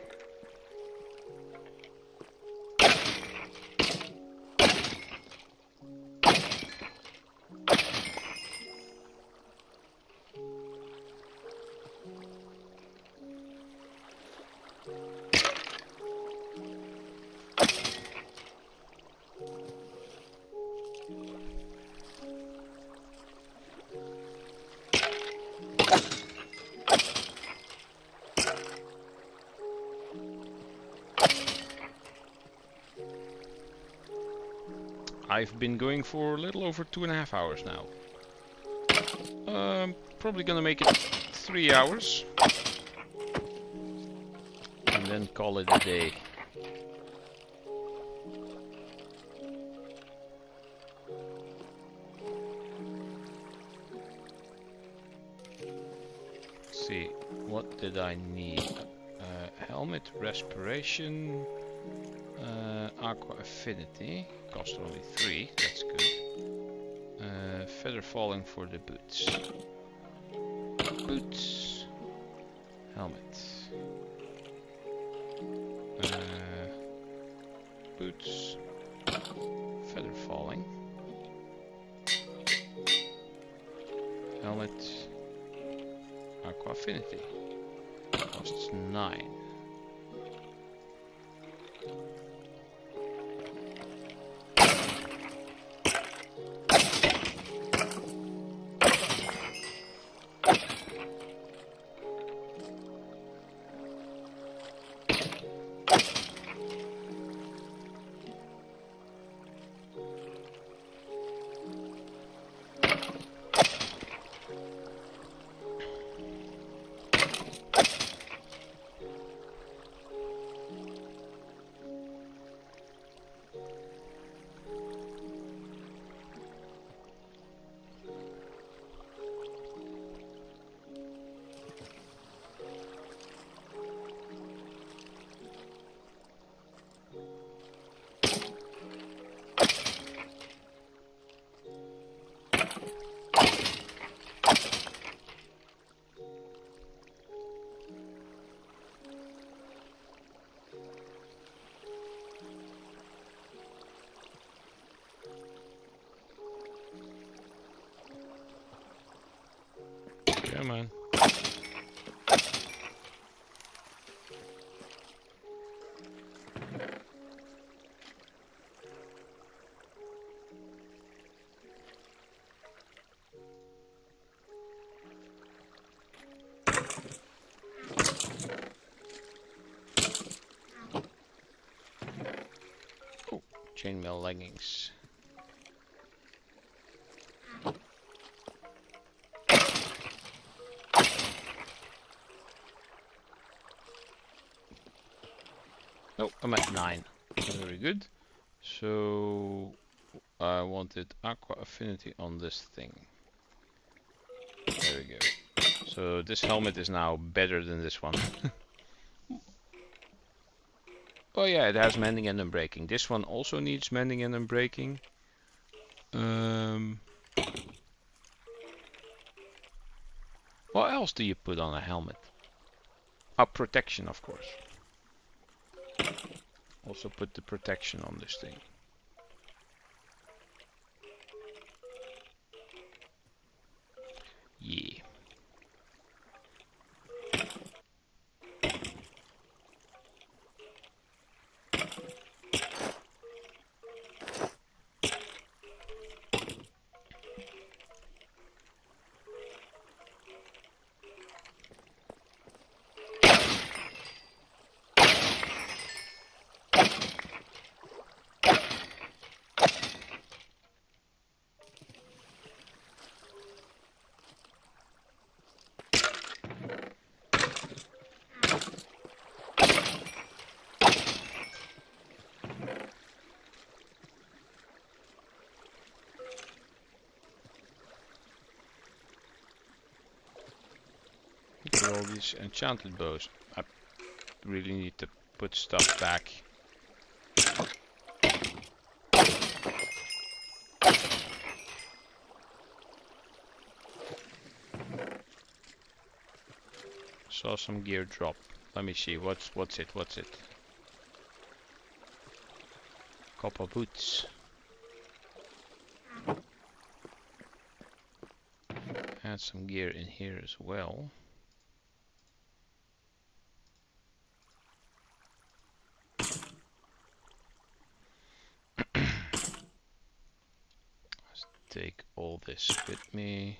I've been going for a little over 2.5 hours now. Probably gonna make it 3 hours. And then call it a day. Let's see, what did I need? Helmet, respiration, aqua affinity. Cost only 3, that's good. Feather falling for the boots. Boots. Helmet. Boots. Feather falling. Helmet. Aqua affinity. Costs 9. Come on. Oh, chainmail leggings. Oh, I'm at 9. Very good. So I wanted aqua affinity on this thing. There we go. So this helmet is now better than this one. Oh yeah, it has mending and unbreaking. This one also needs mending and unbreaking. What else do you put on a helmet? Oh, protection, of course. Also put the protection on this thing. Yeah. with all these enchanted bows? I really need to put stuff back. Saw some gear drop. Let me see. What's it? Copper boots. Had some gear in here as well. Let's take all this with me.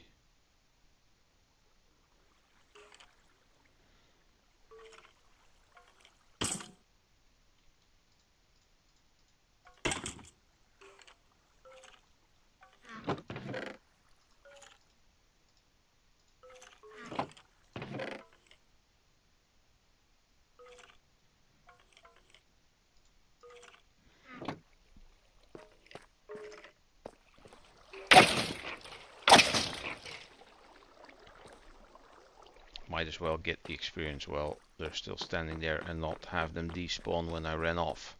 Might as well get the experience while they're still standing there and not have them despawn when I ran off.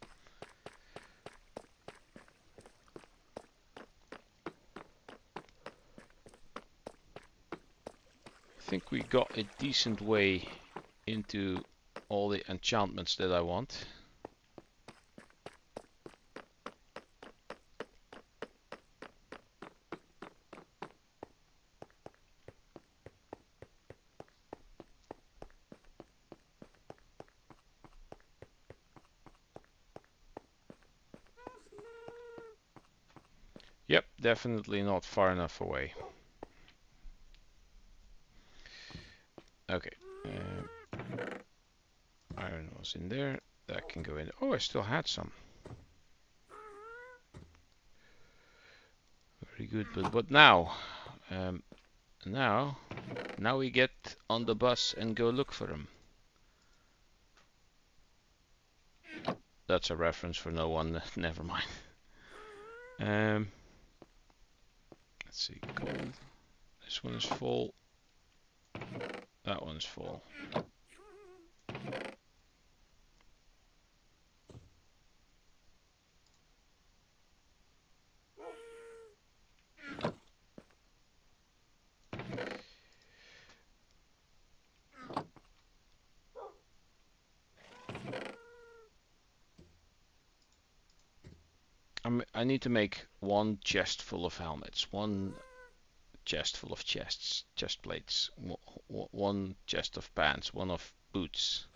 I think we got a decent way into all the enchantments that I want. Yep, definitely not far enough away. Okay. Iron was in there. That can go in. Oh, I still had some. Very good. But what now? Now we get on the bus and go look for them. That's a reference for no one. Never mind. Let's see. Gold. This one is full. That one's full. I need to make one chest full of helmets, one chest full of chest plates, one chest of pants, one of boots.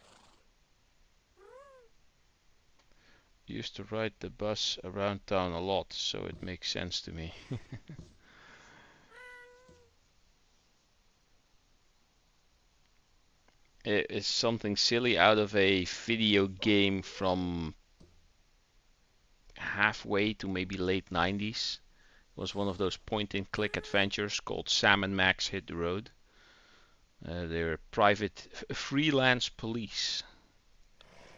Used to ride the bus around town a lot, so it makes sense to me. It is something silly out of a video game from halfway to maybe late 90s. It was one of those point-and-click adventures called Sam and Max Hit the Road. They're private freelance police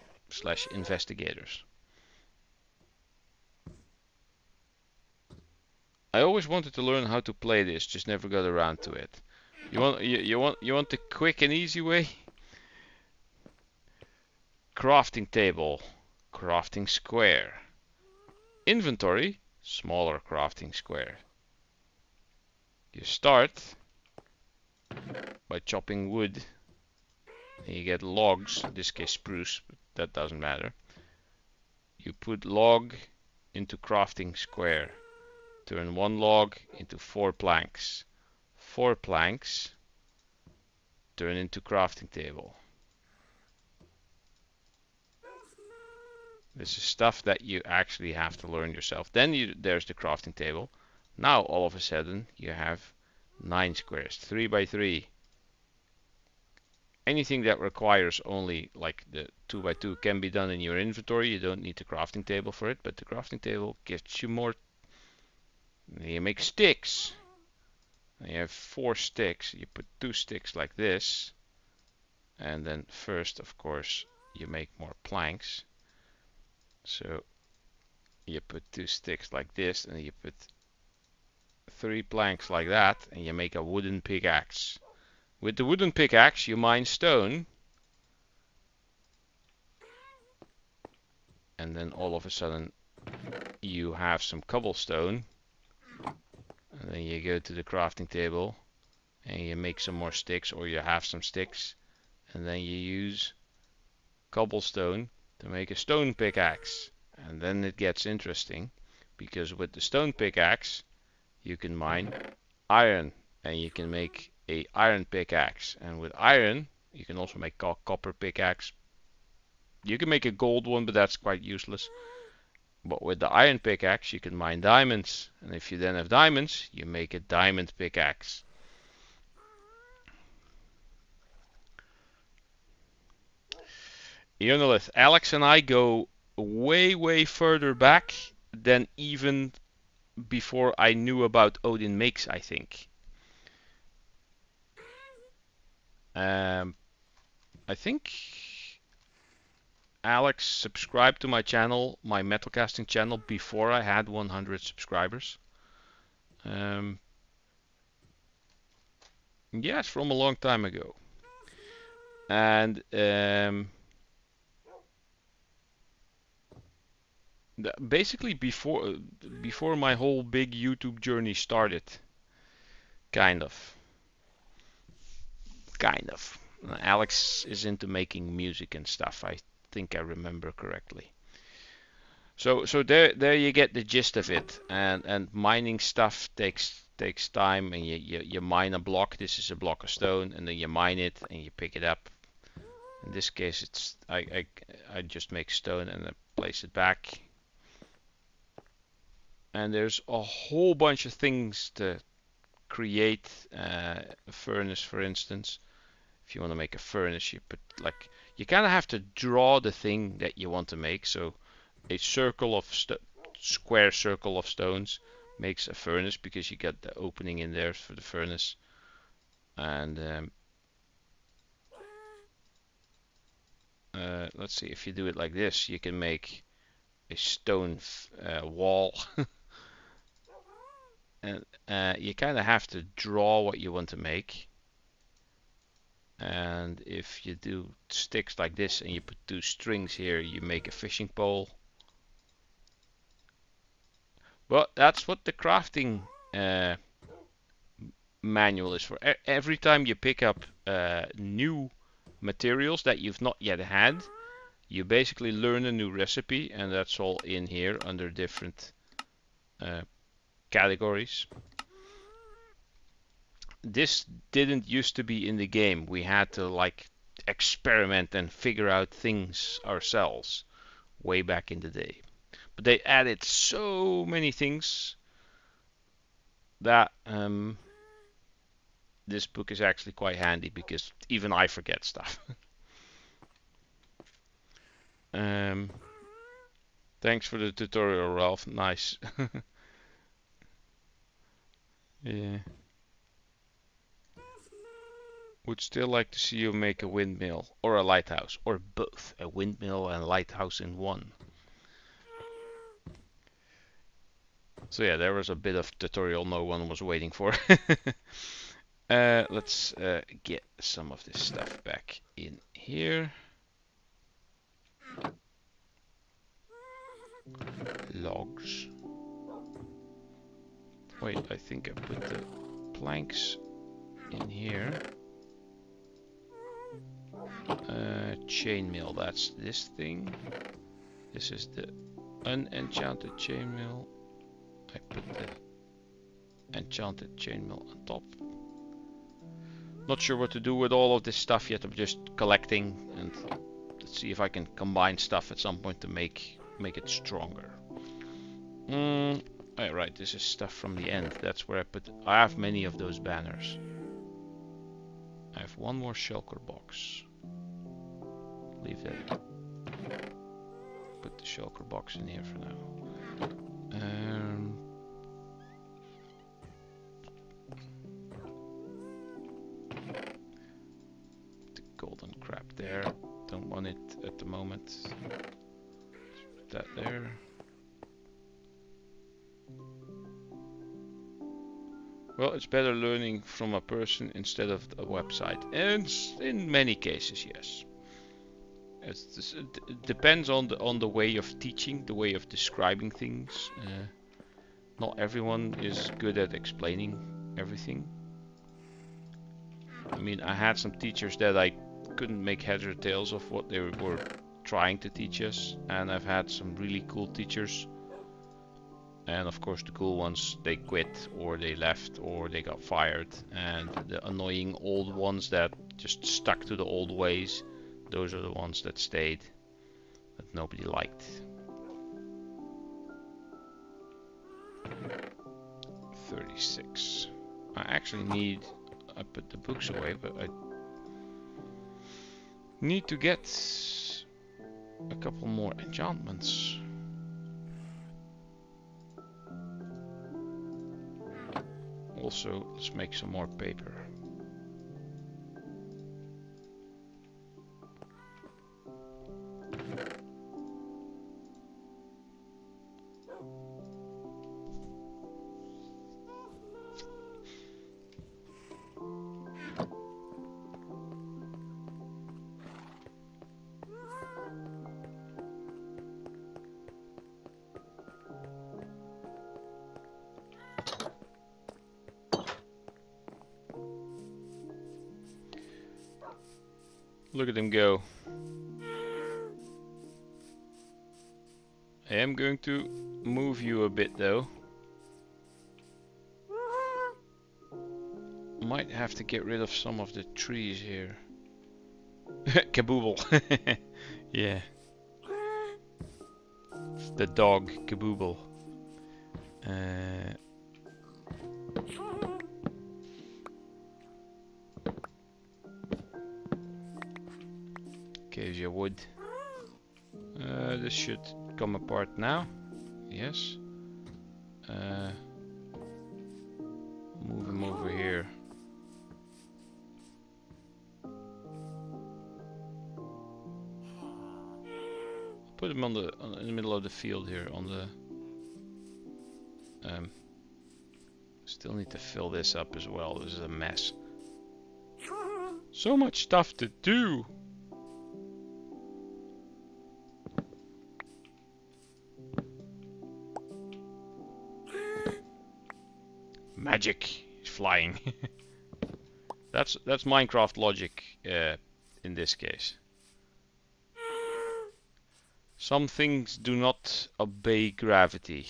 / investigators. I always wanted to learn how to play this, just never got around to it. You want the quick and easy way? Crafting table, crafting square. Inventory, smaller crafting square. You start by chopping wood. And you get logs, in this case spruce, but that doesn't matter. You put log into crafting square. Turn one log into 4 planks. 4 planks turn into crafting table. This is stuff that you actually have to learn yourself. Then there's the crafting table. Now all of a sudden you have 9 squares, 3 by 3. Anything that requires only like the 2 by 2 can be done in your inventory. You don't need the crafting table for it, but the crafting table gives you more. You make sticks. And you have 4 sticks. You put 2 sticks like this, and then first, of course, you make more planks. So you put 2 sticks like this, and you put 3 planks like that, and you make a wooden pickaxe. With the wooden pickaxe, you mine stone. And then all of a sudden, you have some cobblestone. And then you go to the crafting table and you make some more sticks, or you have some sticks. And then you use cobblestone to make a stone pickaxe. And then it gets interesting, because with the stone pickaxe, you can mine iron and you can make a iron pickaxe. And with iron, you can also make a copper pickaxe. You can make a gold one, but that's quite useless. But with the iron pickaxe, you can mine diamonds. And if you then have diamonds, you make a diamond pickaxe. Ionolith, Alex and I go way, way further back than even before I knew about Odin Makes, I think. I think Alex subscribed to my channel, my metalcasting channel, before I had 100 subscribers. Yeah, it's from a long time ago. And basically before my whole big YouTube journey started, kind of. Alex is into making music and stuff. I think I remember correctly. So there you get the gist of it. And mining stuff takes time, and you mine a block. This is a block of stone, and then you mine it and you pick it up. In this case, it's I just make stone and I place it back. And there's a whole bunch of things to create. A furnace, for instance. If you want to make a furnace, you put you kind of have to draw the thing that you want to make. So a square circle of stones makes a furnace, because you got the opening in there for the furnace. And let's see, if you do it like this, you can make a stone wall. And you kind of have to draw what you want to make. And if you do sticks like this and you put 2 strings here, you make a fishing pole. But that's what the crafting manual is for. Every time you pick up new materials that you've not yet had, you basically learn a new recipe, and that's all in here under different categories. This didn't used to be in the game. We had to experiment and figure out things ourselves way back in the day. But they added so many things that this book is actually quite handy, because even I forget stuff. Thanks for the tutorial, Ralph. Nice. Yeah. Would still like to see you make a windmill or a lighthouse, or both, a windmill and lighthouse in one. So yeah, there was a bit of tutorial no one was waiting for. Let's get some of this stuff back in here. Logs. Wait, I think I put the planks in here. Chainmail, that's this thing. This is the unenchanted chainmail. I put the enchanted chainmail on top. Not sure what to do with all of this stuff yet. I'm just collecting, and let's see if I can combine stuff at some point to make it stronger. Right, this is stuff from the end. That's where I have many of those banners. I have one more shulker box. Leave that. Put the shulker box in here for now. The golden crab there. Don't want it at the moment. Put that there. Well, it's better learning from a person instead of a website. And in many cases, yes. It depends on the way of teaching, the way of describing things. Not everyone is good at explaining everything. I mean, I had some teachers that I couldn't make heads or tails of what they were trying to teach us, and I've had some really cool teachers. And of course, the cool ones, they quit or they left or they got fired. And the annoying old ones that just stuck to the old ways, those are the ones that stayed, that nobody liked. 36. I actually need, I put the books away, but I need to get a couple more enchantments. Also, let's make some more paper. Look at him go. I am going to move you a bit though. Might have to get rid of some of the trees here. Kabooble. Yeah. It's the dog Kabooble. Gives you wood. This should come apart now. Yes. Move him over here. Put him in the middle of the field here. On the. Still need to fill this up as well. This is a mess. So much stuff to do. Magic. He's flying. That's Minecraft logic in this case. Some things do not obey gravity.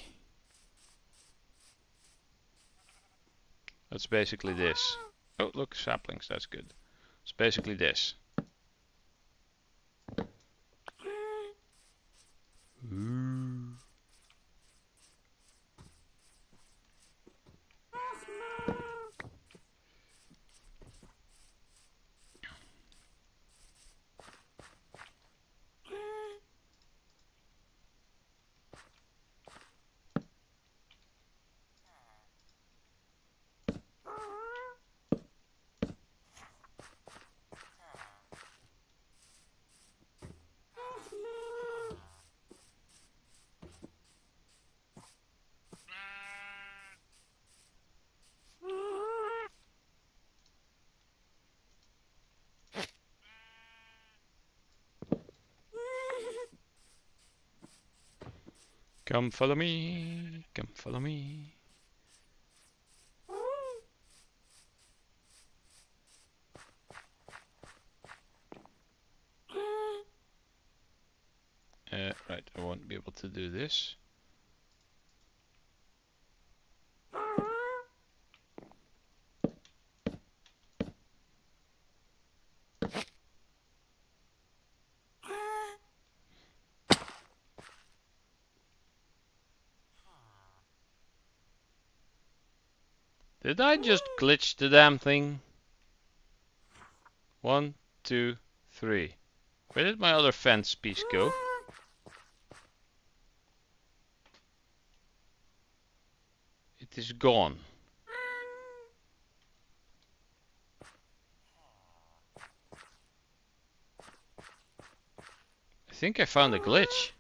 That's basically this. Oh, look, saplings, that's good. It's basically this. Ooh. Come follow me, come follow me. Right, I won't be able to do this. Did I just glitch the damn thing? 1, 2, 3. Where did my other fence piece go? It is gone. I think I found a glitch.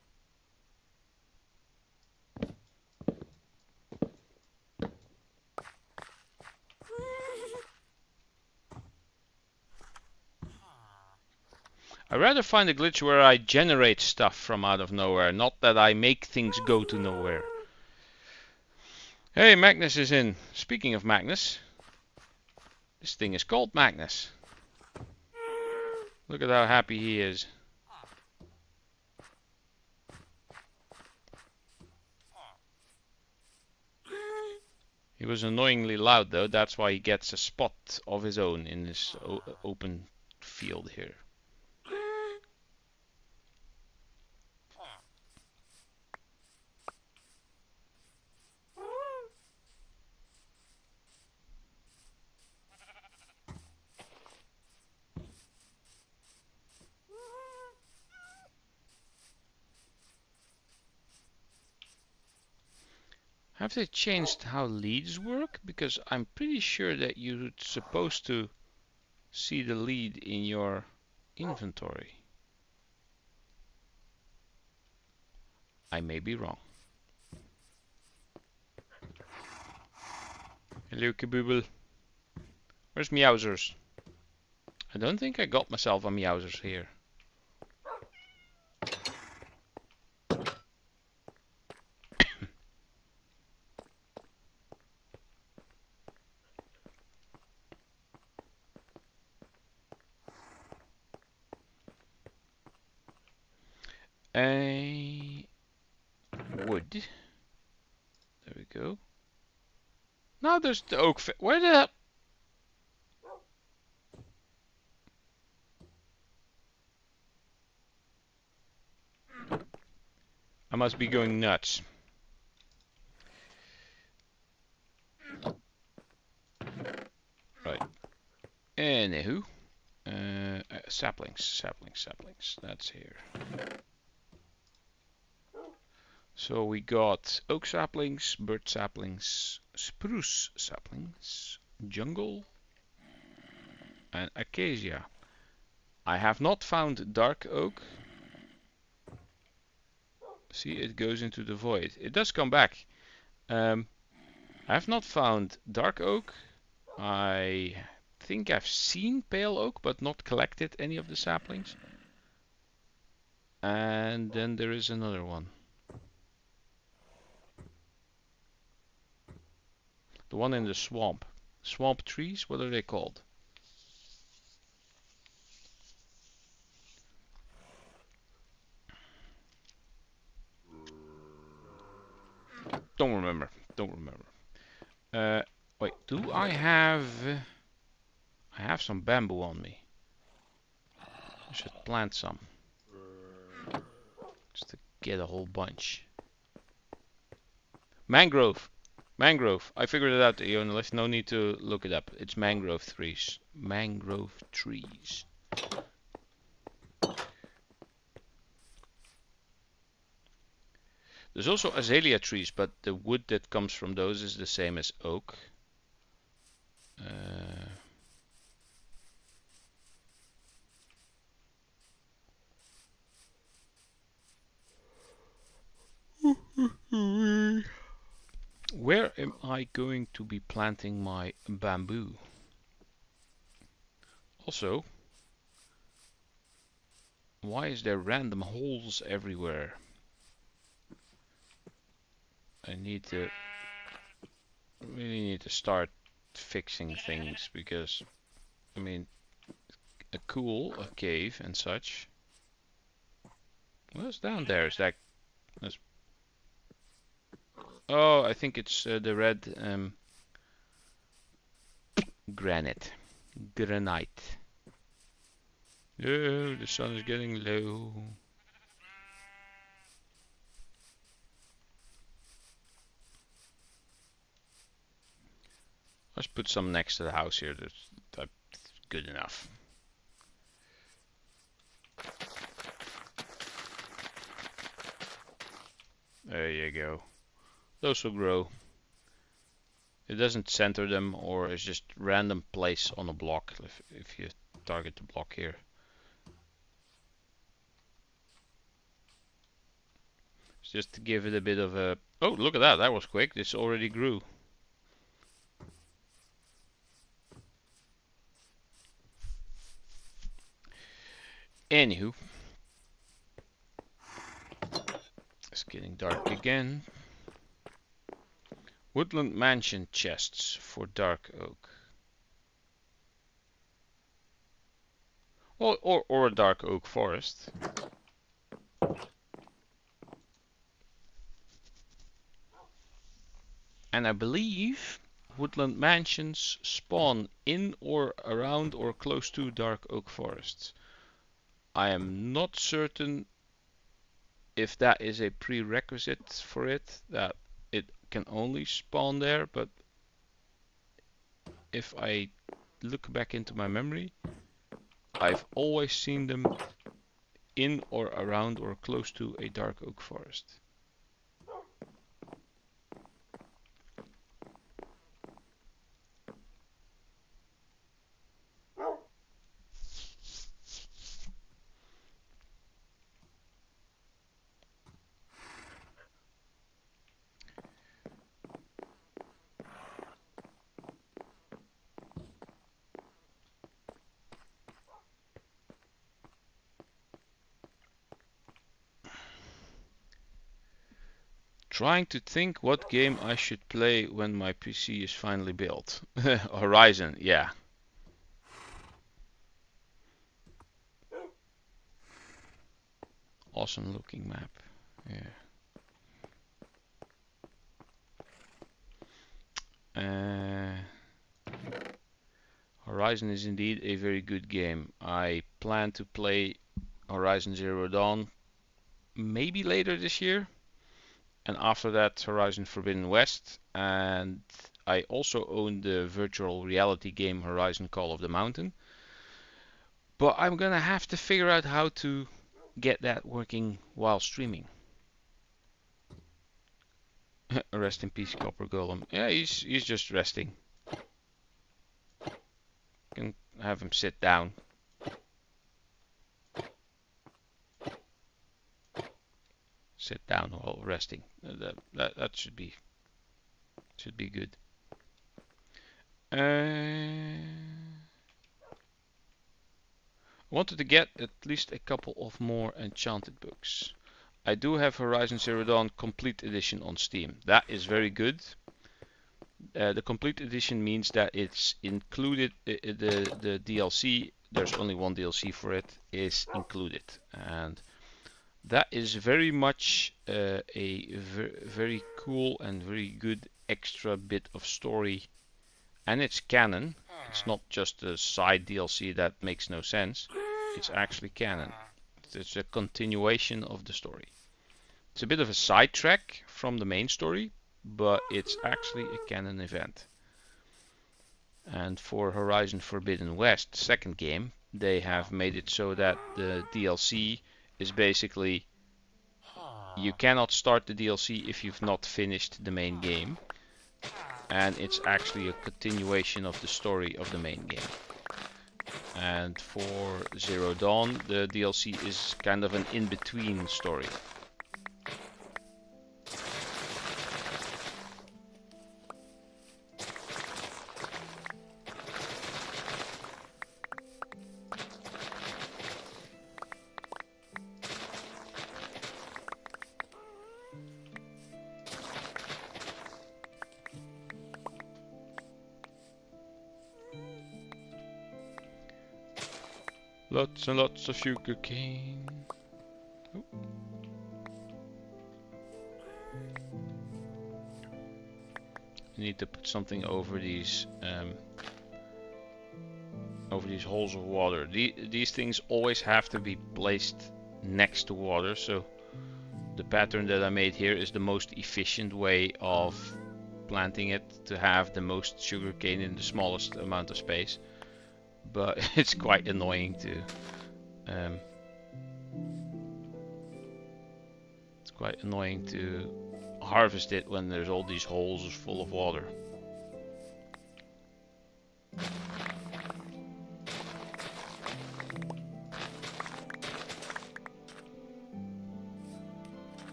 I'd rather find a glitch where I generate stuff from out of nowhere, not that I make things go to nowhere. Hey, Magnus is in. Speaking of Magnus, this thing is called Magnus. Look at how happy he is. He was annoyingly loud though, that's why he gets a spot of his own in this open field here. Have they changed how leads work? Because I'm pretty sure that you're supposed to see the lead in your inventory. I may be wrong. Hello, Kabooble. Where's Meowsers? I don't think I got myself a Meowsers here. Wood. There we go. Now there's the oak. Where the hell? I must be going nuts. Right. Anywho. Saplings. That's here. So we got oak saplings, birch saplings, spruce saplings, jungle, and acacia. I have not found dark oak. See, it goes into the void. It does come back. I have not found dark oak. I think I've seen pale oak, but not collected any of the saplings. And then there is another one. The one in the swamp. Swamp trees, what are they called? Don't remember. Wait, do I have... I have some bamboo on me. I should plant some. Just to get a whole bunch. Mangrove. I figured it out, Ian. There's no need to look it up. It's mangrove trees. There's also azalea trees, but the wood that comes from those is the same as oak. Where am I going to be planting my bamboo? Also, why is there random holes everywhere? I really need to start fixing things, because I mean, a cave and such. What's down there? Is that? Oh, I think it's the red granite. Oh, the sun is getting low. Let's put some next to the house here. That's good enough. There you go. Those will grow. It doesn't center them, or it's just random place on a block if you target the block here. It's just to give it a bit of a... Oh, look at that. That was quick. This already grew. Anywho, it's getting dark again. Woodland mansion chests for dark oak. Or a dark oak forest. And I believe woodland mansions spawn in or around or close to dark oak forests. I am not certain if that is a prerequisite for it, that it can only spawn there, but if I look back into my memory, I've always seen them in or around or close to a dark oak forest. Trying to think what game I should play when my PC is finally built. Horizon, yeah. Awesome looking map. Yeah. Horizon is indeed a very good game. I plan to play Horizon Zero Dawn maybe later this year. And after that, Horizon Forbidden West. And I also own the virtual reality game Horizon Call of the Mountain. But I'm gonna have to figure out how to get that working while streaming. Rest in peace, Copper Golem. Yeah, he's just resting. Can have him sit down. Sit down while resting. That should be good. I wanted to get at least a couple of more enchanted books. I do have Horizon Zero Dawn Complete Edition on Steam. That is very good. The Complete Edition means that it's included, the DLC, there's only one DLC for it, is included. And that is very much a very cool and very good extra bit of story. And it's canon. It's not just a side DLC that makes no sense. It's actually canon. It's a continuation of the story. It's a bit of a sidetrack from the main story, but it's actually a canon event. And for Horizon Forbidden West, second game, they have made it so that the DLC is basically, you cannot start the DLC if you've not finished the main game. And it's actually a continuation of the story of the main game. And for Zero Dawn, the DLC is kind of an in-between story. Lots and lots of sugar cane. Oh. You need to put something over these holes of water. These things always have to be placed next to water, so the pattern that I made here is the most efficient way of planting it to have the most sugar cane in the smallest amount of space. But it's quite annoying to harvest it when there's all these holes full of water.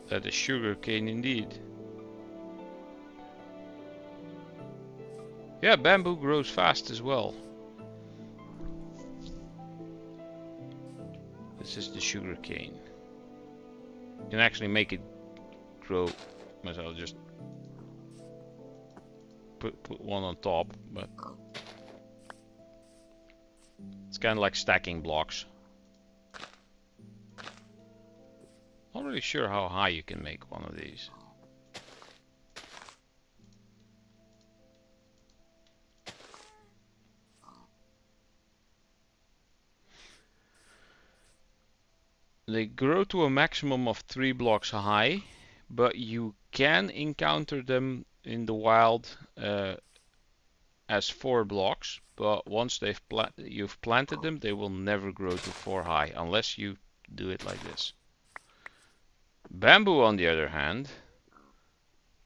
That is sugar cane indeed. Yeah, bamboo grows fast as well. This is the sugar cane. You can actually make it grow. I'll just put one on top, but it's kind of like stacking blocks. Not really sure how high you can make one of these. They grow to a maximum of 3 blocks high, but you can encounter them in the wild as 4 blocks. But once you've planted them, they will never grow to 4 high unless you do it like this. Bamboo, on the other hand,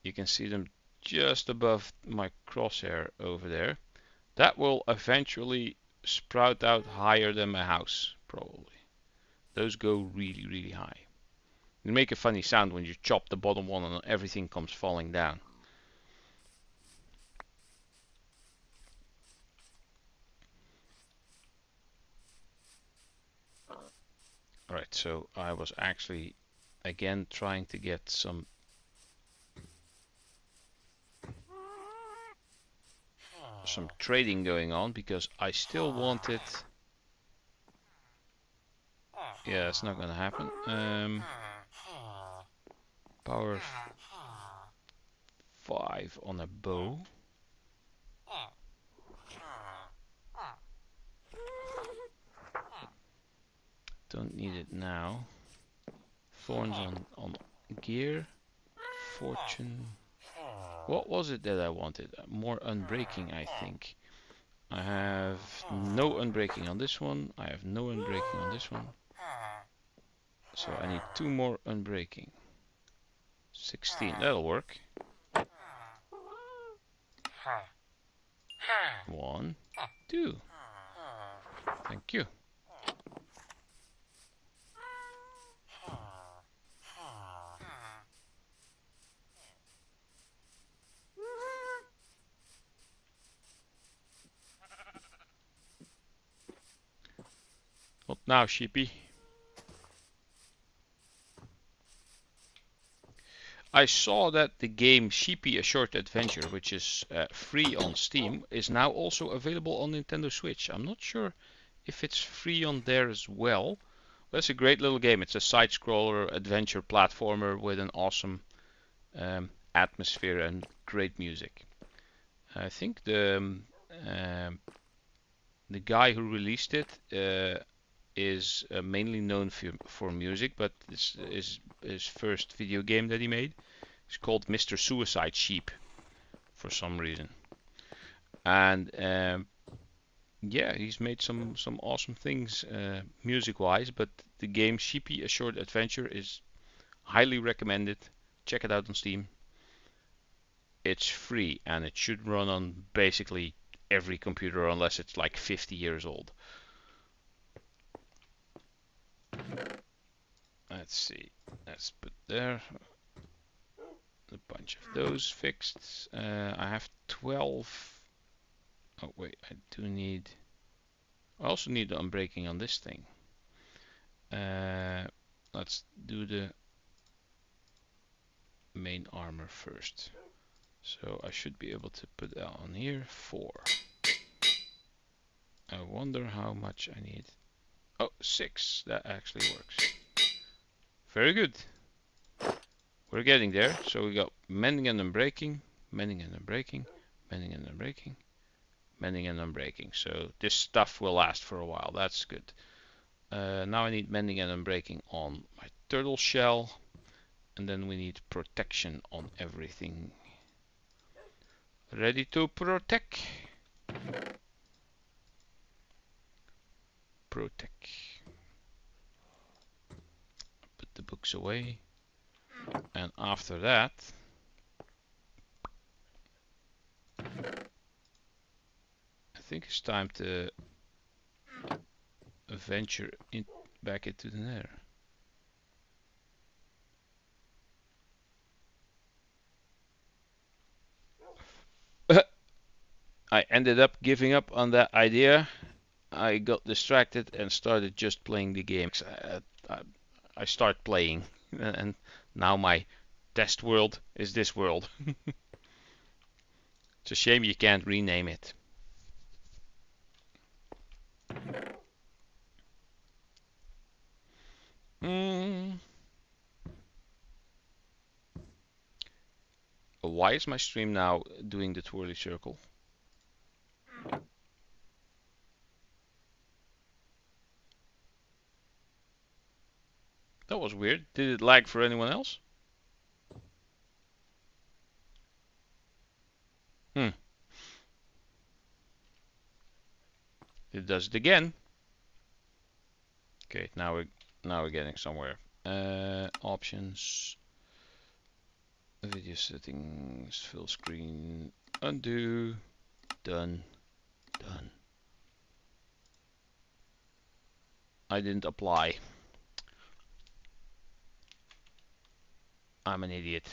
you can see them just above my crosshair over there. That will eventually sprout out higher than my house, probably. Those go really, really high. They make a funny sound when you chop the bottom one and everything comes falling down. Alright, so I was actually again trying to get some trading going on because I still wanted. Yeah, it's not gonna happen. Power 5 on a bow. Don't need it now. Thorns on gear. Fortune. What was it that I wanted? More unbreaking, I think. I have no unbreaking on this one. I have no unbreaking on this one. So I need 2 more unbreaking. 16, that'll work. 1, 2. Thank you. What now, sheepy? I saw that the game Sheepy: A Short Adventure, which is free on Steam, is now also available on Nintendo Switch. I'm not sure if it's free on there as well. But it's a great little game. It's a side-scroller adventure platformer with an awesome atmosphere and great music. I think the guy who released it is mainly known for music, but this is his first video game that he made. It's called Mr. Suicide Sheep for some reason. And yeah, he's made some awesome things music-wise, but the game Sheepy: A Short Adventure is highly recommended. Check it out on Steam. It's free and it should run on basically every computer unless it's like 50 years old. Let's see. Let's put there a bunch of those fixed. I have 12. Oh wait, I do need. I also need the unbreaking on this thing. Let's do the main armor first. So I should be able to put that on here. 4. I wonder how much I need. Oh, 6. That actually works. Very good. We're getting there. So we got mending and unbreaking, mending and unbreaking, mending and unbreaking, mending and unbreaking. So this stuff will last for a while. That's good. Now I need mending and unbreaking on my turtle shell. And then we need protection on everything. Ready to protect. Protect. Put the books away. And after that, I think it's time to venture back into the nether. I ended up giving up on that idea. I got distracted and started just playing the games. I start playing, and now my test world is this world. It's a shame you can't rename it. Why is my stream now doing the twirly circle? That was weird. Did it lag for anyone else? It does it again. Okay, now we're getting somewhere. Options, video settings, full screen, undo, done. I didn't apply. I'm an idiot.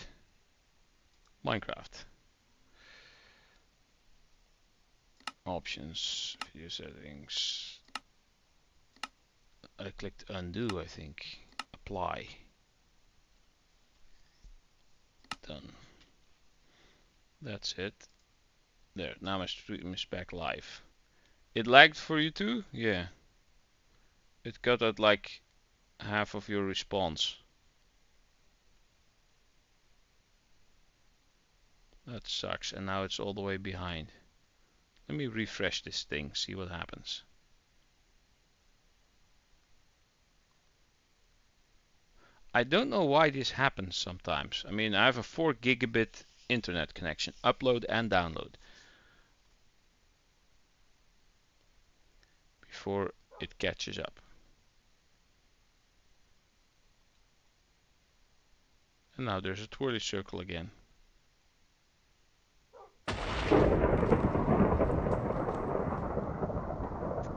Minecraft. Options, video settings. I clicked undo, I think. Apply. Done. That's it. There, now my stream is back live. It lagged for you too? Yeah. It cut out like half of your response. That sucks, and now it's all the way behind. Let me refresh this thing, see what happens. I don't know why this happens sometimes. I mean, I have a 4 gigabit internet connection, upload and download. Before it catches up. And now there's a twirly circle again.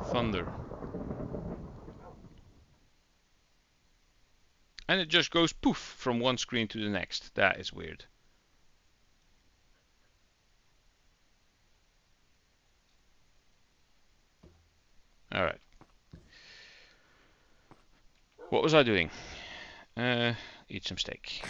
Thunder. And it just goes poof from one screen to the next. That is weird. Alright. What was I doing? Eat some steak.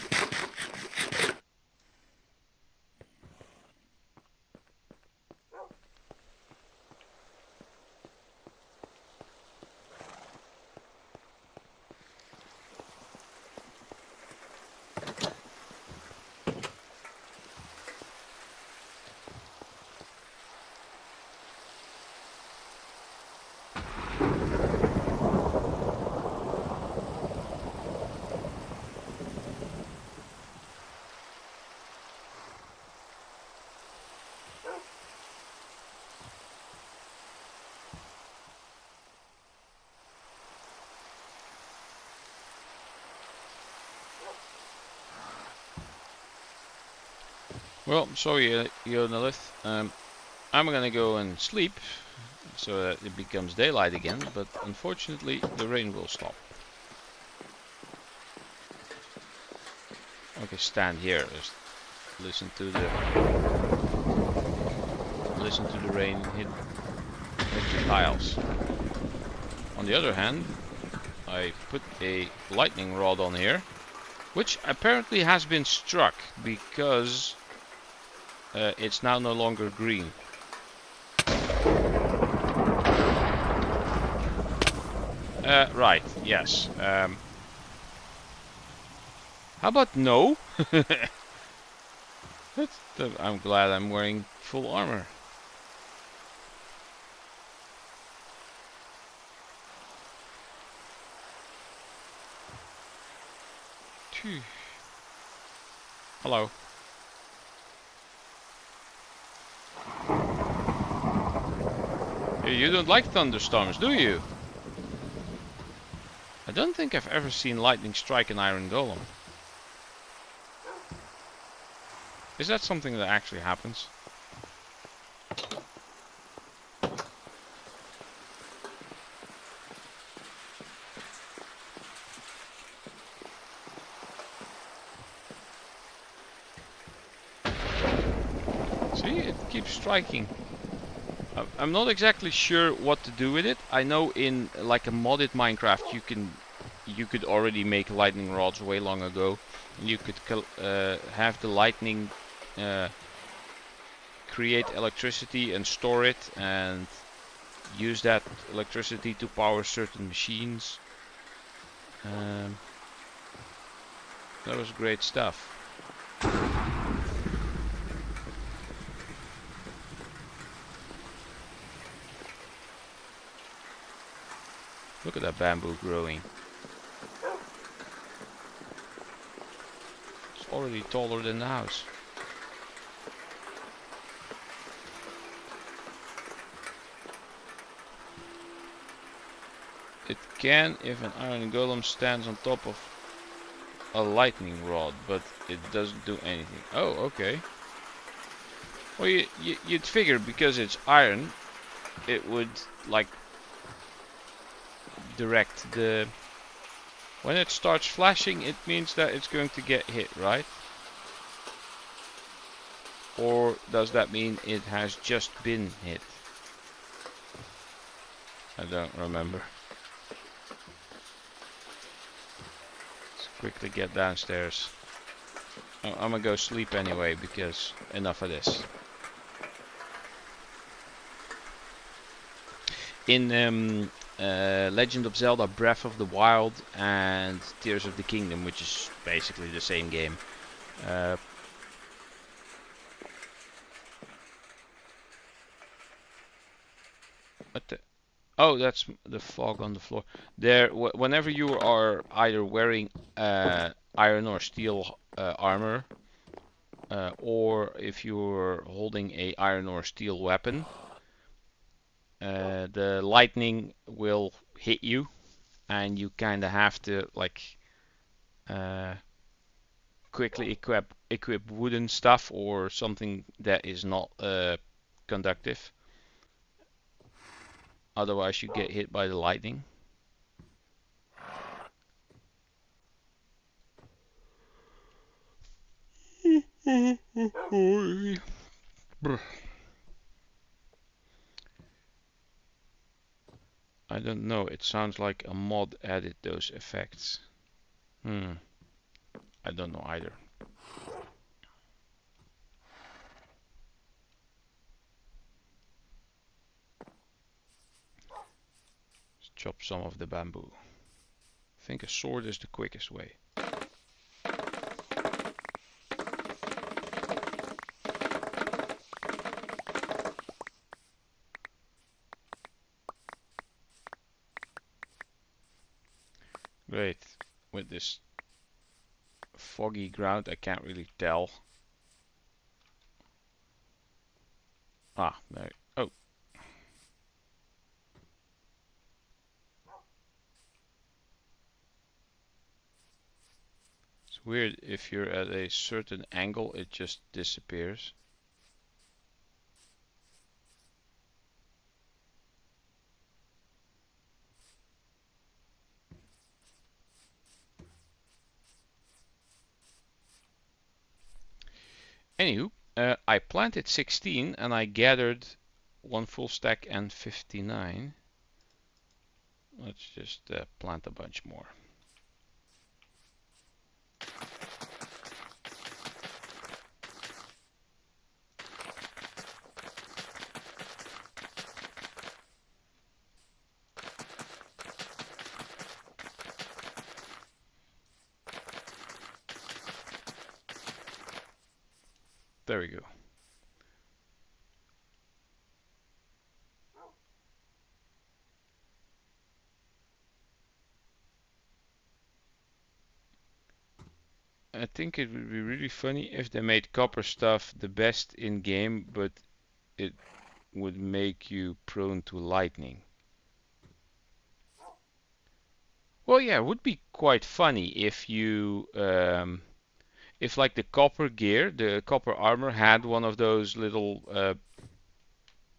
Well, sorry, Yonalith. I'm gonna go and sleep so that it becomes daylight again, but unfortunately the rain will stop. Okay, stand here. Just listen to the rain hit the tiles. On the other hand, I put a lightning rod on here, which apparently has been struck because it's now no longer green. Right, yes. How about no? I'm glad I'm wearing full armor. Phew. Hello. You don't like thunderstorms, do you? I don't think I've ever seen lightning strike an iron golem. Is that something that actually happens? See, it keeps striking. I'm not exactly sure what to do with it. I know in like a modded Minecraft you could already make lightning rods way long ago. You could have the lightning create electricity and store it and use that electricity to power certain machines. That was great stuff. Look at that bamboo growing. It's already taller than the house. It can if an iron golem stands on top of a lightning rod, but it doesn't do anything. Oh, okay. Well, you'd figure because it's iron, it would like direct the... When it starts flashing, it means that it's going to get hit, right? Or does that mean it has just been hit? I don't remember. Let's quickly get downstairs. I'm gonna go sleep anyway, because enough of this. In Legend of Zelda Breath of the Wild and Tears of the Kingdom, which is basically the same game, what the... Oh, that's the fog on the floor. There, whenever you are either wearing iron or steel armor, or if you're holding a iron or steel weapon, the lightning will hit you, and you kind of have to like quickly equip wooden stuff or something that is not conductive. Otherwise, you get hit by the lightning. I don't know, it sounds like a mod added those effects. I don't know either. Let's chop some of the bamboo. I think a sword is the quickest way. Great. With this foggy ground, I can't really tell. Ah, there. Oh. It's weird, if you're at a certain angle, it just disappears. Anywho, I planted 16 and I gathered one full stack and 59. Let's just plant a bunch more. There we go. I think it would be really funny if they made copper stuff the best in game, but it would make you prone to lightning. Well, yeah, it would be quite funny if you if like the copper gear, the copper armor had one of those little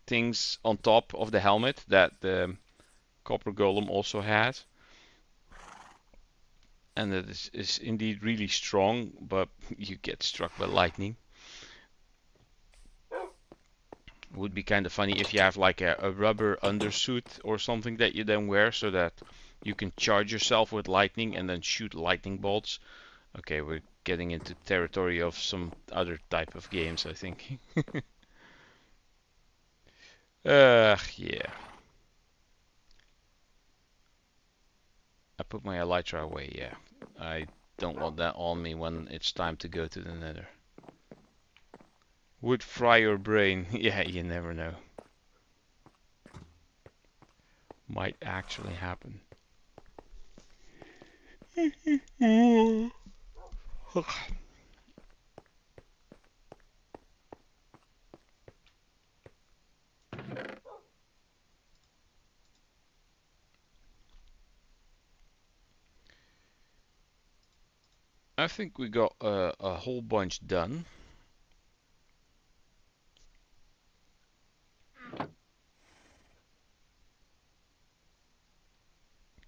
things on top of the helmet that the copper golem also had. And that is indeed really strong, but you get struck by lightning. Would be kind of funny if you have like a rubber undersuit or something that you then wear so that you can charge yourself with lightning and then shoot lightning bolts. Okay, we're getting into territory of some other type of games, I think. Yeah. I put my elytra away, yeah. I don't want that on me when it's time to go to the nether. Would fry your brain. Yeah, you never know. Might actually happen. I think we got a whole bunch done.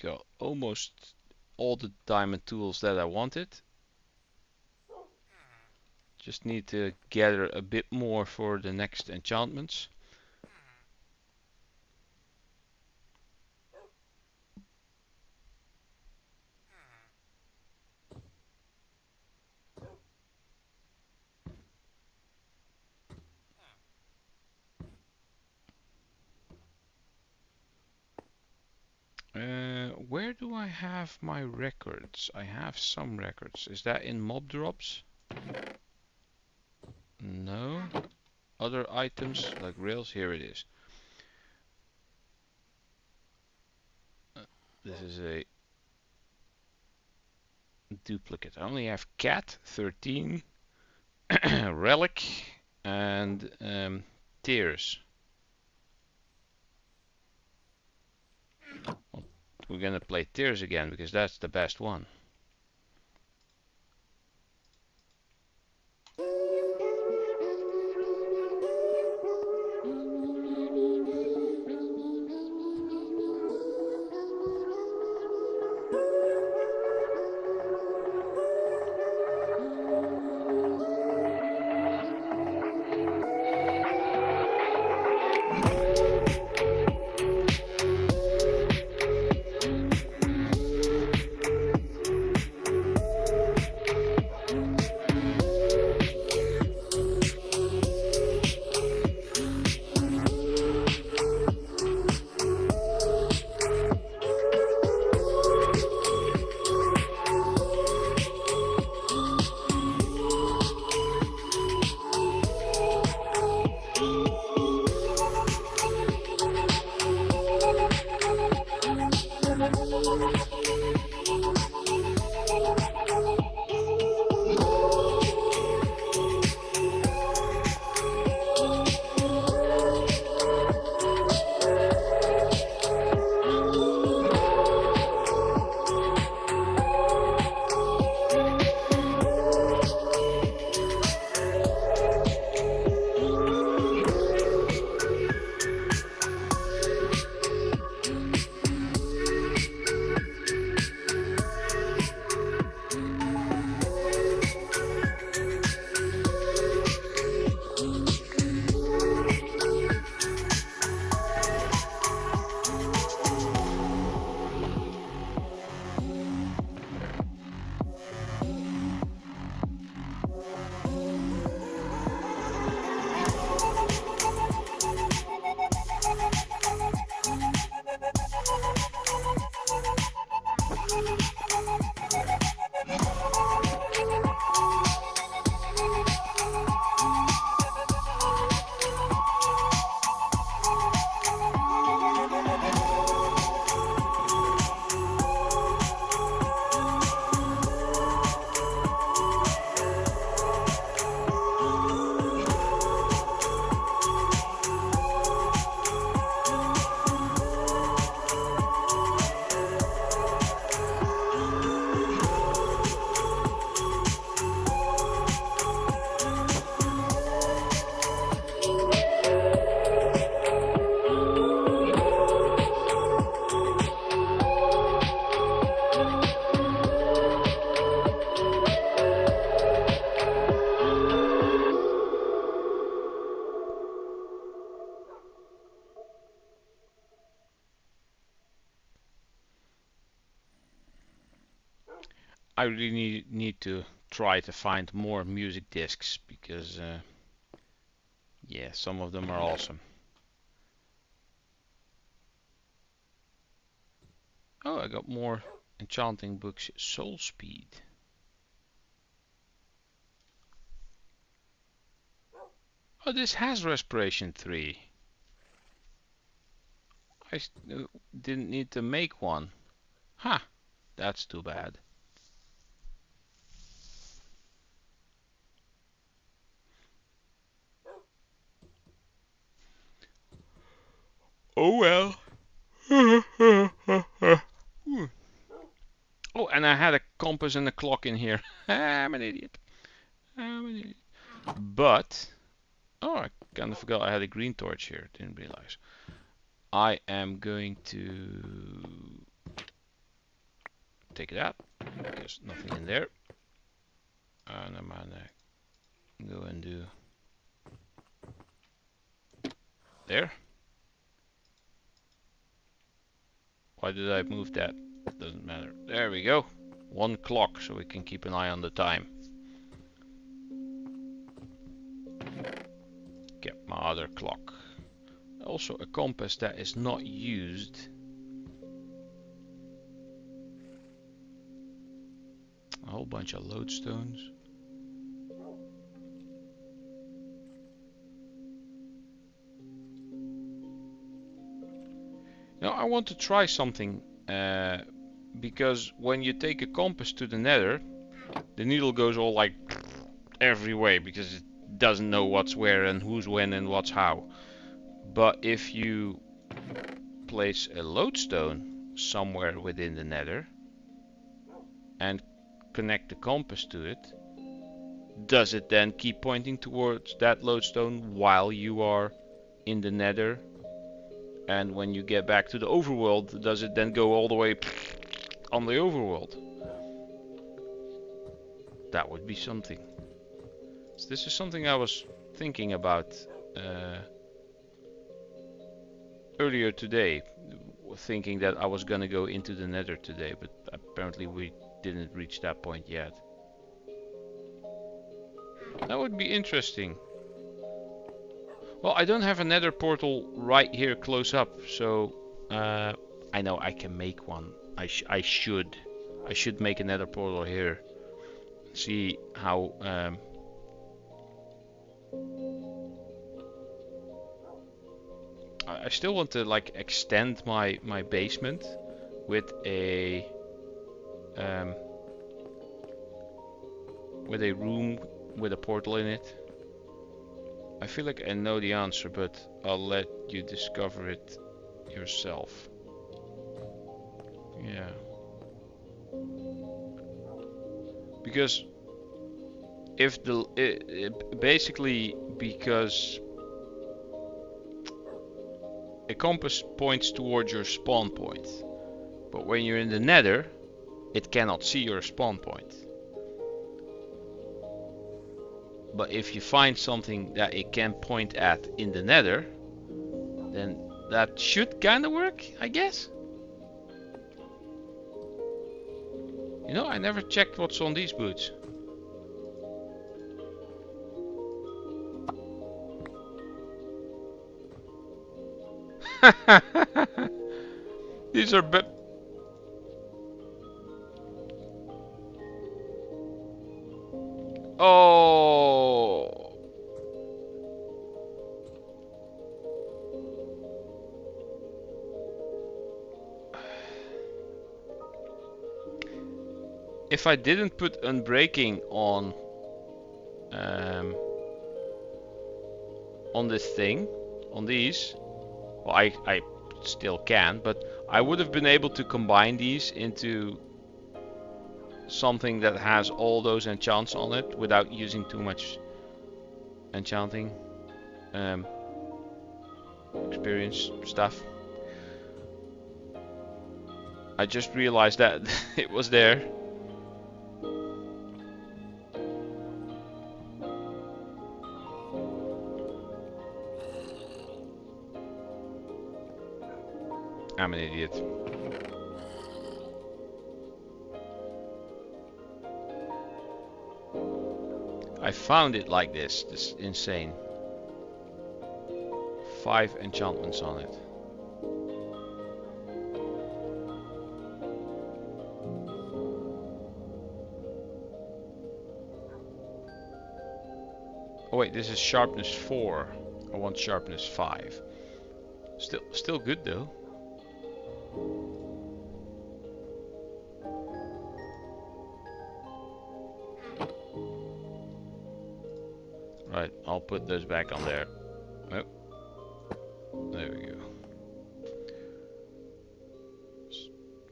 Got almost all the diamond tools that I wanted. Just need to gather a bit more for the next enchantments. Where do I have my records? I have some records. Is that in mob drops? No. Other items like rails? Here it is. This is a duplicate. I only have cat 13, relic, and tears. Well, we're gonna play tears again because that's the best one. I really need to try to find more music discs because yeah, some of them are awesome. Oh, I got more enchanting books. Soul Speed. Oh, this has Respiration 3. I didn't need to make one. Ha! That's too bad. Oh well. Oh, and I had a compass and a clock in here. I'm an idiot. I'm an idiot. But, oh, I kind of forgot I had a green torch here. Didn't realize. I am going to take it out. There's nothing in there. And I'm gonna go and do there. Why did I move that? Doesn't matter. There we go. 1 clock, so we can keep an eye on the time. Get my other clock. Also a compass that is not used. A whole bunch of lodestones. Now I want to try something because when you take a compass to the nether, the needle goes all like every way because it doesn't know what's where and who's when and what's how. But if you place a lodestone somewhere within the nether and connect the compass to it, does it then keep pointing towards that lodestone while you are in the nether? And when you get back to the overworld, does it then go all the way on the overworld? That would be something. So this is something I was thinking about earlier today, thinking that I was gonna go into the nether today, but apparently we didn't reach that point yet. That would be interesting. Well, I don't have a nether portal right here close up, so I know I can make one. I should make a nether portal here. See how I still want to like extend my basement with a room with a portal in it. I feel like I know the answer, but I'll let you discover it yourself. Yeah. Because if basically because a compass points towards your spawn point, but when you're in the nether, it cannot see your spawn point. But if you find something that it can point at in the nether, then that should kind of work, I guess. You know, I never checked what's on these boots. These are oh. If I didn't put unbreaking on this thing, on these, well, I still can, but I would have been able to combine these into something that has all those enchants on it without using too much enchanting experience stuff. I just realized that it was there. I'm an idiot. I found it like this. This is insane. 5 enchantments on it. Oh wait, this is sharpness 4. I want sharpness 5. Still good though. Right, I'll put those back on there. Oh, there we go.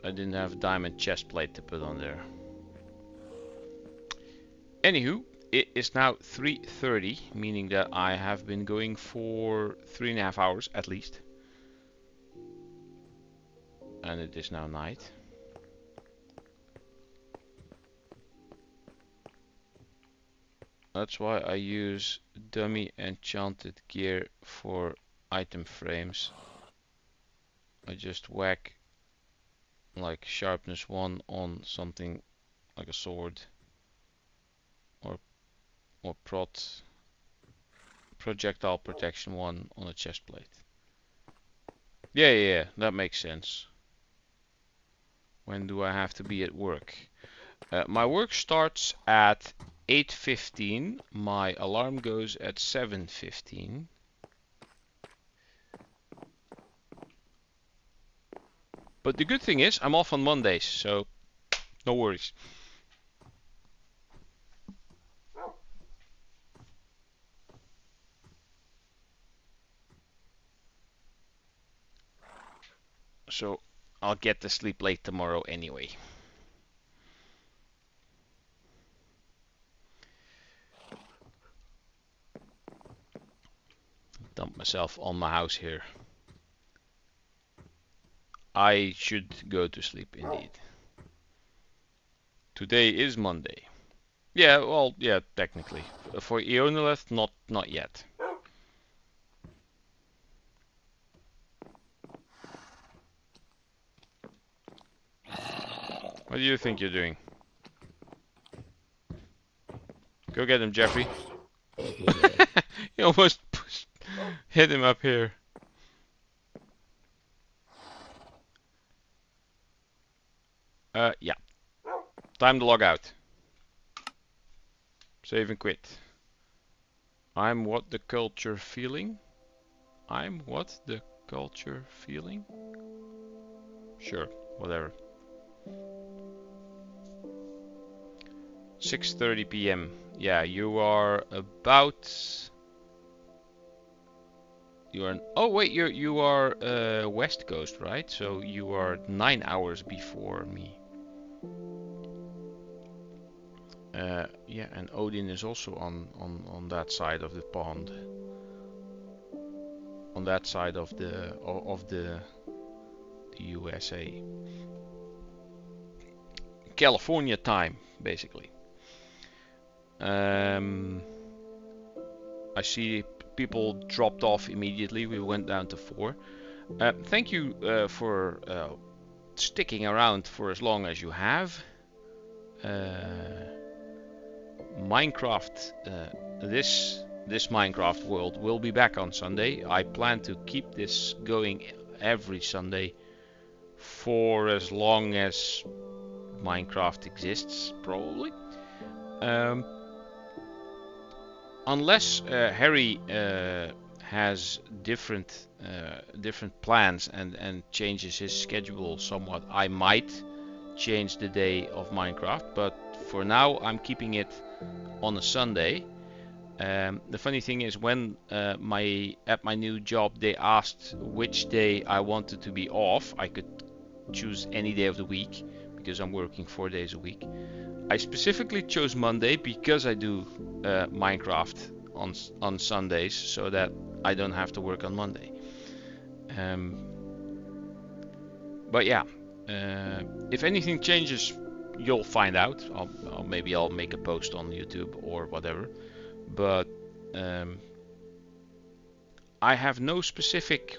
I didn't have a diamond chest plate to put on there. Anywho, it is now 3:30, meaning that I have been going for 3.5 hours at least. And it is now night. That's why I use dummy enchanted gear for item frames. I just whack like sharpness 1 on something like a sword or projectile protection 1 on a chest plate. Yeah, that makes sense. When do I have to be at work? My work starts at 8:15. My alarm goes at 7:15. But the good thing is I'm off on Mondays, so no worries. So I'll get to sleep late tomorrow anyway. Dump myself on my house here. I should go to sleep indeed. Today is Monday. Yeah, well, yeah, technically. For Ionolith, not yet. What do you think you're doing? Go get him, Jeffrey. You almost hit him up here. Yeah. Time to log out. Save and quit. I'm what the culture feeling? I'm what the culture feeling? Sure, whatever. 6:30 p.m. Yeah, you are about. You are. Oh wait, you are West Coast, right? So you are 9 hours before me. Yeah, and Odin is also on that side of the pond. On that side of the USA. California time, basically. I see people dropped off immediately. We went down to 4. Thank you for sticking around for as long as you have. Minecraft, this Minecraft world will be back on Sunday. I plan to keep this going every Sunday for as long as Minecraft exists, probably. Unless Harry has different plans and changes his schedule somewhat, I might change the day of Minecraft. But for now, I'm keeping it on a Sunday. The funny thing is, when at my new job they asked which day I wanted to be off, I could choose any day of the week because I'm working 4 days a week. I specifically chose Monday because I do Minecraft on Sundays, so that I don't have to work on Monday. But yeah, if anything changes, you'll find out. Maybe I'll make a post on YouTube or whatever. But I have no specific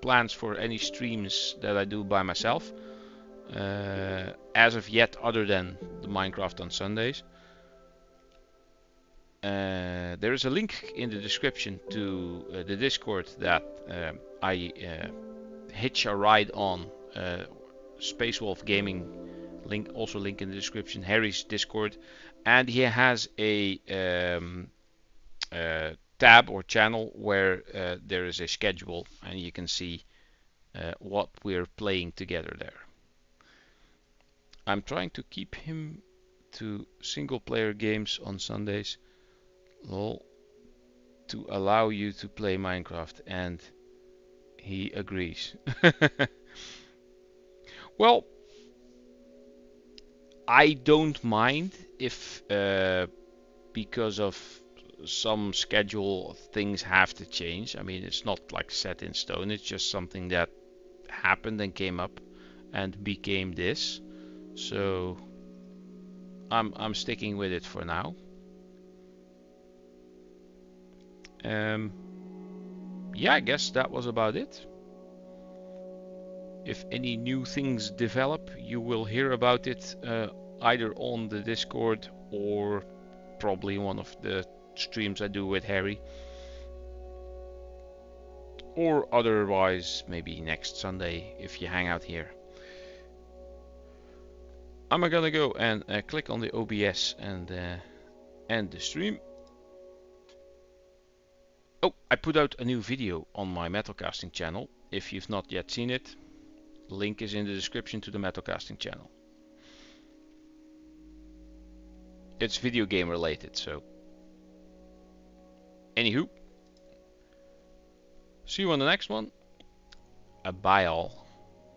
plans for any streams that I do by myself as of yet, other than the Minecraft on Sundays. there is a link in the description to the Discord that I hitch a ride on. Space Wolf Gaming link, also link in the description. Harry's Discord, and he has a tab or channel where there is a schedule, and you can see what we're playing together there. I'm trying to keep him to single player games on Sundays, lol, to allow you to play Minecraft, and he agrees. Well, I don't mind if because of some schedule things have to change. I mean, it's not like set in stone, it's just something that happened and came up and became this. So I'm sticking with it for now. Yeah, I guess that was about it. If any new things develop, you will hear about it either on the Discord or probably one of the streams I do with Harry. Or otherwise, maybe next Sunday if you hang out here. I'm gonna go and click on the OBS and end the stream. Oh, I put out a new video on my metalcasting channel. If you've not yet seen it, link is in the description to the metalcasting channel. It's video game related, so. Anywho, see you on the next one. Bye all.